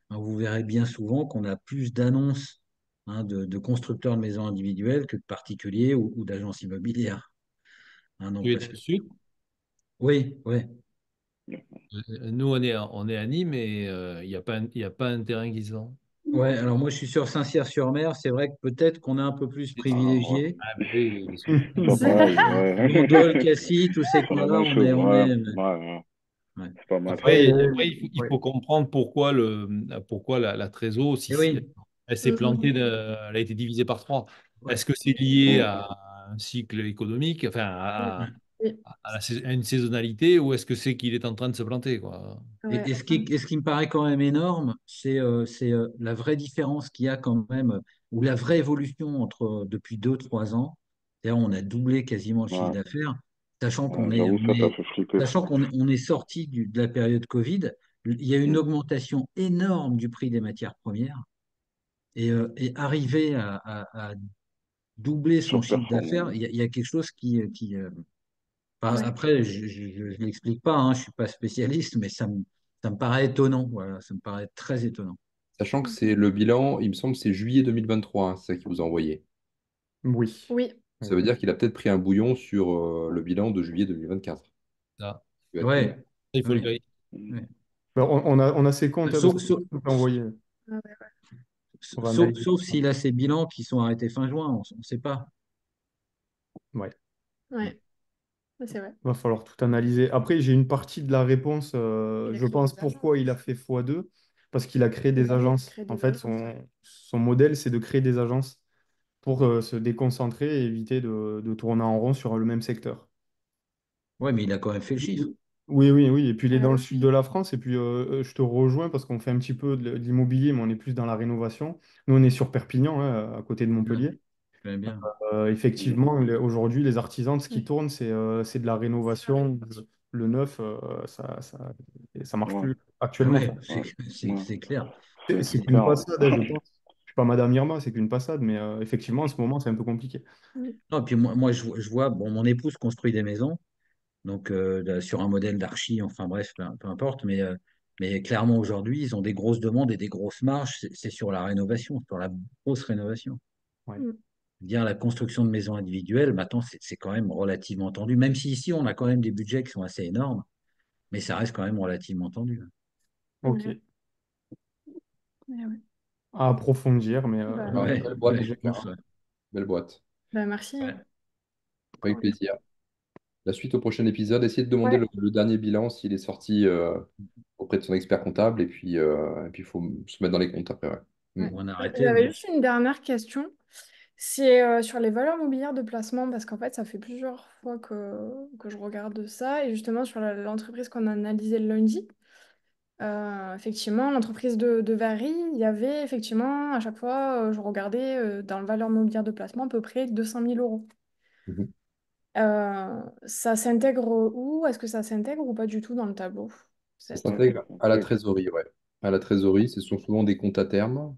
hein, vous verrez bien souvent qu'on a plus d'annonces, hein, de constructeurs de maisons individuelles que de particuliers ou d'agences immobilières. Hein, donc, Tu es parce dans le que... sud? Oui, oui. Nous, on est à Nîmes et il y a pas un terrain qui se vend. Ouais, alors moi je suis sur Saint-Cyr-sur-Mer, c'est vrai que peut-être qu'on est un peu plus Ah, privilégié. Ah, bah oui, bien sûr. c'est pas pareil, ouais. Gondole, Cassis, tous ces C'est la coins-là, même chose, ouais. ouais. C'est pas mal, ça. Après, Ouais, il ouais. faut comprendre pourquoi la Trésor, Et oui, elle s'est plantée, elle a été divisée par trois. ouais. Est-ce que c'est lié Mm. à un cycle économique, enfin Oui. Oui. à une saisonnalité, ou est-ce que c'est qu'il est en train de se planter, quoi? Ouais. Et ce qui me paraît quand même énorme, c'est la vraie différence qu'il y a quand même, ou la vraie évolution depuis 2, 3 ans. C'est-à-dire, on a doublé quasiment le chiffre Ouais. d'affaires, sachant qu'on Ouais, est, j'avoue, on ça est, fait flipper. sachant qu'on est sorti de la période Covid. Il y a une Mm. augmentation énorme du prix des matières premières. Et arriver à doubler son chiffre Surperformant. d'affaires, il y a quelque chose enfin, Ouais. après, je ne l'explique pas, hein, je ne suis pas spécialiste, mais ça me paraît étonnant. Voilà, ça me paraît très étonnant. Sachant que c'est le bilan, il me semble, que c'est juillet 2023, hein, c'est ça qu'il vous a envoyé. Oui. Oui. Ça veut dire qu'il a peut-être pris un bouillon sur le bilan de juillet 2024. Ça, Il va être plus- Ouais, il faut le ouais, vérifier. Mm. ouais. Ben, on a ses comptes, hein, parce Sauf, que sauf, tout est envoyé. Ah ouais, ouais. On va analyser sauf ça. s'il a ses bilans qui sont arrêtés fin juin, on ne sait pas. Ouais. Ouais. Ouais, c'est vrai. Va falloir tout analyser. Après, j'ai une partie de la réponse. Il a Je créé pense des pourquoi il a fait x2. Parce qu'il a créé des agences. créé En des fait, agences. Ouais. son modèle, c'est de créer des agences pour se déconcentrer et éviter de tourner en rond sur le même secteur. Ouais, mais il a quand même fait le chiffre. Oui, oui, oui. Et puis il est Ah dans le oui. sud de la France. Et puis je te rejoins parce qu'on fait un petit peu de l'immobilier, mais on est plus dans la rénovation. Nous, on est sur Perpignan, hein, à côté de Ouais, Montpellier. je connais bien. Mm. Effectivement, aujourd'hui, les artisans, ce qui Oui. tourne, c'est de la rénovation. Le neuf, ça marche Ouais. plus actuellement. Ouais, Enfin, Ouais. Ouais. c'est clair. c'est C'est qu'une clair. passade, hein, je pense. Je suis pas Madame Irma, c'est qu'une passade, mais effectivement, en ce moment, c'est un peu compliqué. Oui. Non, et puis moi je vois, bon, mon épouse construit des maisons, donc sur un modèle d'archi, enfin bref, peu importe, mais clairement aujourd'hui, ils ont des grosses demandes et des grosses marges, c'est sur la rénovation, sur la grosse rénovation. Ouais. Mm. Dire la construction de maisons individuelles, maintenant, c'est quand même relativement tendu, même si ici, on a quand même des budgets qui sont assez énormes, mais ça reste quand même relativement tendu. Ok. Ouais. Ouais, ouais. À approfondir, mais Bah, Ah, Ouais, belle boîte ouais, en je tout cas, pense, hein. ouais. Belle boîte. bah, merci. Ouais. Avec Encore une fois. plaisir. La suite au prochain épisode, essayez de demander Ouais. le dernier bilan s'il est sorti auprès de son expert comptable et puis il faut se mettre dans les comptes après. Ouais. Mm. Ouais. On a arrêté, J'avais ouais. juste une dernière question. C'est sur les valeurs mobilières de placement, parce qu'en fait, ça fait plusieurs fois que je regarde ça, et justement sur l'entreprise qu'on a analysée le lundi. Effectivement, l'entreprise de Very, il y avait effectivement, à chaque fois, je regardais dans le valeur mobilière de placement à peu près 200 000 euros. Mhm. Ça s'intègre où? Est-ce que ça s'intègre ou pas du tout dans le tableau? Ça Cette... s'intègre à la trésorerie, ouais. À la trésorerie, ce sont souvent des comptes à terme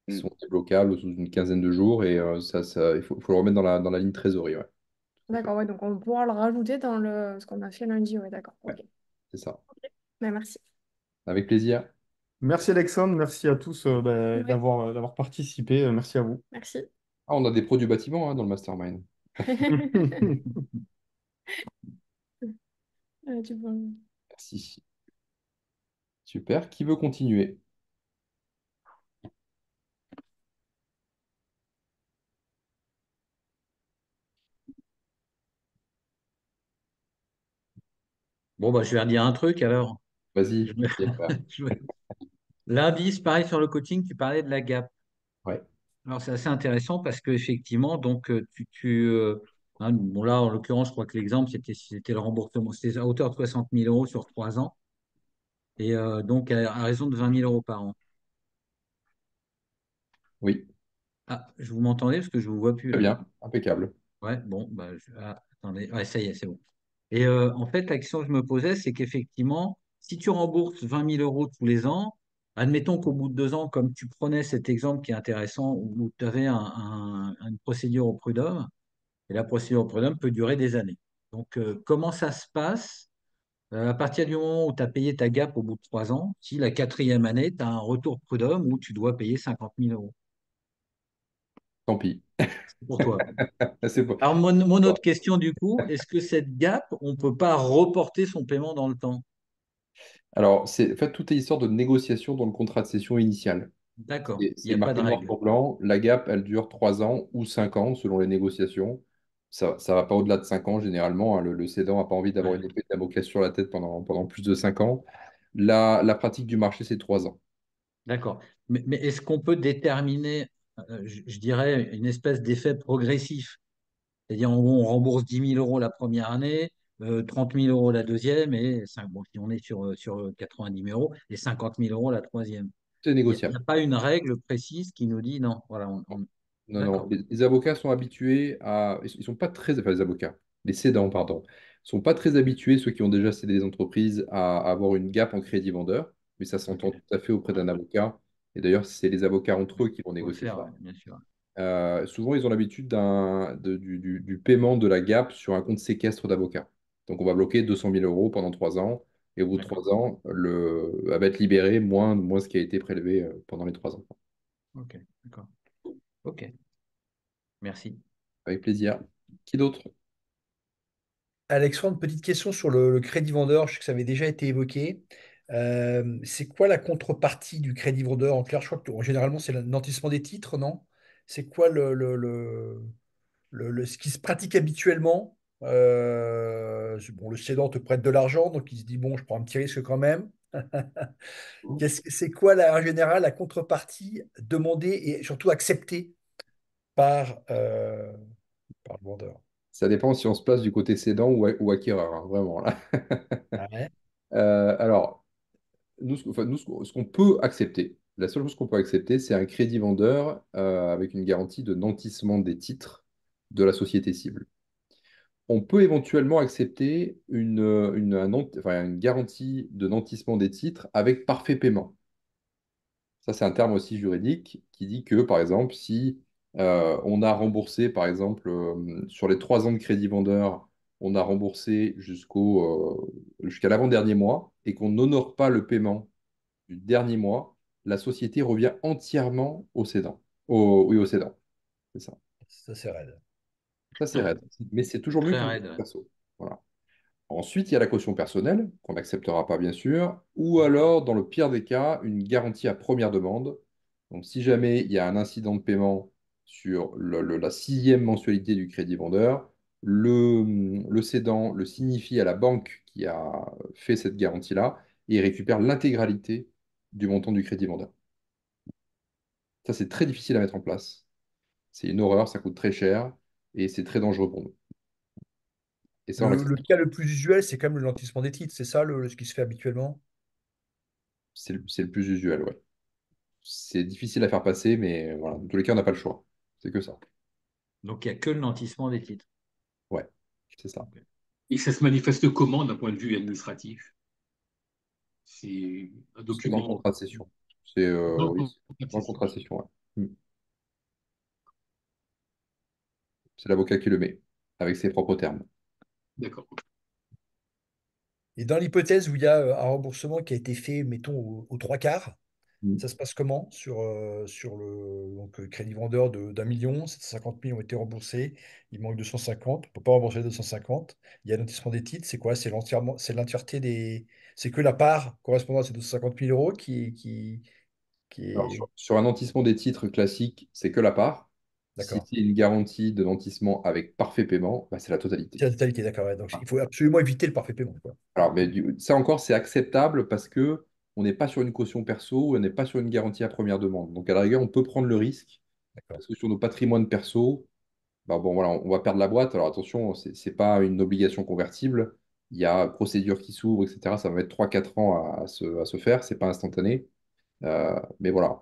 qui Mm. sont débloquables sous une quinzaine de jours et il faut le remettre dans la ligne trésorerie, ouais. Tout à fait. D'accord, ouais, donc on pourra le rajouter dans ce qu'on a fait lundi, ouais, d'accord. Ouais, Ok. c'est ça. Ben, merci. Avec plaisir. Merci Alexandre, merci à tous Ouais, d'avoir participé. Merci à vous. merci. Ah, on a des pros du bâtiment hein, dans le mastermind. Tu peux- Merci. Super. Qui veut continuer? Bon, bah, je vais redire un truc alors. Je Vas-y. me- je me- Lundi, c'est pareil sur le coaching, tu parlais de la gap. Ouais. Alors, c'est assez intéressant parce qu'effectivement, donc, bon, là, en l'occurrence, je crois que l'exemple, c'était le remboursement. C'était à hauteur de 60 000 euros sur 3 ans. Et donc, à raison de 20 000 euros par an. Oui. Ah, je vous m'entendez parce que je ne vous vois plus Très là. bien. Impeccable. Ouais, bon, bah, attendez. Ouais, ça y est, c'est bon. Et en fait, la question que je me posais, c'est qu'effectivement, si tu rembourses 20 000 euros tous les ans, admettons qu'au bout de 2 ans, comme tu prenais cet exemple qui est intéressant, où tu avais une procédure au prud'homme, et la procédure au prud'homme peut durer des années. Donc, comment ça se passe à partir du moment où tu as payé ta gap au bout de 3 ans, si la quatrième année, tu as un retour prud'homme où tu dois payer 50 000 euros? Tant pis. C'est pour toi. C'est bon. Alors, mon autre question, du coup, est-ce que cette gap, on ne peut pas reporter son paiement dans le temps? Alors, en fait, tout est histoire de négociation dans le contrat de cession initial. D'accord, Et il n'y c'est a pas de marqué noir règle. sur blanc. La gap, elle dure 3 ans ou 5 ans selon les négociations. Ça ne va pas au-delà de 5 ans généralement, hein. Le cédant n'a pas envie d'avoir Ouais, une épée de Damoclès sur la tête pendant plus de 5 ans. La pratique du marché, c'est 3 ans. d'accord. Mais est-ce qu'on peut déterminer, je dirais, une espèce d'effet progressif? C'est-à-dire, en gros, on rembourse 10 000 euros la première année, 30 000 euros la deuxième, et bon, si on est sur 90 000 euros, et 50 000 euros la troisième. C'est Il n'y a négociable. pas une règle précise qui nous dit non. Voilà, Non, non. d'accord. Les avocats sont habitués à. Ils sont pas très. Enfin, les avocats. Les cédants, pardon. Sont pas très habitués, ceux qui ont déjà cédé des entreprises, à avoir une gap en crédit vendeur. Mais ça Ok. s'entend tout à fait auprès d'un avocat. Et d'ailleurs, c'est les avocats entre eux qui vont Faut le négocier faire, ça. ouais, bien sûr. Souvent, ils ont l'habitude du paiement de la gap sur un compte séquestre d'avocat. Donc, on va bloquer 200 000 euros pendant 3 ans. Et au bout de D'accord. 3 ans, elle va être libéré moins ce qui a été prélevé pendant les 3 ans. Ok, d'accord. Ok, merci. Avec plaisir. Qui d'autre? Alexandre, petite question sur le crédit vendeur. Je sais que ça avait déjà été évoqué. C'est quoi la contrepartie du crédit vendeur? En clair, je crois que généralement, c'est le nantissement des titres, non? C'est quoi ce qui se pratique habituellement? Bon, le cédant te prête de l'argent, donc il se dit, bon, je prends un petit risque quand même. C'est quoi, en général, la contrepartie demandée et surtout acceptée par le vendeur? Ça dépend si on se place du côté cédant ou acquéreur, hein, vraiment là. Ah ouais. Alors, nous, ce qu'on peut accepter, la seule chose qu'on peut accepter, c'est un crédit vendeur avec une garantie de nantissement des titres de la société cible. On peut éventuellement accepter une garantie de nantissement des titres avec parfait paiement. Ça, c'est un terme aussi juridique qui dit que, par exemple, si on a remboursé, par exemple, sur les 3 ans de crédit vendeur, on a remboursé jusqu'à l'avant-dernier mois et qu'on n'honore pas le paiement du dernier mois, la société revient entièrement au cédant. Oui, au cédant, c'est ça. Ça, c'est raide. Ça, c'est raide. Mais c'est toujours mieux Très qu'une raide. caution Ouais. perso. Voilà. Ensuite, il y a la caution personnelle, qu'on n'acceptera pas, bien sûr, ou alors, dans le pire des cas, une garantie à première demande. Donc, si jamais il y a un incident de paiement sur la sixième mensualité du crédit vendeur, le cédant le signifie à la banque qui a fait cette garantie-là et il récupère l'intégralité du montant du crédit vendeur. Ça, c'est très difficile à mettre en place. C'est une horreur, ça coûte très cher et c'est très dangereux pour nous. Et ça, on Le l'accepte. cas le plus usuel, c'est quand même le lentissement des titres. C'est ça ce qui se fait habituellement? c'est le plus usuel, ouais. C'est difficile à faire passer, mais voilà, dans tous les cas, on n'a pas le choix. C'est que ça. Donc, il n'y a que le nantissement des titres. Ouais, c'est ça. Et ça se manifeste comment d'un point de vue administratif? C'est un C'est dans le document. contrat de cession. C'est Dans le oui, contrat de dans le cession. contrat de cession, ouais. C'est l'avocat qui le met, avec ses propres termes. D'accord. Et dans l'hypothèse où il y a un remboursement qui a été fait, mettons, aux trois quarts, ça se passe comment sur le donc, crédit vendeur d'un million, 750 000 ont été remboursés, il manque 250, on ne peut pas rembourser 250. Il y a lotissement des titres, c'est quoi? C'est l'entièreté des. C'est que la part correspondant à ces 250 000 euros qui Alors, est. sur un nantissement des titres classique, c'est que la part. Si D'accord. c'est une garantie de nantissement avec parfait paiement, bah, c'est la C'est totalité. la totalité, d'accord. Ouais. Donc il faut absolument éviter le parfait paiement, quoi. Alors, mais ça encore, c'est acceptable parce que on n'est pas sur une caution perso, on n'est pas sur une garantie à première demande. Donc, à la rigueur, on peut prendre le risque D'accord. parce que sur nos patrimoines perso, bah, bon, voilà, on va perdre la boîte. Alors, attention, c'est pas une obligation convertible. Il y a procédure qui s'ouvre, etc. Ça va mettre 3 4 ans à se faire. C'est pas instantané. Mais voilà,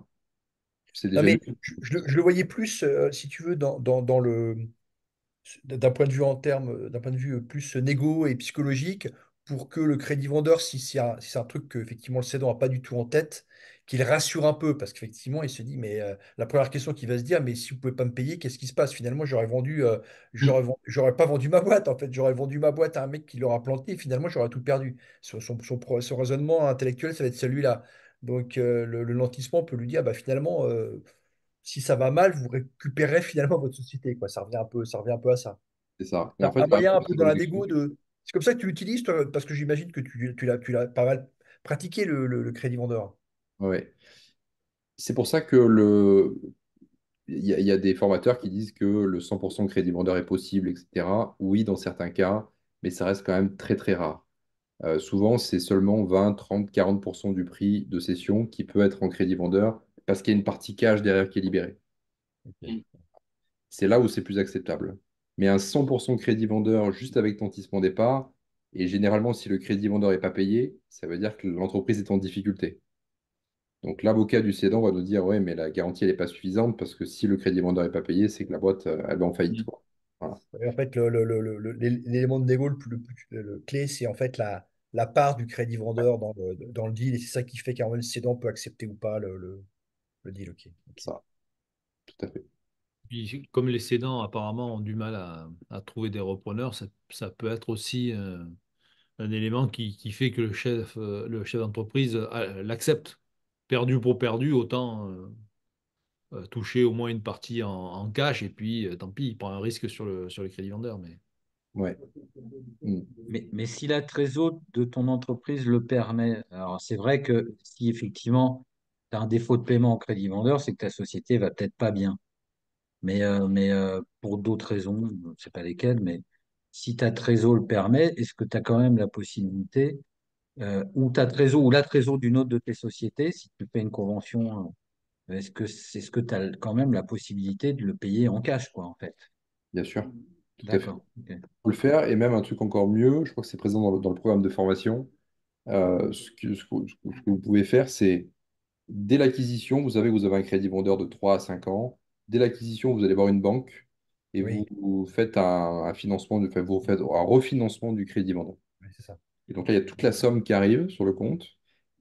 c'est Non, déjà mieux. mais je le voyais plus, si tu veux, dans le. D'un point de vue d'un point de vue plus négo et psychologique, pour que le crédit vendeur, si c'est un truc que effectivement le cédant n'a pas du tout en tête, qu'il rassure un peu, parce qu'effectivement, il se dit, mais la première question qu'il va se dire, mais si vous ne pouvez pas me payer, qu'est-ce qui se passe? Finalement, j'aurais pas vendu ma boîte, en fait, j'aurais vendu ma boîte à un mec qui l'aura planté, et finalement, j'aurais tout perdu. Son raisonnement intellectuel, ça va être celui-là. Donc, le lentissement peut lui dire, bah, finalement, si ça va mal, vous récupérez finalement votre société, quoi. Ça revient un peu à ça. C'est ça. Et C'est en fait, un bah, moyen un peu c'est dans la l'objectif. négo de. C'est comme ça que tu l'utilises, toi, parce que j'imagine que tu l'as pas mal pratiqué, le crédit vendeur. Ouais. C'est pour ça que il y a des formateurs qui disent que le 100% crédit vendeur est possible, etc. Oui, dans certains cas, mais ça reste quand même très, très rare. Souvent, c'est seulement 20, 30, 40% du prix de cession qui peut être en crédit vendeur parce qu'il y a une partie cash derrière qui est libérée. Mm. C'est là où c'est plus acceptable. Mais un 100% crédit vendeur juste avec nantissement départ, et généralement, si le crédit vendeur n'est pas payé, ça veut dire que l'entreprise est en difficulté. Donc l'avocat du cédant va nous dire, ouais, mais la garantie, elle n'est pas suffisante parce que si le crédit vendeur n'est pas payé, c'est que la boîte, elle va en faillite, quoi. Voilà. Et en fait, l'élément de négo le clé, c'est en fait la part du crédit vendeur dans le deal, et c'est ça qui fait qu'un le cédant peut accepter ou pas le deal. Ok. Ok. Ça, tout à fait. Puis, comme les cédants apparemment ont du mal à trouver des repreneurs, ça peut être aussi un élément qui fait que le chef d'entreprise l'accepte. Perdu pour perdu, autant toucher au moins une partie en cash et puis tant pis, il prend un risque sur le crédit vendeur. Mais Ouais. Mm. Mais si la trésor de ton entreprise le permet, alors c'est vrai que si effectivement tu as un défaut de paiement au crédit vendeur, c'est que ta société va peut-être pas bien. Mais pour d'autres raisons, je ne sais pas lesquelles, mais si ta trésor le permet, est-ce que tu as quand même la possibilité, ou ta trésor ou la trésor d'une autre de tes sociétés, si tu fais une convention, est-ce que tu as quand même la possibilité de le payer en cash, quoi, en fait? Bien sûr, tout à fait. D'accord. Ok. Faut le faire, et même un truc encore mieux, je crois que c'est présent dans le programme de formation. Ce que vous pouvez faire, c'est dès l'acquisition, vous avez un crédit vendeur de 3 à 5 ans. Dès l'acquisition, vous allez voir une banque et Oui, vous faites un financement, enfin, vous faites un refinancement du crédit vendeur. oui, c'est ça. Et donc là, il y a toute la somme qui arrive sur le compte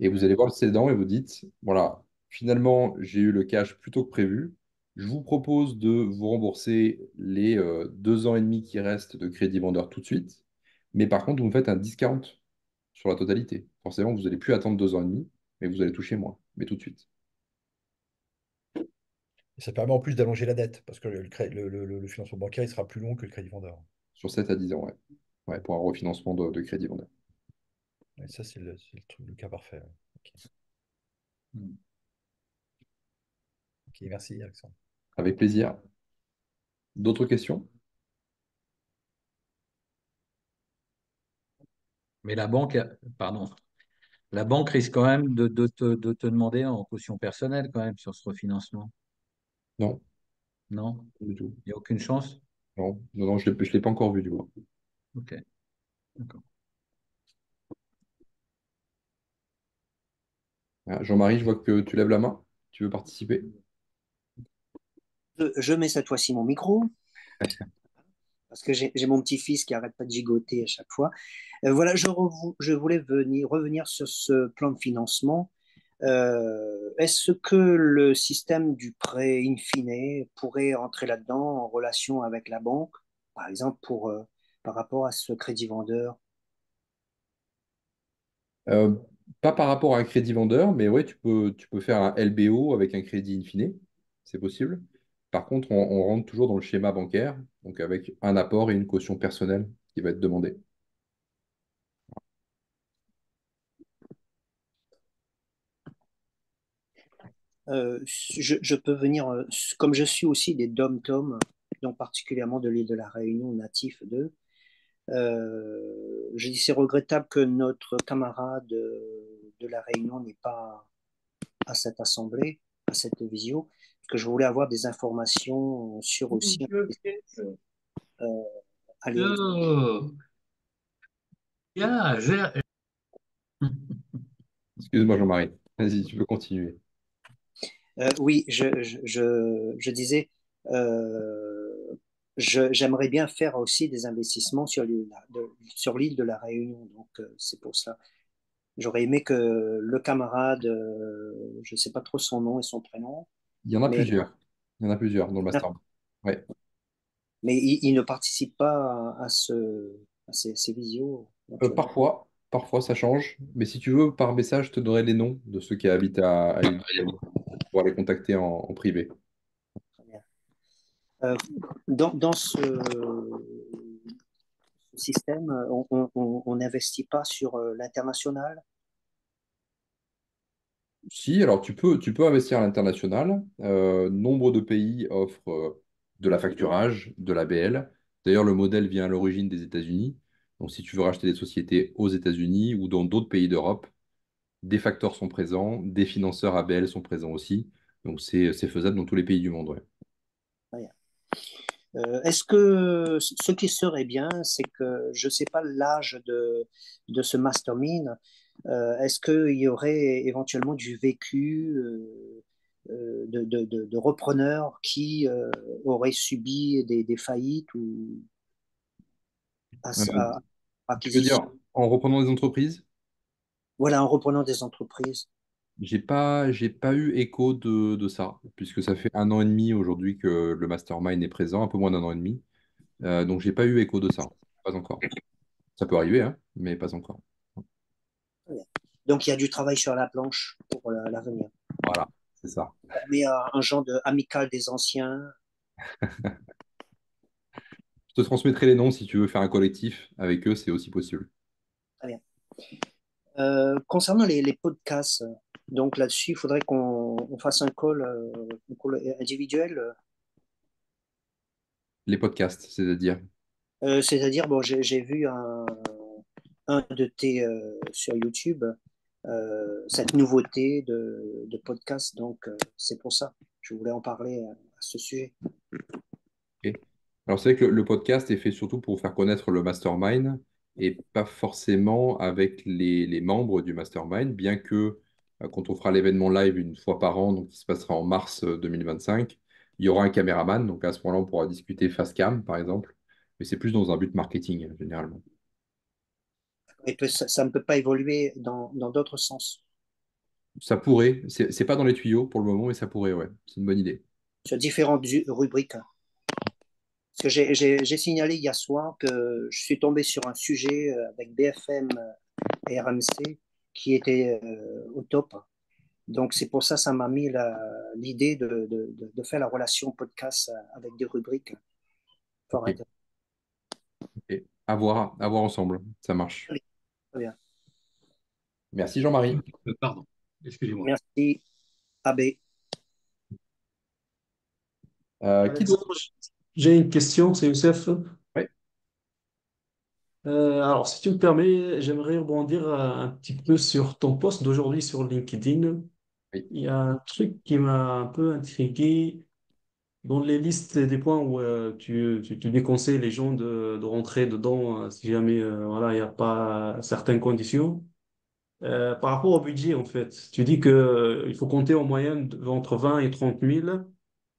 et vous Ouais. allez voir le cédant et vous dites, voilà, finalement, j'ai eu le cash plutôt que prévu. Je vous propose de vous rembourser les 2 ans et demi qui restent de crédit vendeur tout de suite. Mais par contre, vous me faites un discount sur la totalité. Forcément, vous n'allez plus attendre 2 ans et demi, mais vous allez toucher moins, mais tout de suite. Et ça permet en plus d'allonger la dette, parce que le financement bancaire, il sera plus long que le crédit vendeur. Sur 7 à 10 ans, ouais. Ouais, pour un refinancement de crédit vendeur. Et ça, le cas parfait. Ouais. Ok. Hmm. Ok, merci, Alexandre. Avec plaisir. D'autres questions? Mais pardon, la banque risque quand même de te demander en caution personnelle quand même sur ce refinancement. Non, Non? pas du tout. Il n'y a aucune chance? Non, non, non, je l'ai pas encore vu du moins. Ok, d'accord. Ah, Jean-Marie, je vois que tu lèves la main. Tu veux participer? Je mets cette fois-ci mon micro, parce que j'ai mon petit-fils qui arrête pas de gigoter à chaque fois. Voilà, je voulais revenir sur ce plan de financement. Est-ce que le système du prêt in fine pourrait entrer là-dedans en relation avec la banque, par exemple par rapport à ce crédit vendeur? Euh, Pas par rapport à un crédit vendeur, mais ouais, tu peux faire un LBO avec un crédit in fine. C'est possible. Par contre, on rentre toujours dans le schéma bancaire, donc avec un apport et une caution personnelle qui va être demandée. Je peux venir, comme je suis aussi des dom-tom, donc particulièrement de l'île de la Réunion, natif d'eux. Je dis c'est regrettable que notre camarade de la Réunion n'ait pas à cette assemblée, à cette visio, parce que je voulais avoir des informations sur aussi euh, aller. Oh, yeah, Excuse-moi, Jean-Marie. Vas-y, tu peux continuer. Oui, je disais, euh, j'aimerais bien faire aussi des investissements sur l'île de la Réunion, donc c'est pour ça. J'aurais aimé que le camarade, je ne sais pas trop son nom et son prénom, Il y en a mais, plusieurs. Il y en a plusieurs dans le master. Ouais. mais il ne participe pas à ces visios éventuellement. Parfois ça change, mais si tu veux, par message, je te donnerai les noms de ceux qui habitent à l'île de Réunion pour les contacter en privé. Très bien. Dans ce système, on n'investit pas sur l'international. Si, alors tu peux investir à l'international. Nombre de pays offrent de la facturage, de la BL. D'ailleurs, le modèle vient à l'origine des États-Unis. Donc, si tu veux racheter des sociétés aux États-Unis ou dans d'autres pays d'Europe, des facteurs sont présents, des financeurs ABL sont présents aussi. Donc, c'est faisable dans tous les pays du monde. Ouais. Est-ce que ce qui serait bien, c'est que je ne sais pas l'âge de ce mastermind, est-ce qu'il y aurait éventuellement du vécu de repreneurs qui auraient subi des faillites ou Euh, Tu veux acquisitions? dire en reprenant des entreprises? Voilà, en reprenant des entreprises. J'ai pas eu écho de ça, puisque ça fait 1 an et demi aujourd'hui que le mastermind est présent, un peu moins d'1 an et demi. Donc, j'ai pas eu écho de ça. Pas encore. Ça peut arriver, hein, mais pas encore. Très bien. Donc il y a du travail sur la planche pour l'avenir. Voilà, c'est ça. Mais un genre de amical des anciens. Je te transmettrai les noms si tu veux faire un collectif avec eux, c'est aussi possible. Très bien. Concernant les podcasts, donc là-dessus, il faudrait qu'on fasse un call individuel. Les podcasts, c'est-à-dire. C'est-à-dire, bon, j'ai vu un de tes sur YouTube, cette nouveauté de podcast, donc c'est pour ça. Je voulais en parler à ce sujet. Ok. Alors, c'est vrai que le podcast est fait surtout pour faire connaître le mastermind et pas forcément avec les membres du mastermind, bien que quand on fera l'événement live une fois par an, donc qui se passera en mars 2025, il y aura un caméraman. Donc, à ce moment-là, on pourra discuter face cam, par exemple. Mais c'est plus dans un but marketing, généralement. Et ça ne peut pas évoluer dans d'autres sens. Ça pourrait. C'est pas dans les tuyaux pour le moment, mais ça pourrait, ouais. C'est une bonne idée. Sur différentes rubriques. Parce que j'ai signalé hier soir que je suis tombé sur un sujet avec BFM et RMC qui était au top. Donc c'est pour ça ça m'a mis l'idée de faire la relation podcast avec des rubriques fort Ok. intéressantes. Ok. À voir ensemble. Ça marche. Très bien. Merci Jean-Marie. Pardon, excusez-moi. Merci, AB. Qui d'autre? Alexandre, j'ai une question, c'est Youssef. Ouais. Alors, si tu me permets, j'aimerais rebondir un petit peu sur ton post d'aujourd'hui sur LinkedIn. Oui. Il y a un truc qui m'a un peu intrigué dans les listes des points où tu déconseilles les gens de rentrer dedans si jamais voilà, il n'y a pas certaines conditions. Par rapport au budget, en fait, tu dis que il faut compter en moyenne entre 20 et 30 000.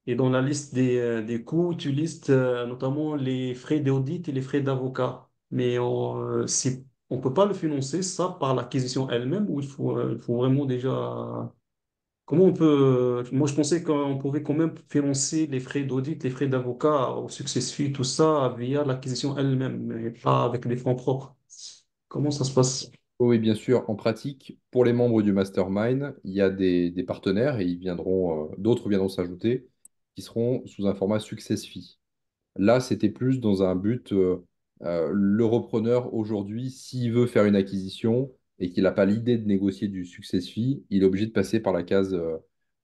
Et dans la liste des coûts, tu listes notamment les frais d'audit et les frais d'avocat. Mais on ne peut pas le financer, ça, par l'acquisition elle-même, ou il faut vraiment déjà... Comment on peut... Moi, je pensais qu'on pouvait quand même financer les frais d'audit, les frais d'avocat au success fee, tout ça, via l'acquisition elle-même, mais pas avec des fonds propres. Comment ça se passe? Oui, bien sûr. En pratique, pour les membres du mastermind, il y a des partenaires et d'autres viendront s'ajouter qui seront sous un format success fee. Là, c'était plus dans un but, le repreneur aujourd'hui, s'il veut faire une acquisition et qu'il n'a pas l'idée de négocier du success fee, il est obligé de passer par la case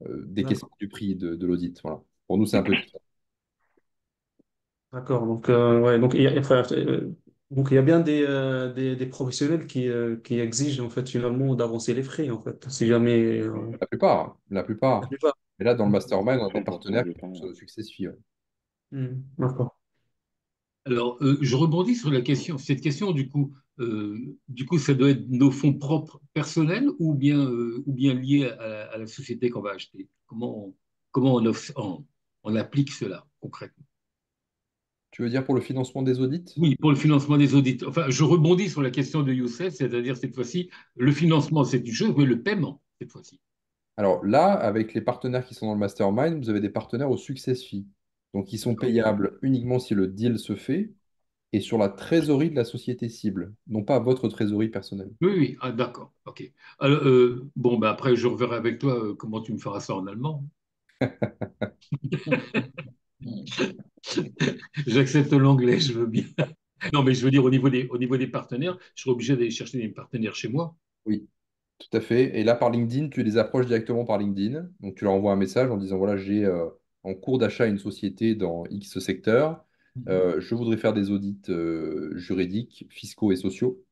décaissement D'accord. du prix de l'audit. Voilà. Pour nous, c'est un peu différent. D'accord. Donc, ouais, donc, il y a bien des professionnels qui exigent, en fait, finalement, d'avancer les frais, en fait, si jamais... La plupart, hein, la la plupart. plupart. Mais là, dans le mastermind, on a des 100% partenaires du qui sont temps. sur le success fee. Ouais. D'accord. Alors, je rebondis sur la question. Cette question, du coup, ça doit être nos fonds propres personnels ou bien liés à la société qu'on va acheter. Comment on applique cela concrètement? Tu veux dire pour le financement des audits? Oui, pour le financement des audits. Enfin, je rebondis sur la question de Youssef, c'est-à-dire cette fois-ci, le financement, c'est une chose, mais le paiement, cette fois-ci. Alors là, avec les partenaires qui sont dans le mastermind, vous avez des partenaires au success fee. Donc, ils sont D'accord. payables uniquement si le deal se fait et sur la trésorerie de la société cible, non pas votre trésorerie personnelle. Oui, oui, ah, d'accord. OK. Alors, bon, ben après, je reverrai avec toi comment tu me feras ça en allemand. J'accepte l'anglais, je veux bien. Non, mais je veux dire, au niveau des partenaires, je serai obligé d'aller chercher des partenaires chez moi. Oui, tout à fait. Et là, par LinkedIn, tu les approches directement par LinkedIn. Donc, tu leur envoies un message en disant, voilà, j'ai en cours d'achat une société dans X secteur. Je voudrais faire des audits juridiques, fiscaux et sociaux.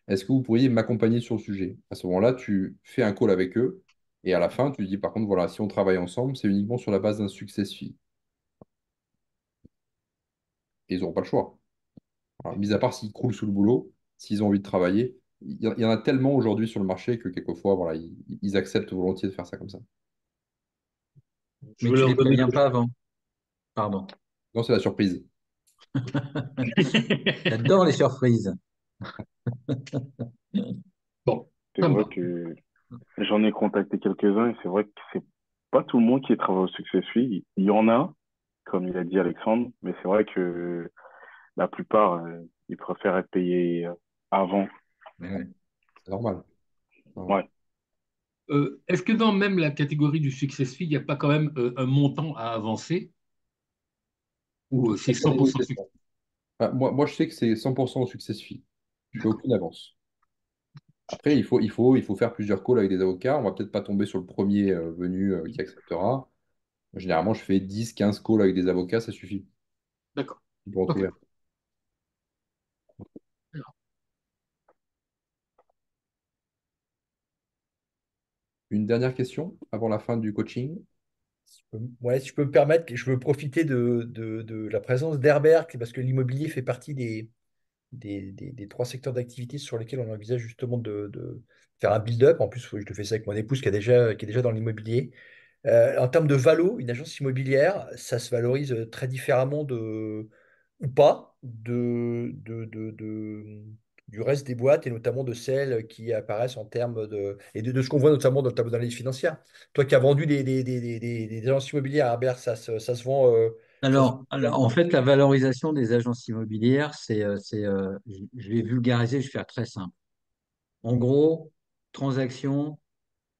Est-ce que vous pourriez m'accompagner sur le sujet? À ce moment-là, tu fais un call avec eux. Et à la fin, tu dis, par contre, voilà, si on travaille ensemble, c'est uniquement sur la base d'un success fee. Et ils n'auront pas le choix. Voilà. Mis à part s'ils croulent sous le boulot, s'ils ont envie de travailler. Il y en a tellement aujourd'hui sur le marché que quelquefois, voilà, ils acceptent volontiers de faire ça comme ça. Je Mais vais tu leur les donner préviens pas avant. Pardon. Non, c'est la surprise. J'adore les surprises. Bon, C'est ça me vrai va. que j'en ai contacté quelques-uns et c'est vrai que c'est pas tout le monde qui travaille au Success Fee. Il y en a, comme il a dit Alexandre, mais c'est vrai que la plupart, ils préfèrent être payés avant. Ouais. C'est normal. Non. Ouais. Est-ce que dans même la catégorie du success fee, il n'y a pas quand même un montant à avancer ou c'est Très bonne 100% success? question. Enfin, moi, je sais que c'est 100% au success fee. Je fais D'accord. aucune avance. Après, il faut faire plusieurs calls avec des avocats. On va peut-être pas tomber sur le premier venu qui acceptera. Généralement, je fais 10, 15 calls avec des avocats, ça suffit D'accord. pour en OK. trouver un. Une dernière question avant la fin du coaching. Ouais, si je peux me permettre, je veux profiter de la présence d'Herbert, parce que l'immobilier fait partie des trois secteurs d'activité sur lesquels on envisage justement de faire un build-up. En plus, je le fais ça avec mon épouse qui est déjà dans l'immobilier. En termes de valo, une agence immobilière, ça se valorise très différemment ou pas du reste des boîtes et notamment de celles qui apparaissent en termes de ce qu'on voit notamment dans le tableau d'analyse financière. Toi qui as vendu des agences immobilières à Herbert, ça se vend, ça se vend Alors, bien. en fait, la valorisation des agences immobilières, je vais vulgariser, je vais faire très simple. En gros, transaction,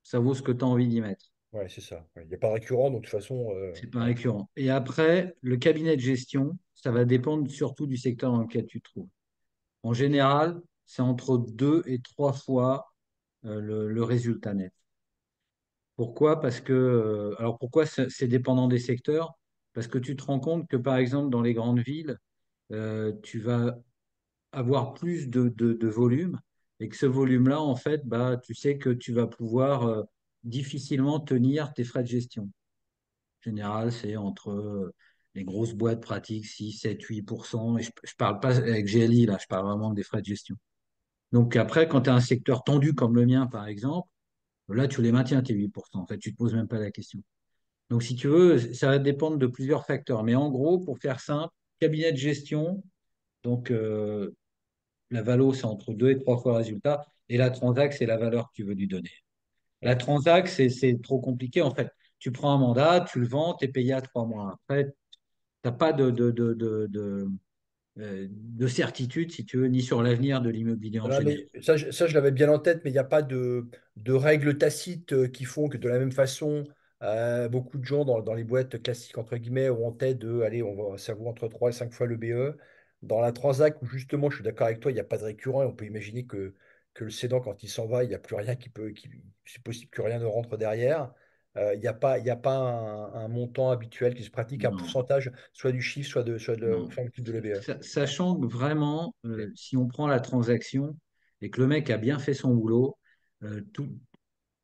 ça vaut ce que tu as envie d'y mettre. Ouais, c'est ça. Ouais, il n'y a pas de récurrent, donc de toute façon, C'est pas ouais. récurrent. Et après, le cabinet de gestion, ça va dépendre surtout du secteur dans lequel tu te trouves. En général, c'est entre 2 et 3 fois le résultat net. Pourquoi? Alors pourquoi c'est dépendant des secteurs? Parce que tu te rends compte que par exemple dans les grandes villes, tu vas avoir plus de volume et que ce volume-là, en fait, bah, tu sais que tu vas pouvoir difficilement tenir tes frais de gestion. En général, c'est entre les grosses boîtes pratiques 6, 7, 8%. Et je ne parle pas avec GLI, là, je parle vraiment des frais de gestion. Donc après, quand tu as un secteur tendu comme le mien, par exemple, là, tu les maintiens, tes 8%. En fait, tu ne te poses même pas la question. Donc, si tu veux, ça va dépendre de plusieurs facteurs. Mais en gros, pour faire simple, cabinet de gestion, donc la valo, c'est entre 2 et 3 fois le résultat. Et la transac, c'est la valeur que tu veux lui donner. La transac, c'est trop compliqué. En fait, tu prends un mandat, tu le vends, tu es payé à 3 mois. Après, tu n'as pas de certitude, si tu veux, ni sur l'avenir de l'immobilier en Non, général. mais ça, je l'avais bien en tête, mais il n'y a pas de règles tacites qui font que de la même façon, beaucoup de gens dans les boîtes classiques, entre guillemets, ont en tête de, allez, ça vaut entre 3 et 5 fois le BE. Dans la Transac, où justement, je suis d'accord avec toi, il n'y a pas de récurrent, et on peut imaginer que le cédant, quand il s'en va, il n'y a plus rien c'est possible que rien ne rentre derrière. Il y a pas un montant habituel qui se pratique, un Non, pourcentage, soit du chiffre, non. soit du de l'EBE. Sachant que vraiment, si on prend la transaction et que le mec a bien fait son boulot,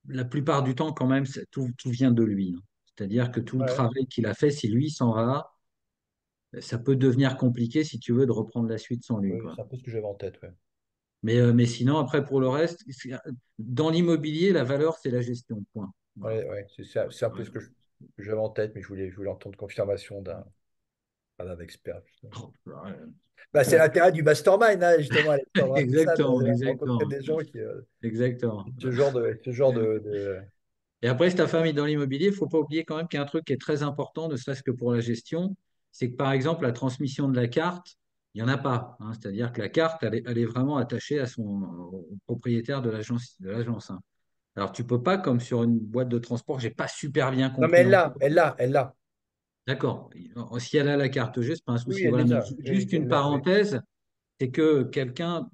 la plupart du temps, quand même, tout vient de lui, hein. C'est-à-dire que tout le Ouais, travail qu'il a fait, si lui s'en va, ça peut devenir compliqué si tu veux de reprendre la suite sans lui, oui, quoi. c'est un peu ce que j'avais en tête, ouais. Mais sinon, après, pour le reste, dans l'immobilier, la valeur, c'est la gestion, point. Voilà. Ouais, ouais, c'est un peu Ouais. ce que j'avais en tête, mais je voulais entendre confirmation d'un expert, justement. Oh, ouais. Bah, c'est l'intérêt du mastermind, hein, justement, Alexandre, hein, c'est ça, de Exactement, rencontrer exactement, des gens qui exactement. ce genre de. Et après, si ta famille dans l'immobilier, il ne faut pas oublier quand même qu'il y a un truc qui est très important, ne serait-ce que pour la gestion, c'est que par exemple, la transmission de la carte, il n'y en a pas, hein. C'est-à-dire que la carte, elle est vraiment attachée au propriétaire de l'agence, hein. Alors, tu peux pas, comme sur une boîte de transport, j'ai pas super bien Non, mais compris encore. elle l'a. D'accord. Si elle a la carte G, c'est pas un Oui, oui, souci. elle Voilà. les Mais a. Oui, juste elle une l'a, oui. parenthèse, c'est que quelqu'un,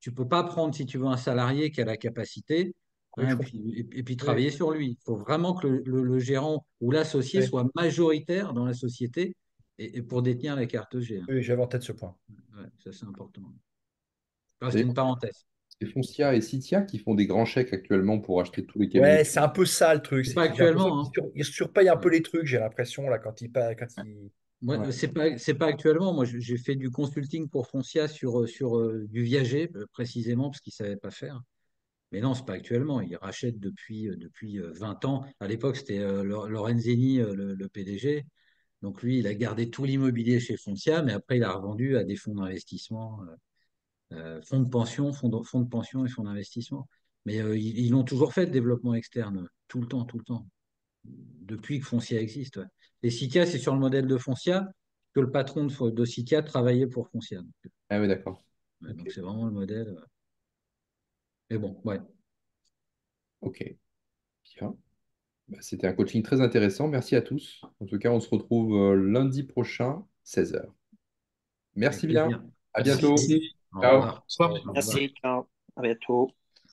tu peux pas prendre, si tu veux, un salarié qui a la capacité, Oui, hein, je et comprends. puis, et puis Oui, travailler sur lui. Il faut vraiment que le gérant ou l'associé oui, soit majoritaire dans la société et pour détenir la carte G, hein. oui, j'avais en tête ce point. Ouais, ça, c'est important. Ah, c'était D'ailleurs, une parenthèse. c'est Foncia et Citia qui font des grands chèques actuellement pour acheter tous les cabinets. Ouais, c'est un peu ça le truc, C'est c'est pas que j'ai l'impression actuellement, qu'ils hein. ils surpayent un peu Ouais. les trucs, j'ai l'impression, là, quand ils. Ouais, Ouais. c'est pas actuellement. Moi, j'ai fait du consulting pour Foncia sur du viager, précisément, parce qu'ils ne savaient pas faire. Mais non, c'est pas actuellement. Ils rachètent depuis 20 ans. À l'époque, c'était Lorenzini, le PDG. Donc lui, il a gardé tout l'immobilier chez Foncia, mais après, il a revendu à des fonds d'investissement, fonds de pension, fonds de pension et fonds d'investissement. Mais ils l'ont toujours fait, le développement externe, tout le temps, tout le temps, depuis que Foncia existe, ouais. Et Citia, c'est sur le modèle de Foncia que le patron de Citia travaillait pour Foncia. Donc, Ah oui, d'accord. ouais, Ok. donc c'est vraiment le modèle. Mais bon, ouais. Ok. Bien. Bah, c'était un coaching très intéressant. Merci à tous. En tout cas, on se retrouve lundi prochain, 16 heures. Avec Merci bien. plaisir. À Merci. bientôt. Merci. Au Ciao. revoir. Bonsoir. Au revoir. Merci, ciao. À bientôt.